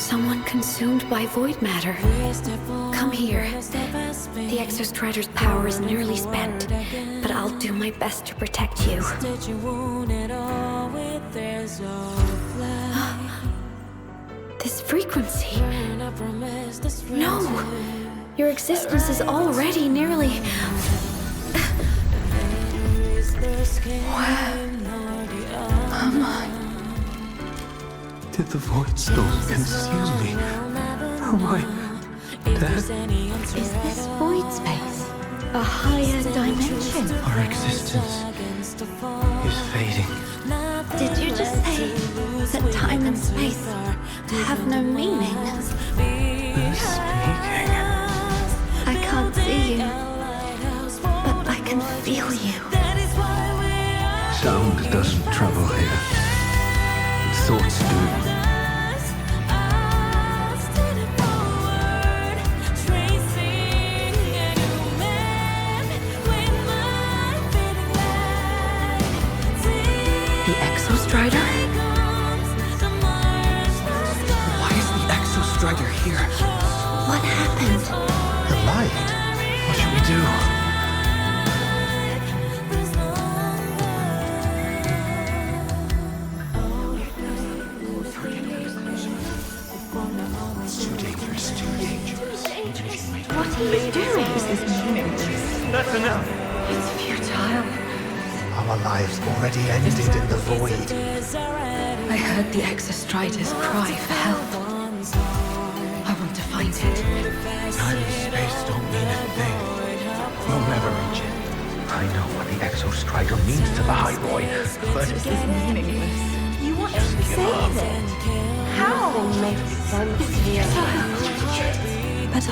Someone consumed by void matter. Come here. The Exostrider's power is nearly spent, but I'll do my best to protect you. This frequency. No! Your existence is already nearly... Where am I? Did the void storm consume me? Am I dead? Is this void space a higher dimension? Our existence is fading. Did you just say that time and space have no meaning? They're speaking. I can't see you, but I can feel you. Sound doesn't travel here. Thoughts do. The Exostrider? Why is the Exostrider here? What happened? The light. What should we do? It's too dangerous, too dangerous. What are you doing? This is meaningless. That's enough. It's futile. Our lives already ended in the void. I heard the Exostrider's cry for help. I want to find it. Time and space don't mean a thing. We'll never reach it. I know what the Exostrider means to the High Boy, but This is meaningless. You want to save it? How? It's futile. But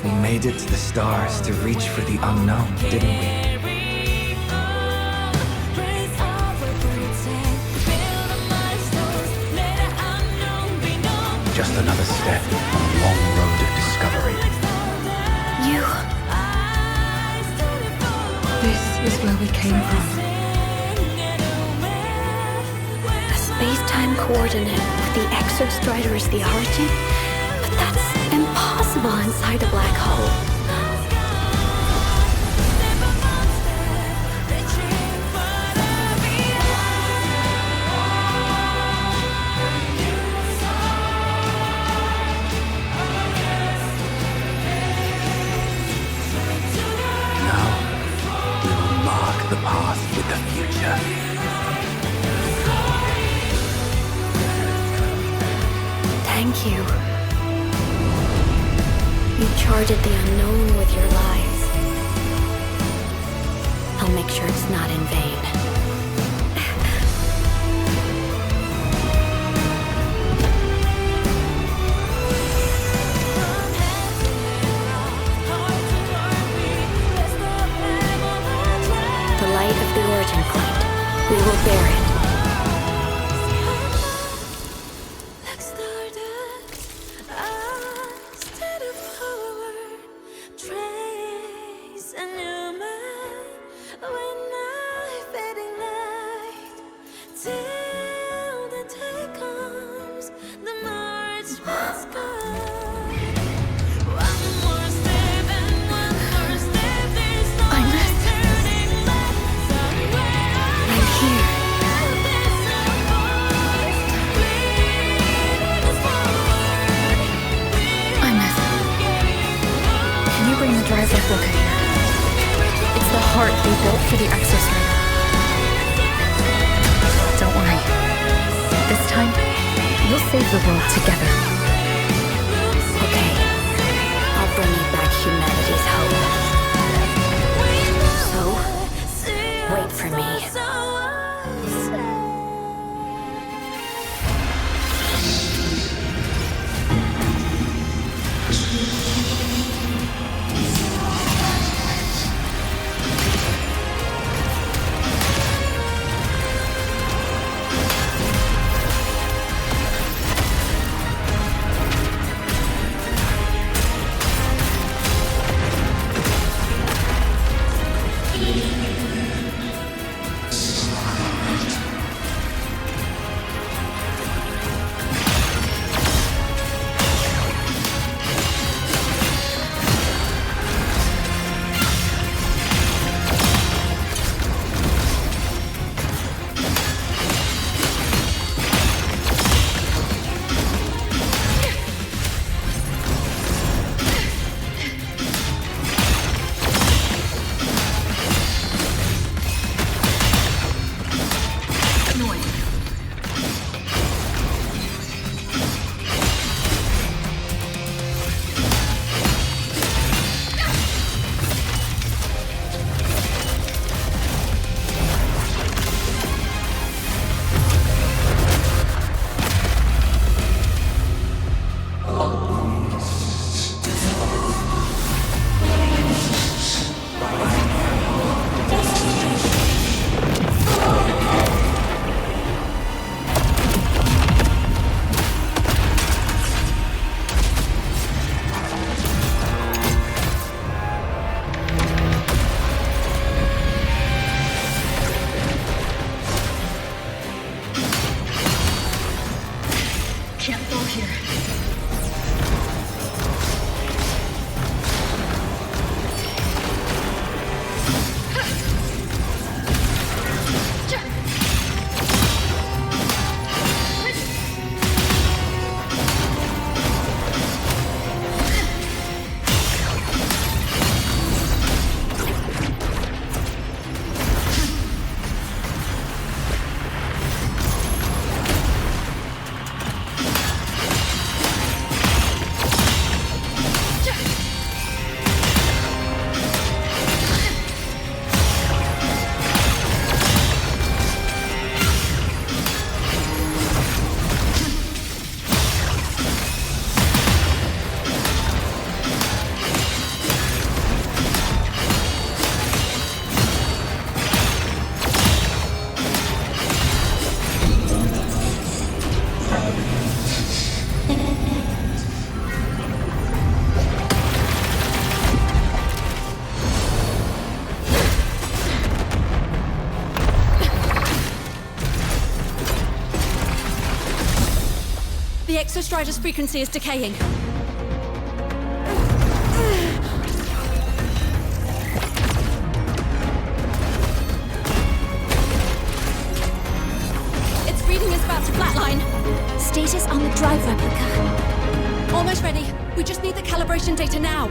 we made it to the stars to reach for the unknown, didn't we? Just another step on a long road of discovery. You. This is where we came from. A space-time coordinate with the Exostrider as the origin? But that's impossible inside a black hole. The path with the future. Thank you. You charted the unknown with your lives. I'll make sure it's not in vain. Of the origin point. We will bear it. Look at here. It's the heart they built for the Exostrider. Don't worry. This time, we'll save the world together. Okay. I'll bring you back humanity's hope. So, wait for me. Exostrider's frequency is decaying. Its reading is about to flatline. Status on the drive replica. Almost ready. We just need the calibration data now.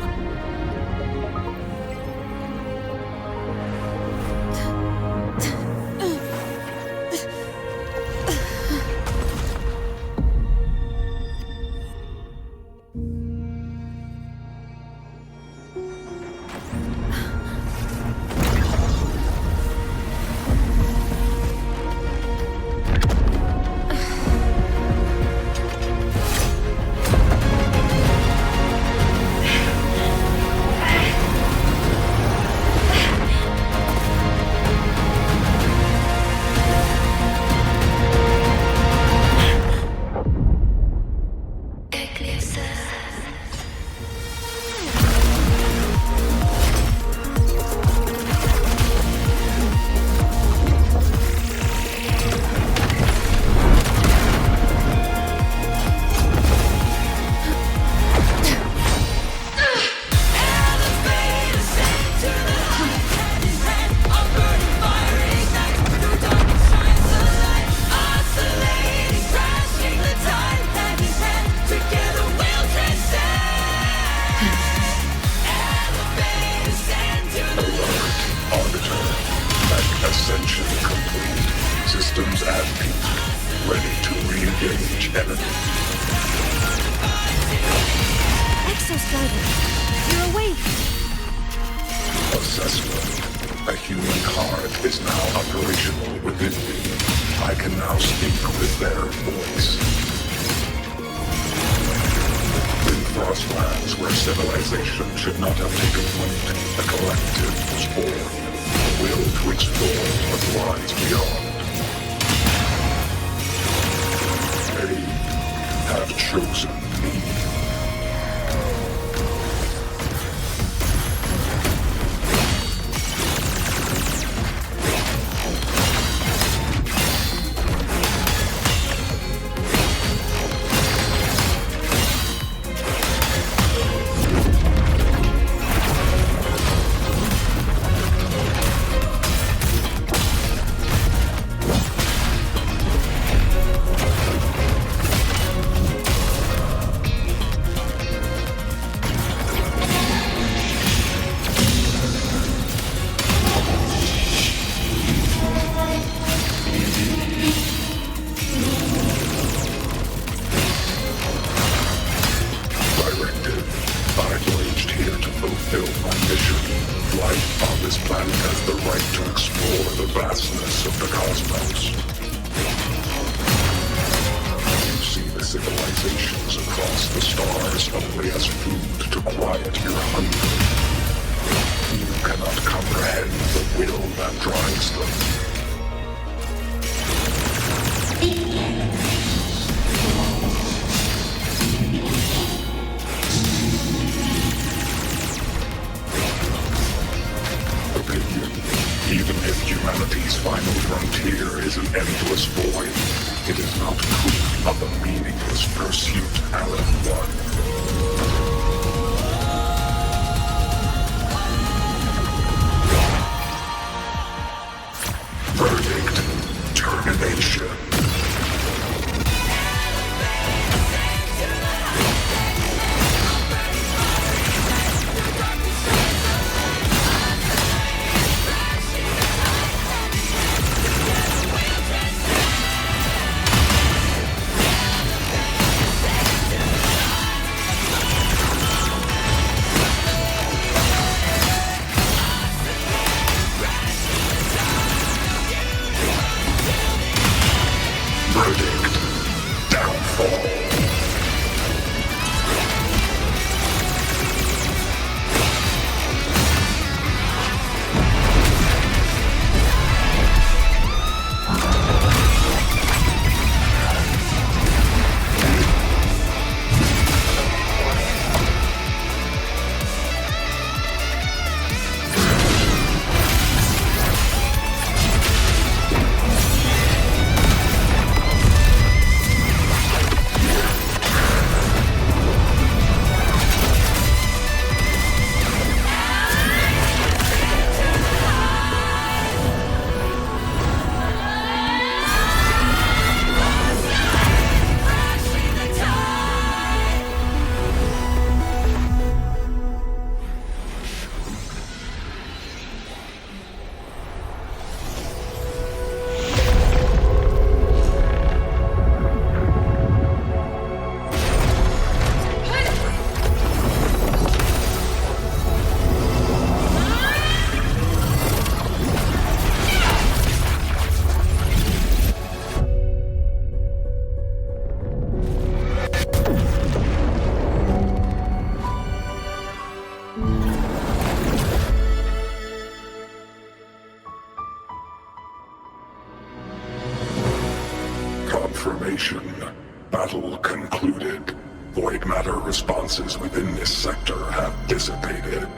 confirmation. Battle concluded. Void matter responses within this sector have dissipated.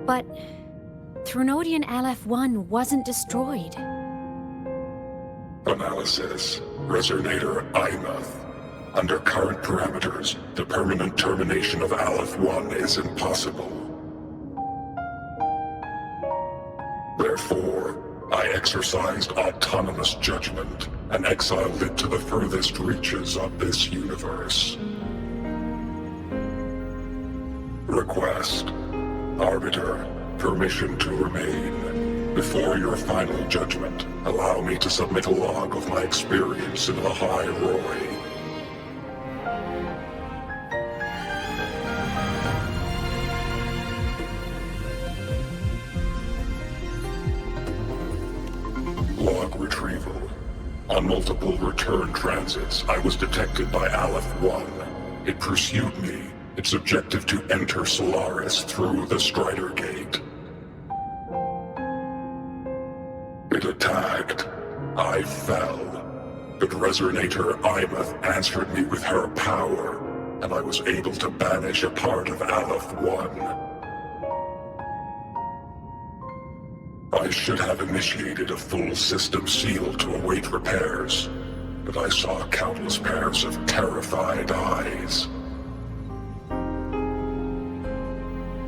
But Threnodian LF-1 wasn't destroyed. Analysis. Resonator Imuth. Under current parameters, the permanent termination of Aleph-1 is impossible. Therefore, I exercised autonomous judgment and exiled it to the furthest reaches of this universe. Request. Arbiter, permission to remain. Before your final judgment, allow me to submit a log of my experience in the High Roy. Log retrieval. On multiple return transits, I was detected by Aleph-1. It pursued me, its objective to enter Solaris through the Strider Gate. It attacked. I fell. But Resonator Imuth answered me with her power, and I was able to banish a part of Aleph-1. I should have initiated a full system seal to await repairs, but I saw countless pairs of terrified eyes.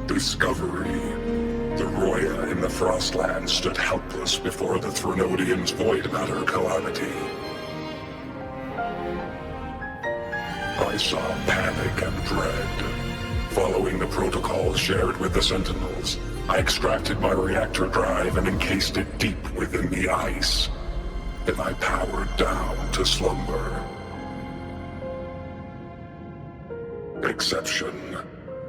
Discovery. The Roya in the Frostland stood helpless before the Threnodians' void matter calamity. I saw panic and dread. Following the protocols shared with the Sentinels, I extracted my reactor drive and encased it deep within the ice. Then I powered down to slumber. Exception.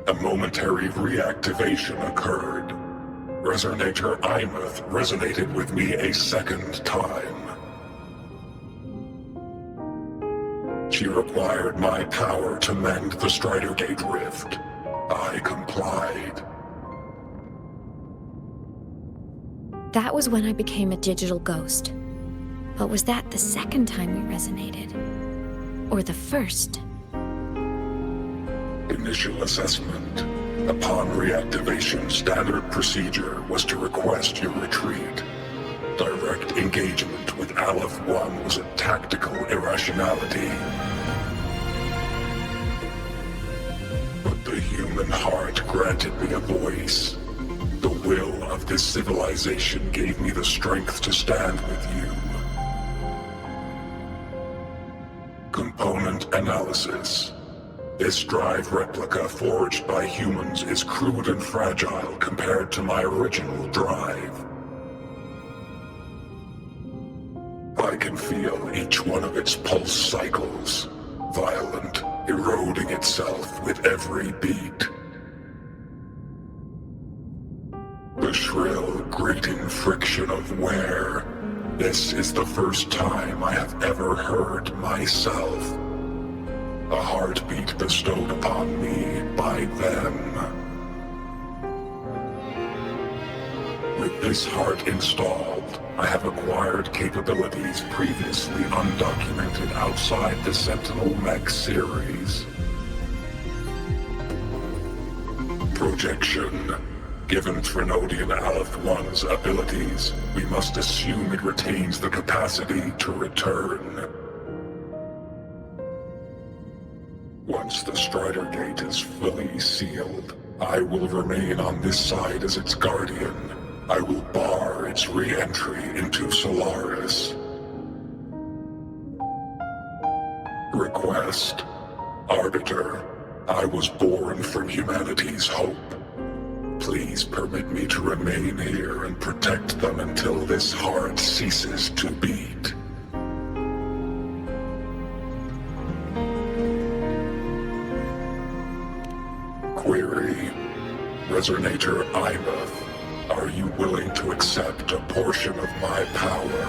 A momentary reactivation occurred. Resonator Imuth resonated with me a second time. She required my power to mend the Strider Gate rift. I complied. That was when I became a digital ghost. But was that the second time we resonated? Or the first? Initial assessment. Upon reactivation, standard procedure was to request your retreat. Direct engagement with Aleph-1 was a tactical irrationality. But the human heart granted me a voice. The will of this civilization gave me the strength to stand with you. Component analysis. This drive replica forged by humans is crude and fragile compared to my original drive. I can feel each one of its pulse cycles, violent, eroding itself with every beat. The shrill, grating friction of wear. This is the first time I have ever heard myself. A heartbeat bestowed upon me by them. With this heart installed, I have acquired capabilities previously undocumented outside the Sentinel Mech series. Projection. Given Threnodian Aleph-1's abilities, we must assume it retains the capacity to return. Once the Strider Gate is fully sealed, I will remain on this side as its guardian. I will bar its re-entry into Solaris. Request. Arbiter, I was born from humanity's hope. Please permit me to remain here and protect them until this heart ceases to beat. Query. Resonator Imuth, are you willing to accept a portion of my power?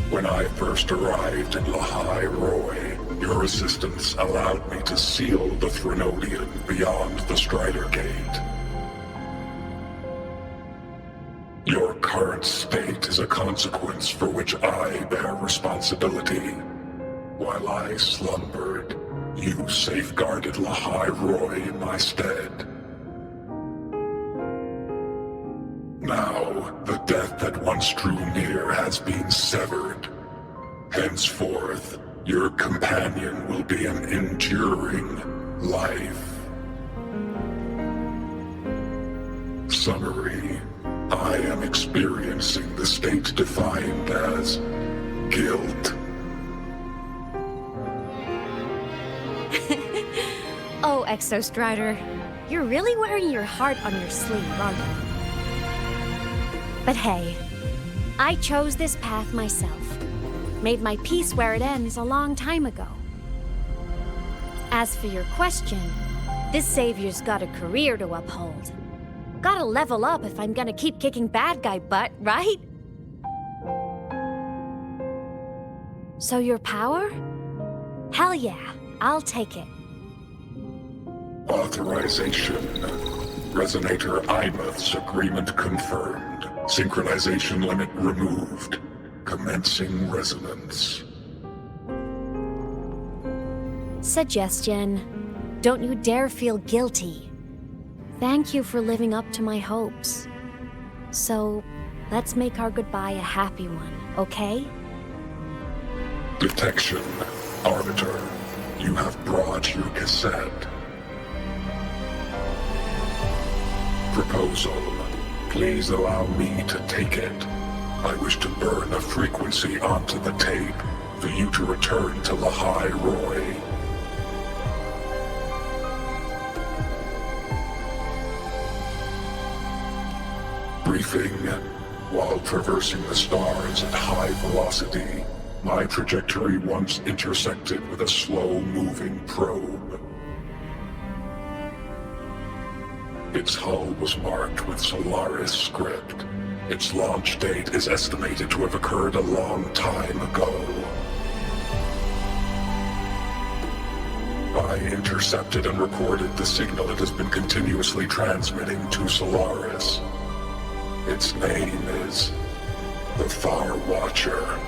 When I first arrived in High Roy, your assistance allowed me to seal the Threnodian beyond the Strider Gate. Your current state is a consequence for which I bear responsibility. While I slumbered, you safeguarded Lahai Roy in my stead. Now, the death that once drew near has been severed. Henceforth, your companion will be an enduring life. Summary: I am experiencing the state defined as guilt. Oh, Exostrider, you're really wearing your heart on your sleeve, aren't you? But hey, I chose this path myself. Made my peace where it ends a long time ago. As for your question, this savior's got a career to uphold. Gotta level up if I'm gonna keep kicking bad guy butt, right? So your power? Hell yeah, I'll take it. Authorization. Resonator Imouth's agreement confirmed. Synchronization limit removed. Commencing resonance. Suggestion. Don't you dare feel guilty. Thank you for living up to my hopes. So, let's make our goodbye a happy one, okay? Detection. Arbiter, you have brought your cassette. Proposal. Please allow me to take it. I wish to burn a frequency onto the tape for you to return to Lahai Roy. Briefing. While traversing the stars at high velocity, my trajectory once intersected with a slow-moving probe. Its hull was marked with Solaris script. Its launch date is estimated to have occurred a long time ago. I intercepted and recorded the signal it has been continuously transmitting to Solaris. Its name is the Far Watcher.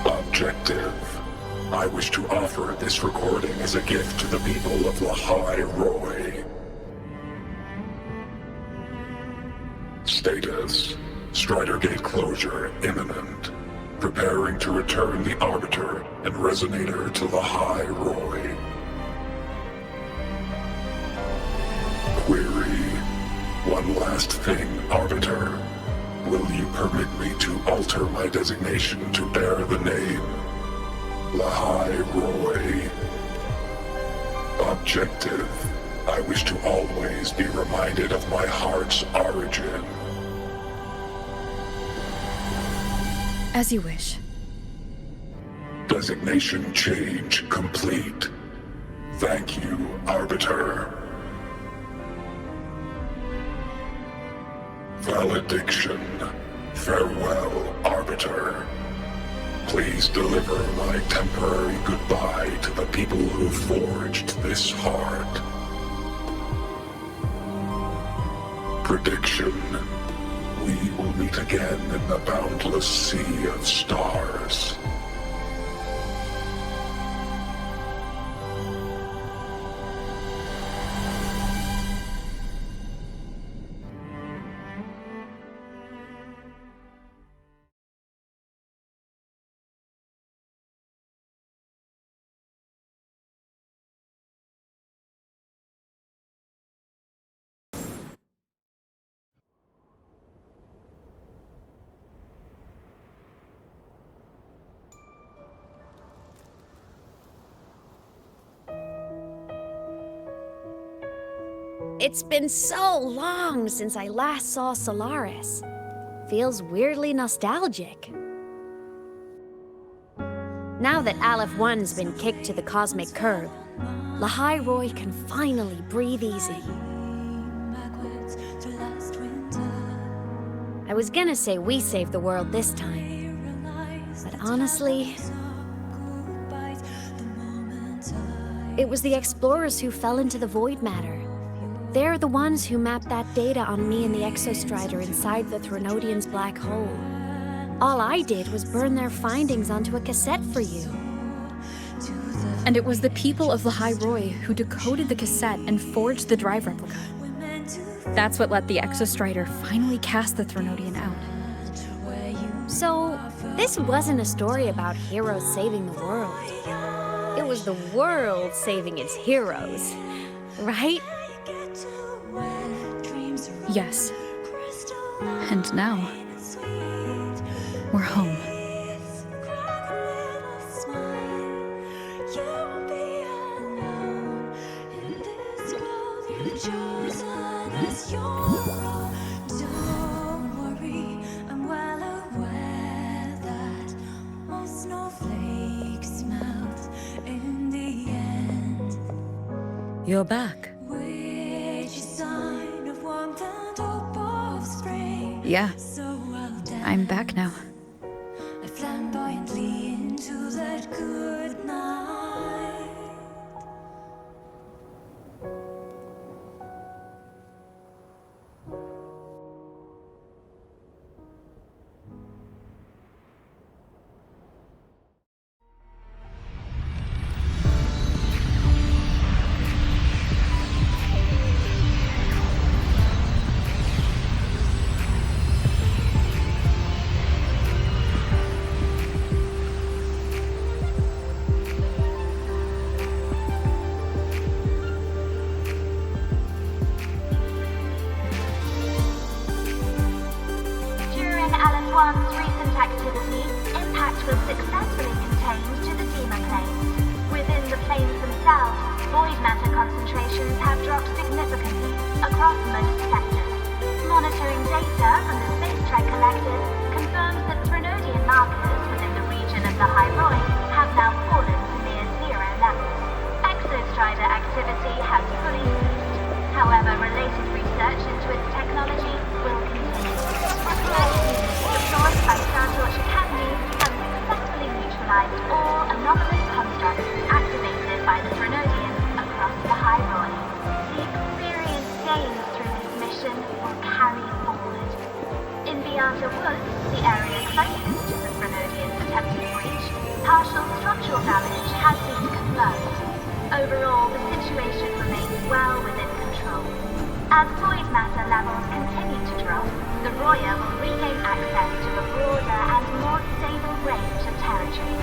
Objective. I wish to offer this recording as a gift to the people of Lahai Roy. Status. Strider Gate closure imminent. Preparing to return the Arbiter and Resonator to Lahai Roy. Query. One last thing, Arbiter. Will you permit me to alter my designation to bear the name Lahai Roy? Objective. I wish to always be reminded of my heart's origin. As you wish. Designation change complete. Thank you, Arbiter. Valediction. Farewell, Arbiter. Please deliver my temporary goodbye to the people who forged this heart. Prediction. We will meet again in the boundless sea of stars. It's been so long since I last saw Solaris. Feels weirdly nostalgic. Now that Aleph 1's been kicked to the cosmic curb, Lahai Roy can finally breathe easy. I was gonna say we saved the world this time, but honestly, it was the explorers who fell into the void matter. They're the ones who mapped that data on me and the Exostrider inside the Threnodian's black hole. All I did was burn their findings onto a cassette for you. And it was the people of the High Roy who decoded the cassette and forged the drive replica. That's what let the Exostrider finally cast the Threnodian out. So, this wasn't a story about heroes saving the world. It was the world saving its heroes, right? Yes. And now, we're home. You're back. Yeah. I'm back now. One's recent activity, impact was successfully contained to the Dema planes. Within the planes themselves, void matter concentrations have dropped significantly across most sectors. Monitoring data from the space trek collected confirms that Threnodian markers within the region of the High Roy have now fallen to near zero levels. Exostrider activity has fully ceased. However, related research into its technology will continue. Deployed by Startorch Academy have successfully neutralized all anomalous constructs activated by the Threnodian across the High Roy. The experience gained through this mission will carry forward. In the Outer Woods, the area closest to the Threnodian's attempted breach, partial structural damage has been confirmed. Overall, the situation remains well within control. As void matter levels continue to drop, the Roya will regain access to a broader and more stable range of territory.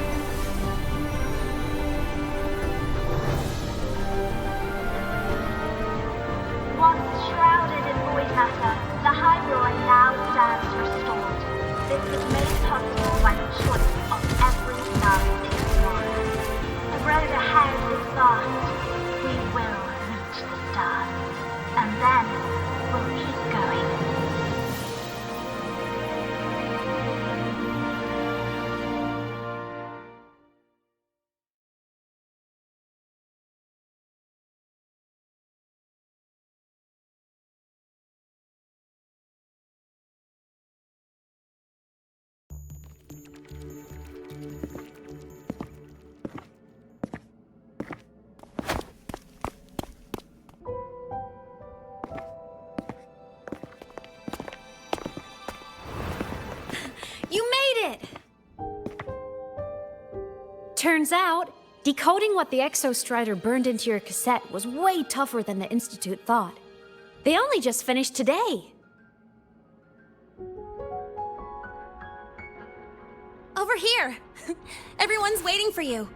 Once shrouded in void matter, the High Roy now stands restored. This was made possible by the choice of every last explorer. The road ahead is vast. We will reach the stars. And then we'll keep going. You made it! Turns out, decoding what the Exostrider burned into your cassette was way tougher than the Institute thought. They only just finished today. Over here! Everyone's waiting for you.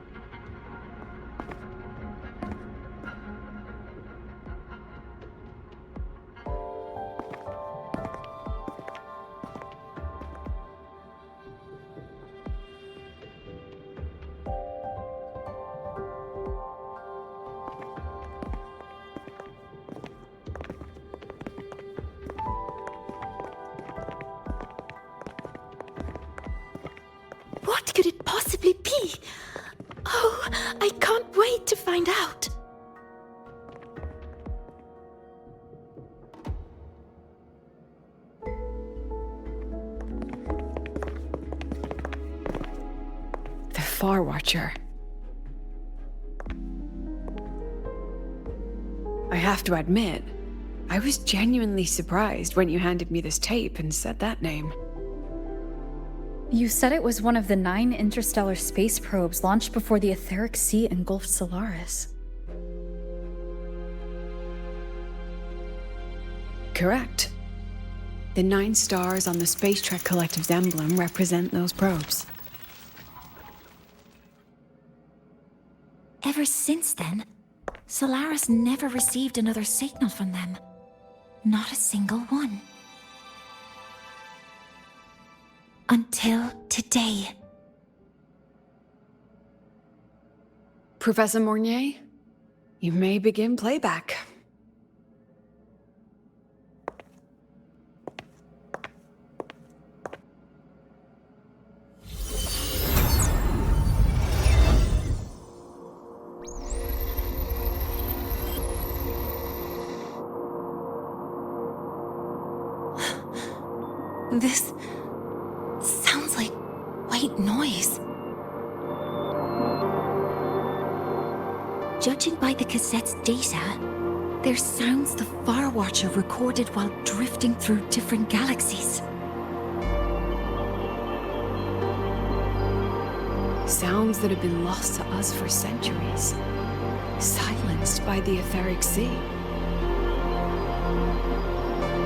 What could it possibly be? Oh, I can't wait to find out. The Far Watcher. I have to admit, I was genuinely surprised when you handed me this tape and said that name. You said it was one of the 9 interstellar space probes launched before the etheric sea engulfed Solaris. Correct. The 9 stars on the Space Trek Collective's emblem represent those probes. Ever since then, Solaris never received another signal from them. Not a single one. Until today. Professor Mornier, you may begin playback. This sounds like white noise. Judging by the cassette's data, they're sounds the Far Watcher recorded while drifting through different galaxies. Sounds that have been lost to us for centuries. Silenced by the etheric sea.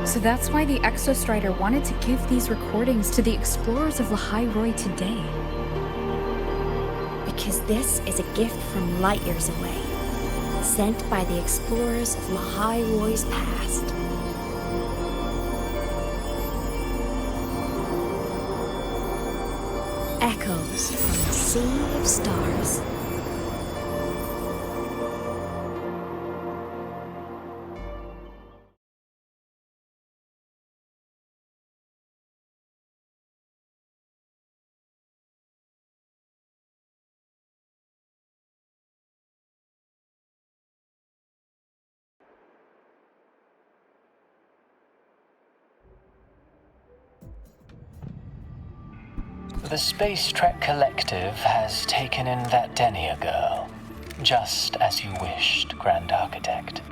So that's why the Exostrider wanted to give these recordings to the explorers of Lahai-Roi today. Because this is a gift from light years away, sent by the explorers of Lahai-Roi's past. Echoes from a sea of stars. The Space Trek Collective has taken in that Denia girl, just as you wished, Grand Architect.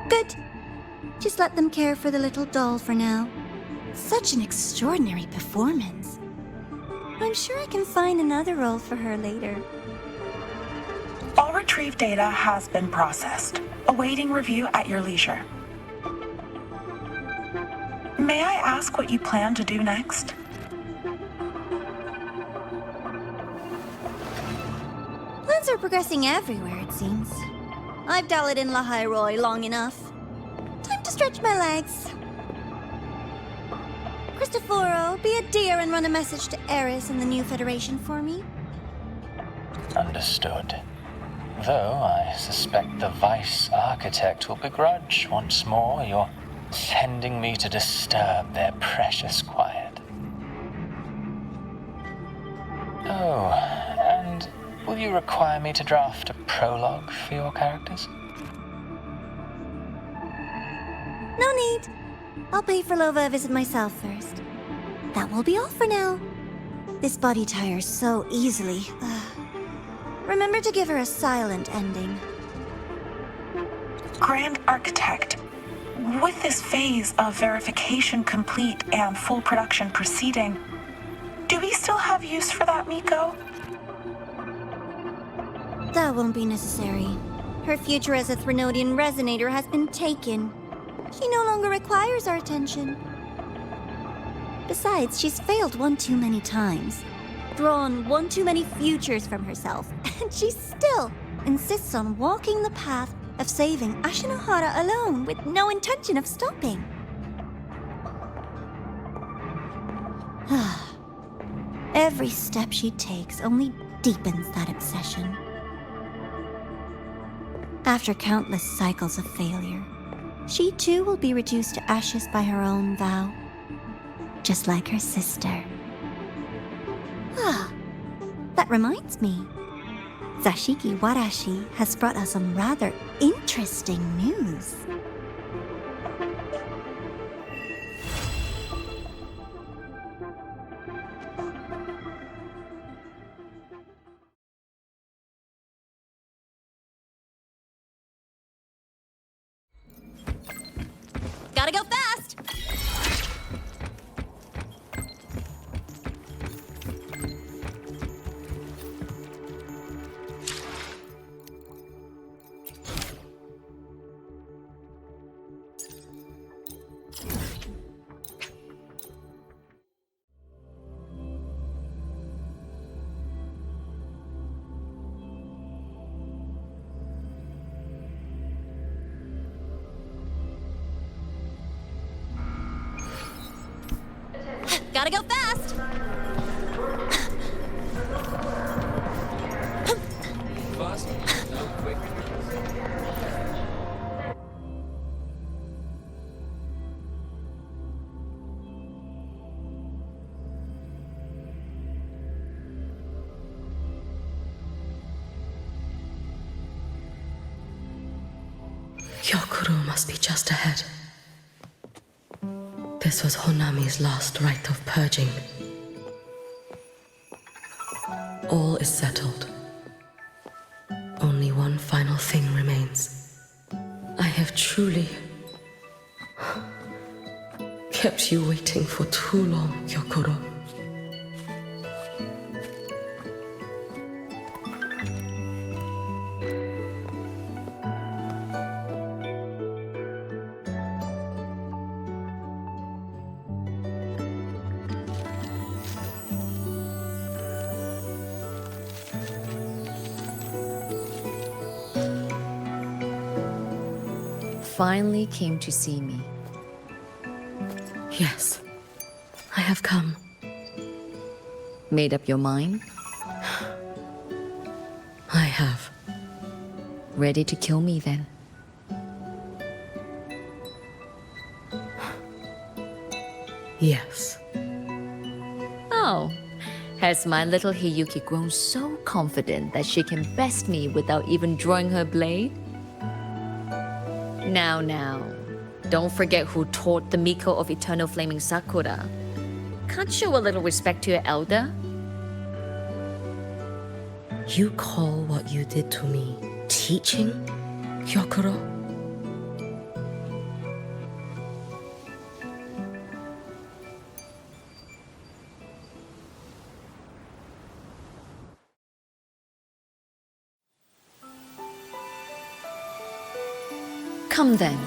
Good. Just let them care for the little doll for now. Such an extraordinary performance. I'm sure I can find another role for her later. All retrieved data has been processed, awaiting review at your leisure. May I ask what you plan to do next? Plans are progressing everywhere, it seems. I've dallied in Lahai-Roi long enough. Time to stretch my legs. Cristoforo, be a dear and run a message to Eris and the new Federation for me. Understood. Though I suspect the Vice Architect will begrudge once more your sending me to disturb their precious quiet. Oh, and will you require me to draft a prologue for your characters? No need. I'll pay for Lova a visit myself first. That will be all for now. This body tires so easily. Remember to give her a silent ending. Grand Architect, with this phase of verification complete and full production proceeding, do we still have use for that Miko? That won't be necessary. Her future as a Threnodian resonator has been taken. She no longer requires our attention. Besides, she's failed one too many times, drawn one too many futures from herself, and she still insists on walking the path of saving Ashinohara alone with no intention of stopping. Every step she takes only deepens that obsession. After countless cycles of failure, she too will be reduced to ashes by her own vow, just like her sister. That reminds me. Zashiki Warashi has brought us some rather interesting news. Gotta go fast! Gotta go fast! Gyokuro must be just ahead. This was Honami's last rite of purging. All is settled. Only one final thing remains. I have truly kept you waiting for too long, Gyokuro. Finally came to see me. Yes, I have come. Made up your mind? I have. Ready to kill me then? Yes. Oh, has my little Hiyuki grown so confident that she can best me without even drawing her blade? Now, don't forget who taught the Miko of Eternal Flaming Sakura. Can't show a little respect to your elder? You call what you did to me teaching, Gyokuro? Come then.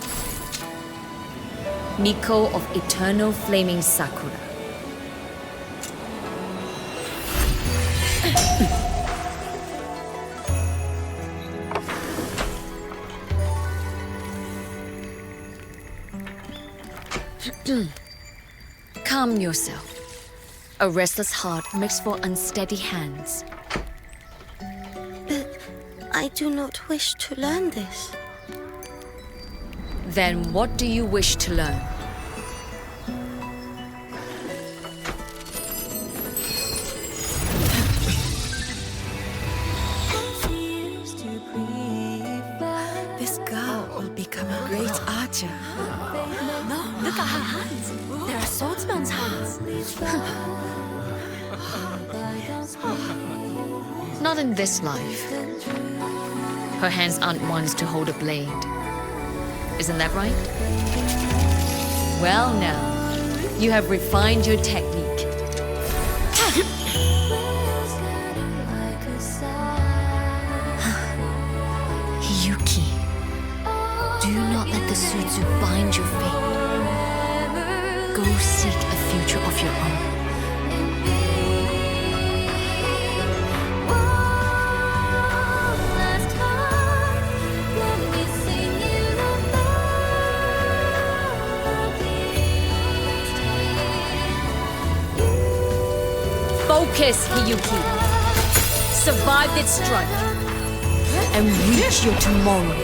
Miko of Eternal Flaming Sakura. Calm yourself. A restless heart makes for unsteady hands. But I do not wish to learn this. Then what do you wish to learn? This girl will become a great archer. No, look at her hands. There are swordsman's hands. Not in this life. Her hands aren't ones to hold a blade. Isn't that right? Well now, you have refined your technique. Hiyuki, do not let the Sutsu bind your fate. Go seek a future of your own. Focus, Hiyuki. Survive this strike and reach your tomorrow.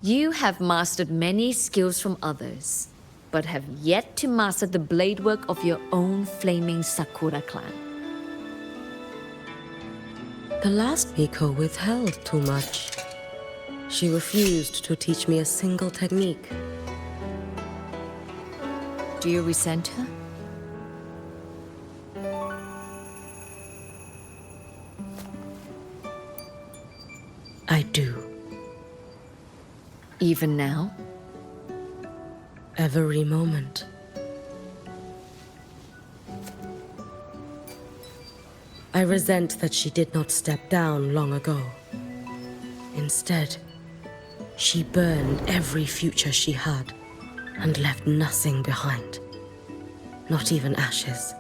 You have mastered many skills from others, but have yet to master the blade work of your own flaming Sakura clan. The last Miko withheld too much. She refused to teach me a single technique. Do you resent her? I do. Even now? Every moment. I resent that she did not step down long ago. Instead, she burned every future she had and left nothing behind. Not even ashes.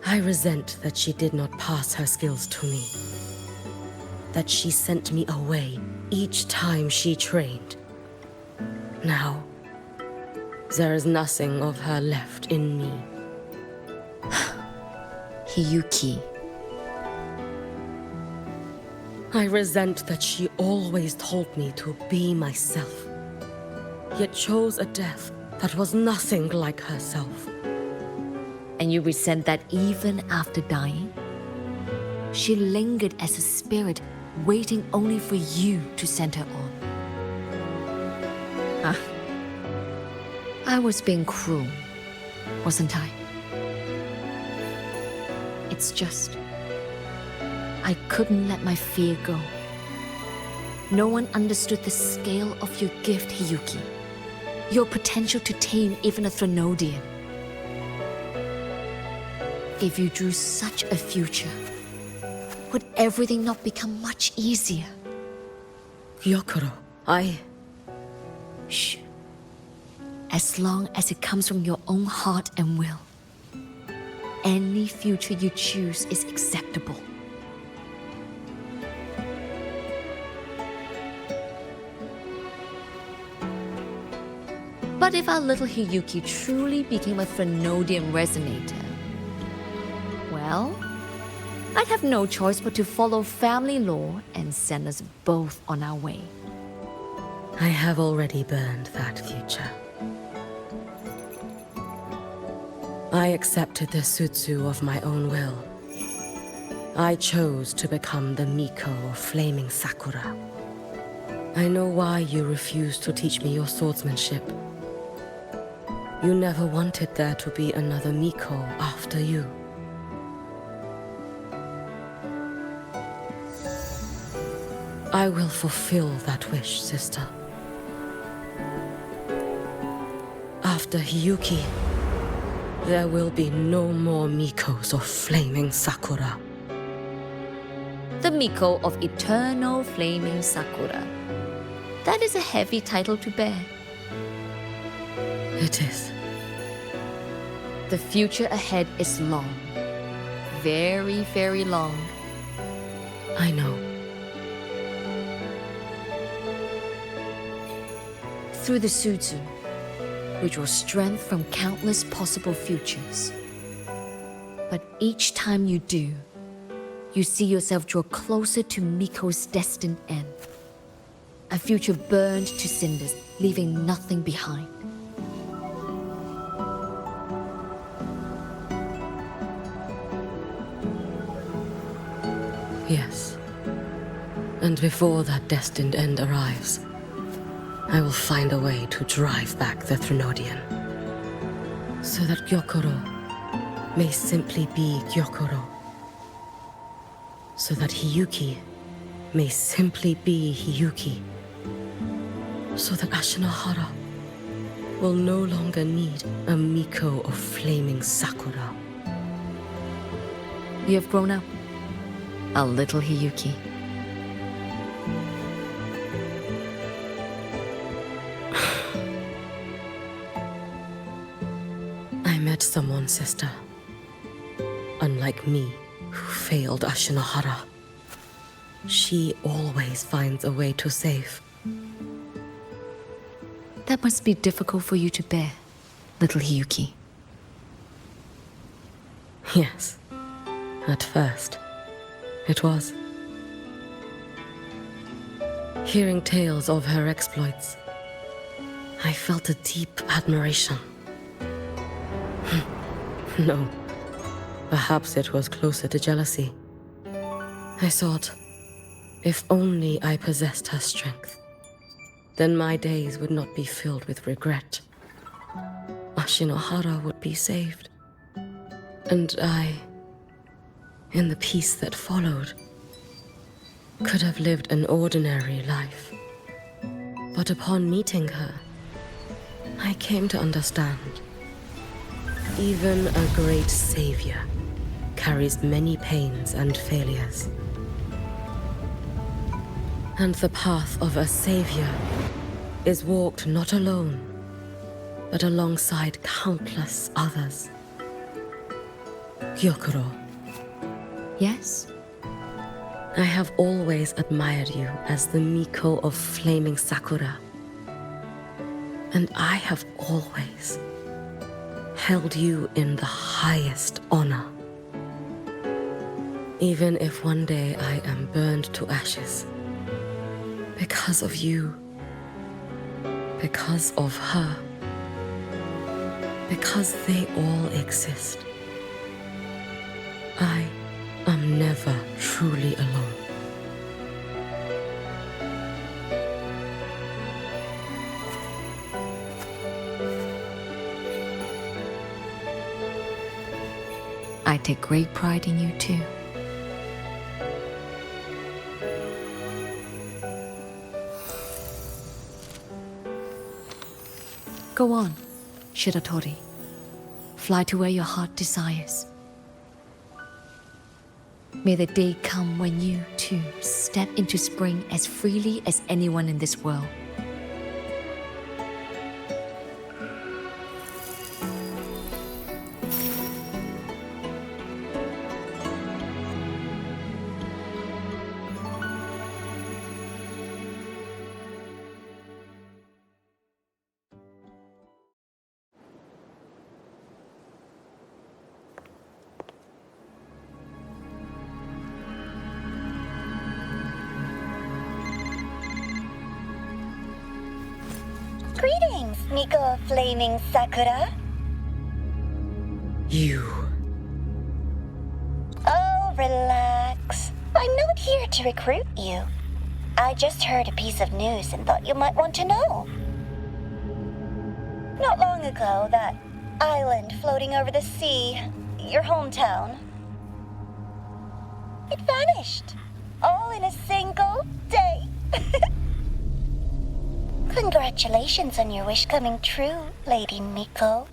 I resent that she did not pass her skills to me. That she sent me away each time she trained. Now, there is nothing of her left in me. Hiyuki. I resent that she always told me to be myself, yet chose a death that was nothing like herself. And you resent that even after dying? She lingered as a spirit, waiting only for you to send her on. I was being cruel, wasn't I? It's just, I couldn't let my fear go. No one understood the scale of your gift, Hiyuki. Your potential to tame even a Threnodian. If you drew such a future, would everything not become much easier? Gyokuro, Shh. As long as it comes from your own heart and will, any future you choose is acceptable. But if our little Hiyuki truly became a Threnodian resonator, well, I'd have no choice but to follow family law and send us both on our way. I have already burned that future. I accepted the Sutsu of my own will. I chose to become the Miko of Flaming Sakura. I know why you refused to teach me your swordsmanship. You never wanted there to be another Miko after you. I will fulfill that wish, sister. After Hiyuki, there will be no more Mikos of Flaming Sakura. The Miko of Eternal Flaming Sakura. That is a heavy title to bear. It is. The future ahead is long. Very, very long. I know. Through the Sutsu, we draw strength from countless possible futures. But each time you do, you see yourself draw closer to Miko's destined end. A future burned to cinders, leaving nothing behind. Yes. And before that destined end arrives, I will find a way to drive back the Threnodian. So that Gyokuro may simply be Gyokuro. So that Hiyuki may simply be Hiyuki. So that Ashinohara will no longer need a Miko of Flaming Sakura. You have grown up, a little Hiyuki. I met someone, sister. Unlike me, who failed Ashinohara. She always finds a way to save. That must be difficult for you to bear, little Hiyuki. Yes. At first, it was. Hearing tales of her exploits, I felt a deep admiration. No, perhaps it was closer to jealousy. I thought, If only I possessed her strength, then my days would not be filled with regret. Ashinohara would be saved. And I, in the peace that followed, could have lived an ordinary life. But upon meeting her, I came to understand. Even a great savior carries many pains and failures. And the path of a savior is walked not alone, but alongside countless others. Gyokuro. Yes? I have always admired you as the Miko of flaming Sakura. And I have always held you in the highest honor. Even if one day I am burned to ashes, because of you, because of her, because they all exist, I am never truly alone. I take great pride in you too. Go on, Shiratori. Fly to where your heart desires. May the day come when you, too, step into spring as freely as anyone in this world. Greetings, Miko of Flaming Sakura. You. Oh, relax. I'm not here to recruit you. I just heard a piece of news and thought you might want to know. Not long ago, that island floating over the sea, your hometown, it vanished. All in a single day. Congratulations on your wish coming true, Lady Miko.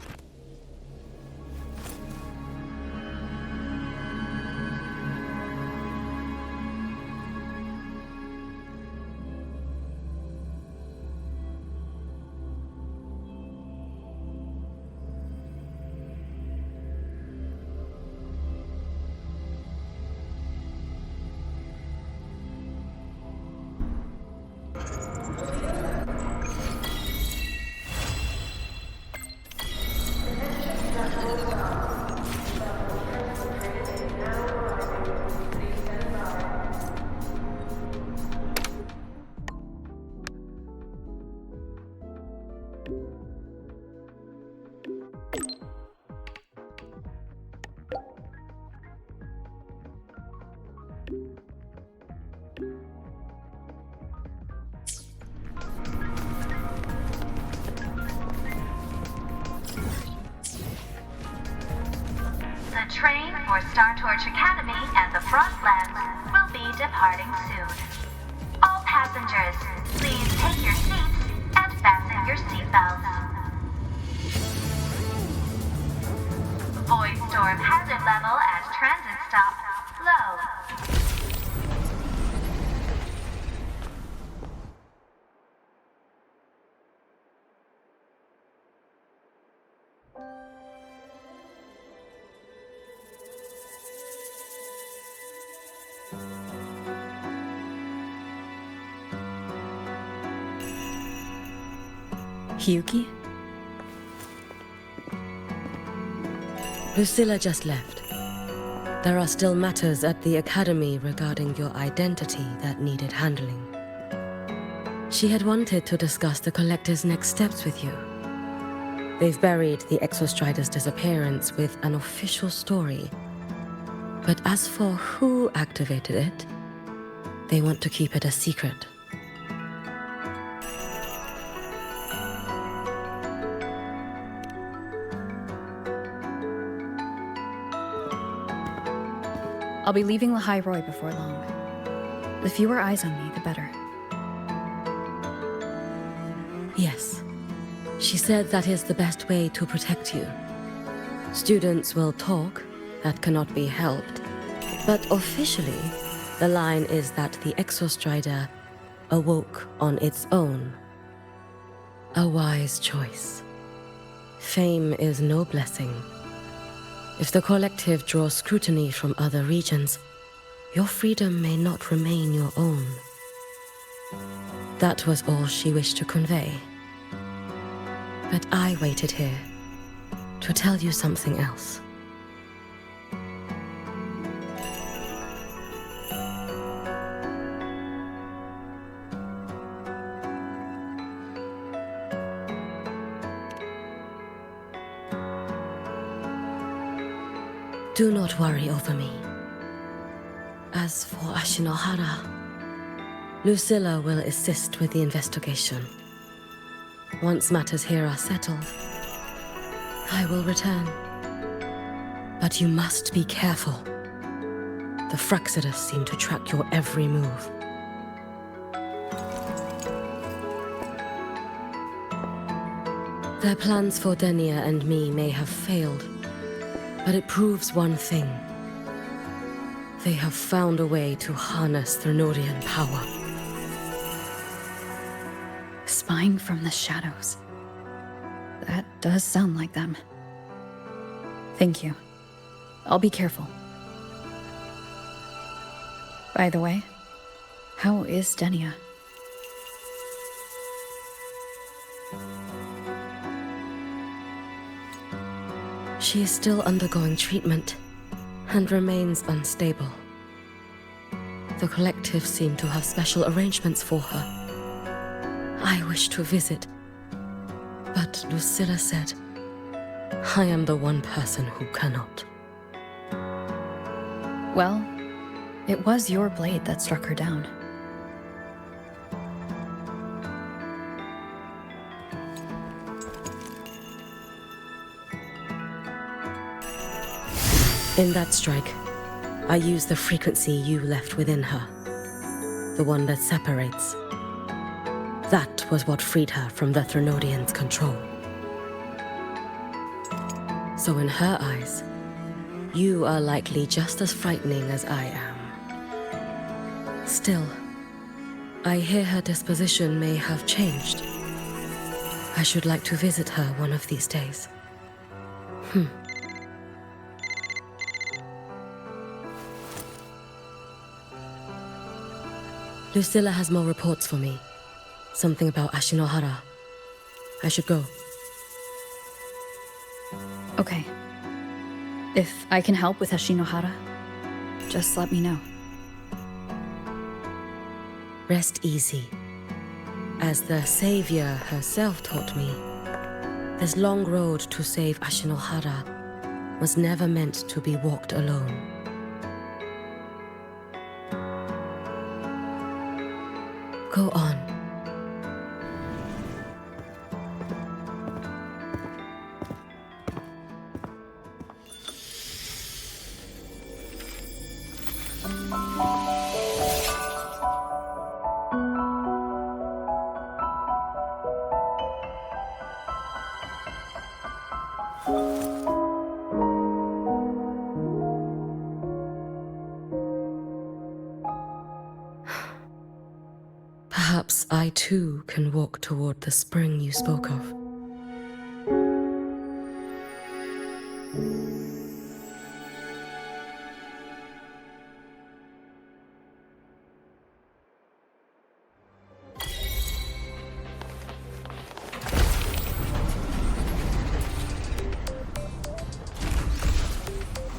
The train for Star Torch Academy and the Frostlands will be departing soon. All passengers, please take your seats and fasten your seatbelts. Void storm hazard level at transit stop low. Hiyuki? Lucilla just left. There are still matters at the Academy regarding your identity that needed handling. She had wanted to discuss the Collector's next steps with you. They've buried the Exostrider's disappearance with an official story. But as for who activated it, They want to keep it a secret. I'll be leaving Lahai Roy before long. The fewer eyes on me, the better. Yes. She said that is the best way to protect you. Students will talk, that cannot be helped. But officially, the line is that the Exostrider awoke on its own. A wise choice. Fame is no blessing. If the collective draws scrutiny from other regions, your freedom may not remain your own. That was all she wished to convey. But I waited here to tell you something else. Do not worry over me. As for Ashinohara, Lucilla will assist with the investigation. Once matters here are settled, I will return. But you must be careful. The Fraxidus seem to track your every move. Their plans for Denia and me may have failed, but it proves one thing. They have found a way to harness Threnodian power. Spying from the shadows. That does sound like them. Thank you. I'll be careful. By the way, how is Denia? She is still undergoing treatment and remains unstable. The collective seem to have special arrangements for her. I wish to visit, but Lucilla said, I am the one person who cannot. Well, it was your blade that struck her down. In that strike, I used the frequency you left within her. The one that separates. That was what freed her from the Threnodians' control. So in her eyes, you are likely just as frightening as I am. Still, I hear her disposition may have changed. I should like to visit her one of these days. Lucilla has more reports for me. Something about Ashinohara. I should go. Okay. If I can help with Ashinohara, just let me know. Rest easy. As the Savior herself taught me, this long road to save Ashinohara was never meant to be walked alone. Go on. Perhaps I too can walk toward the spring you spoke of.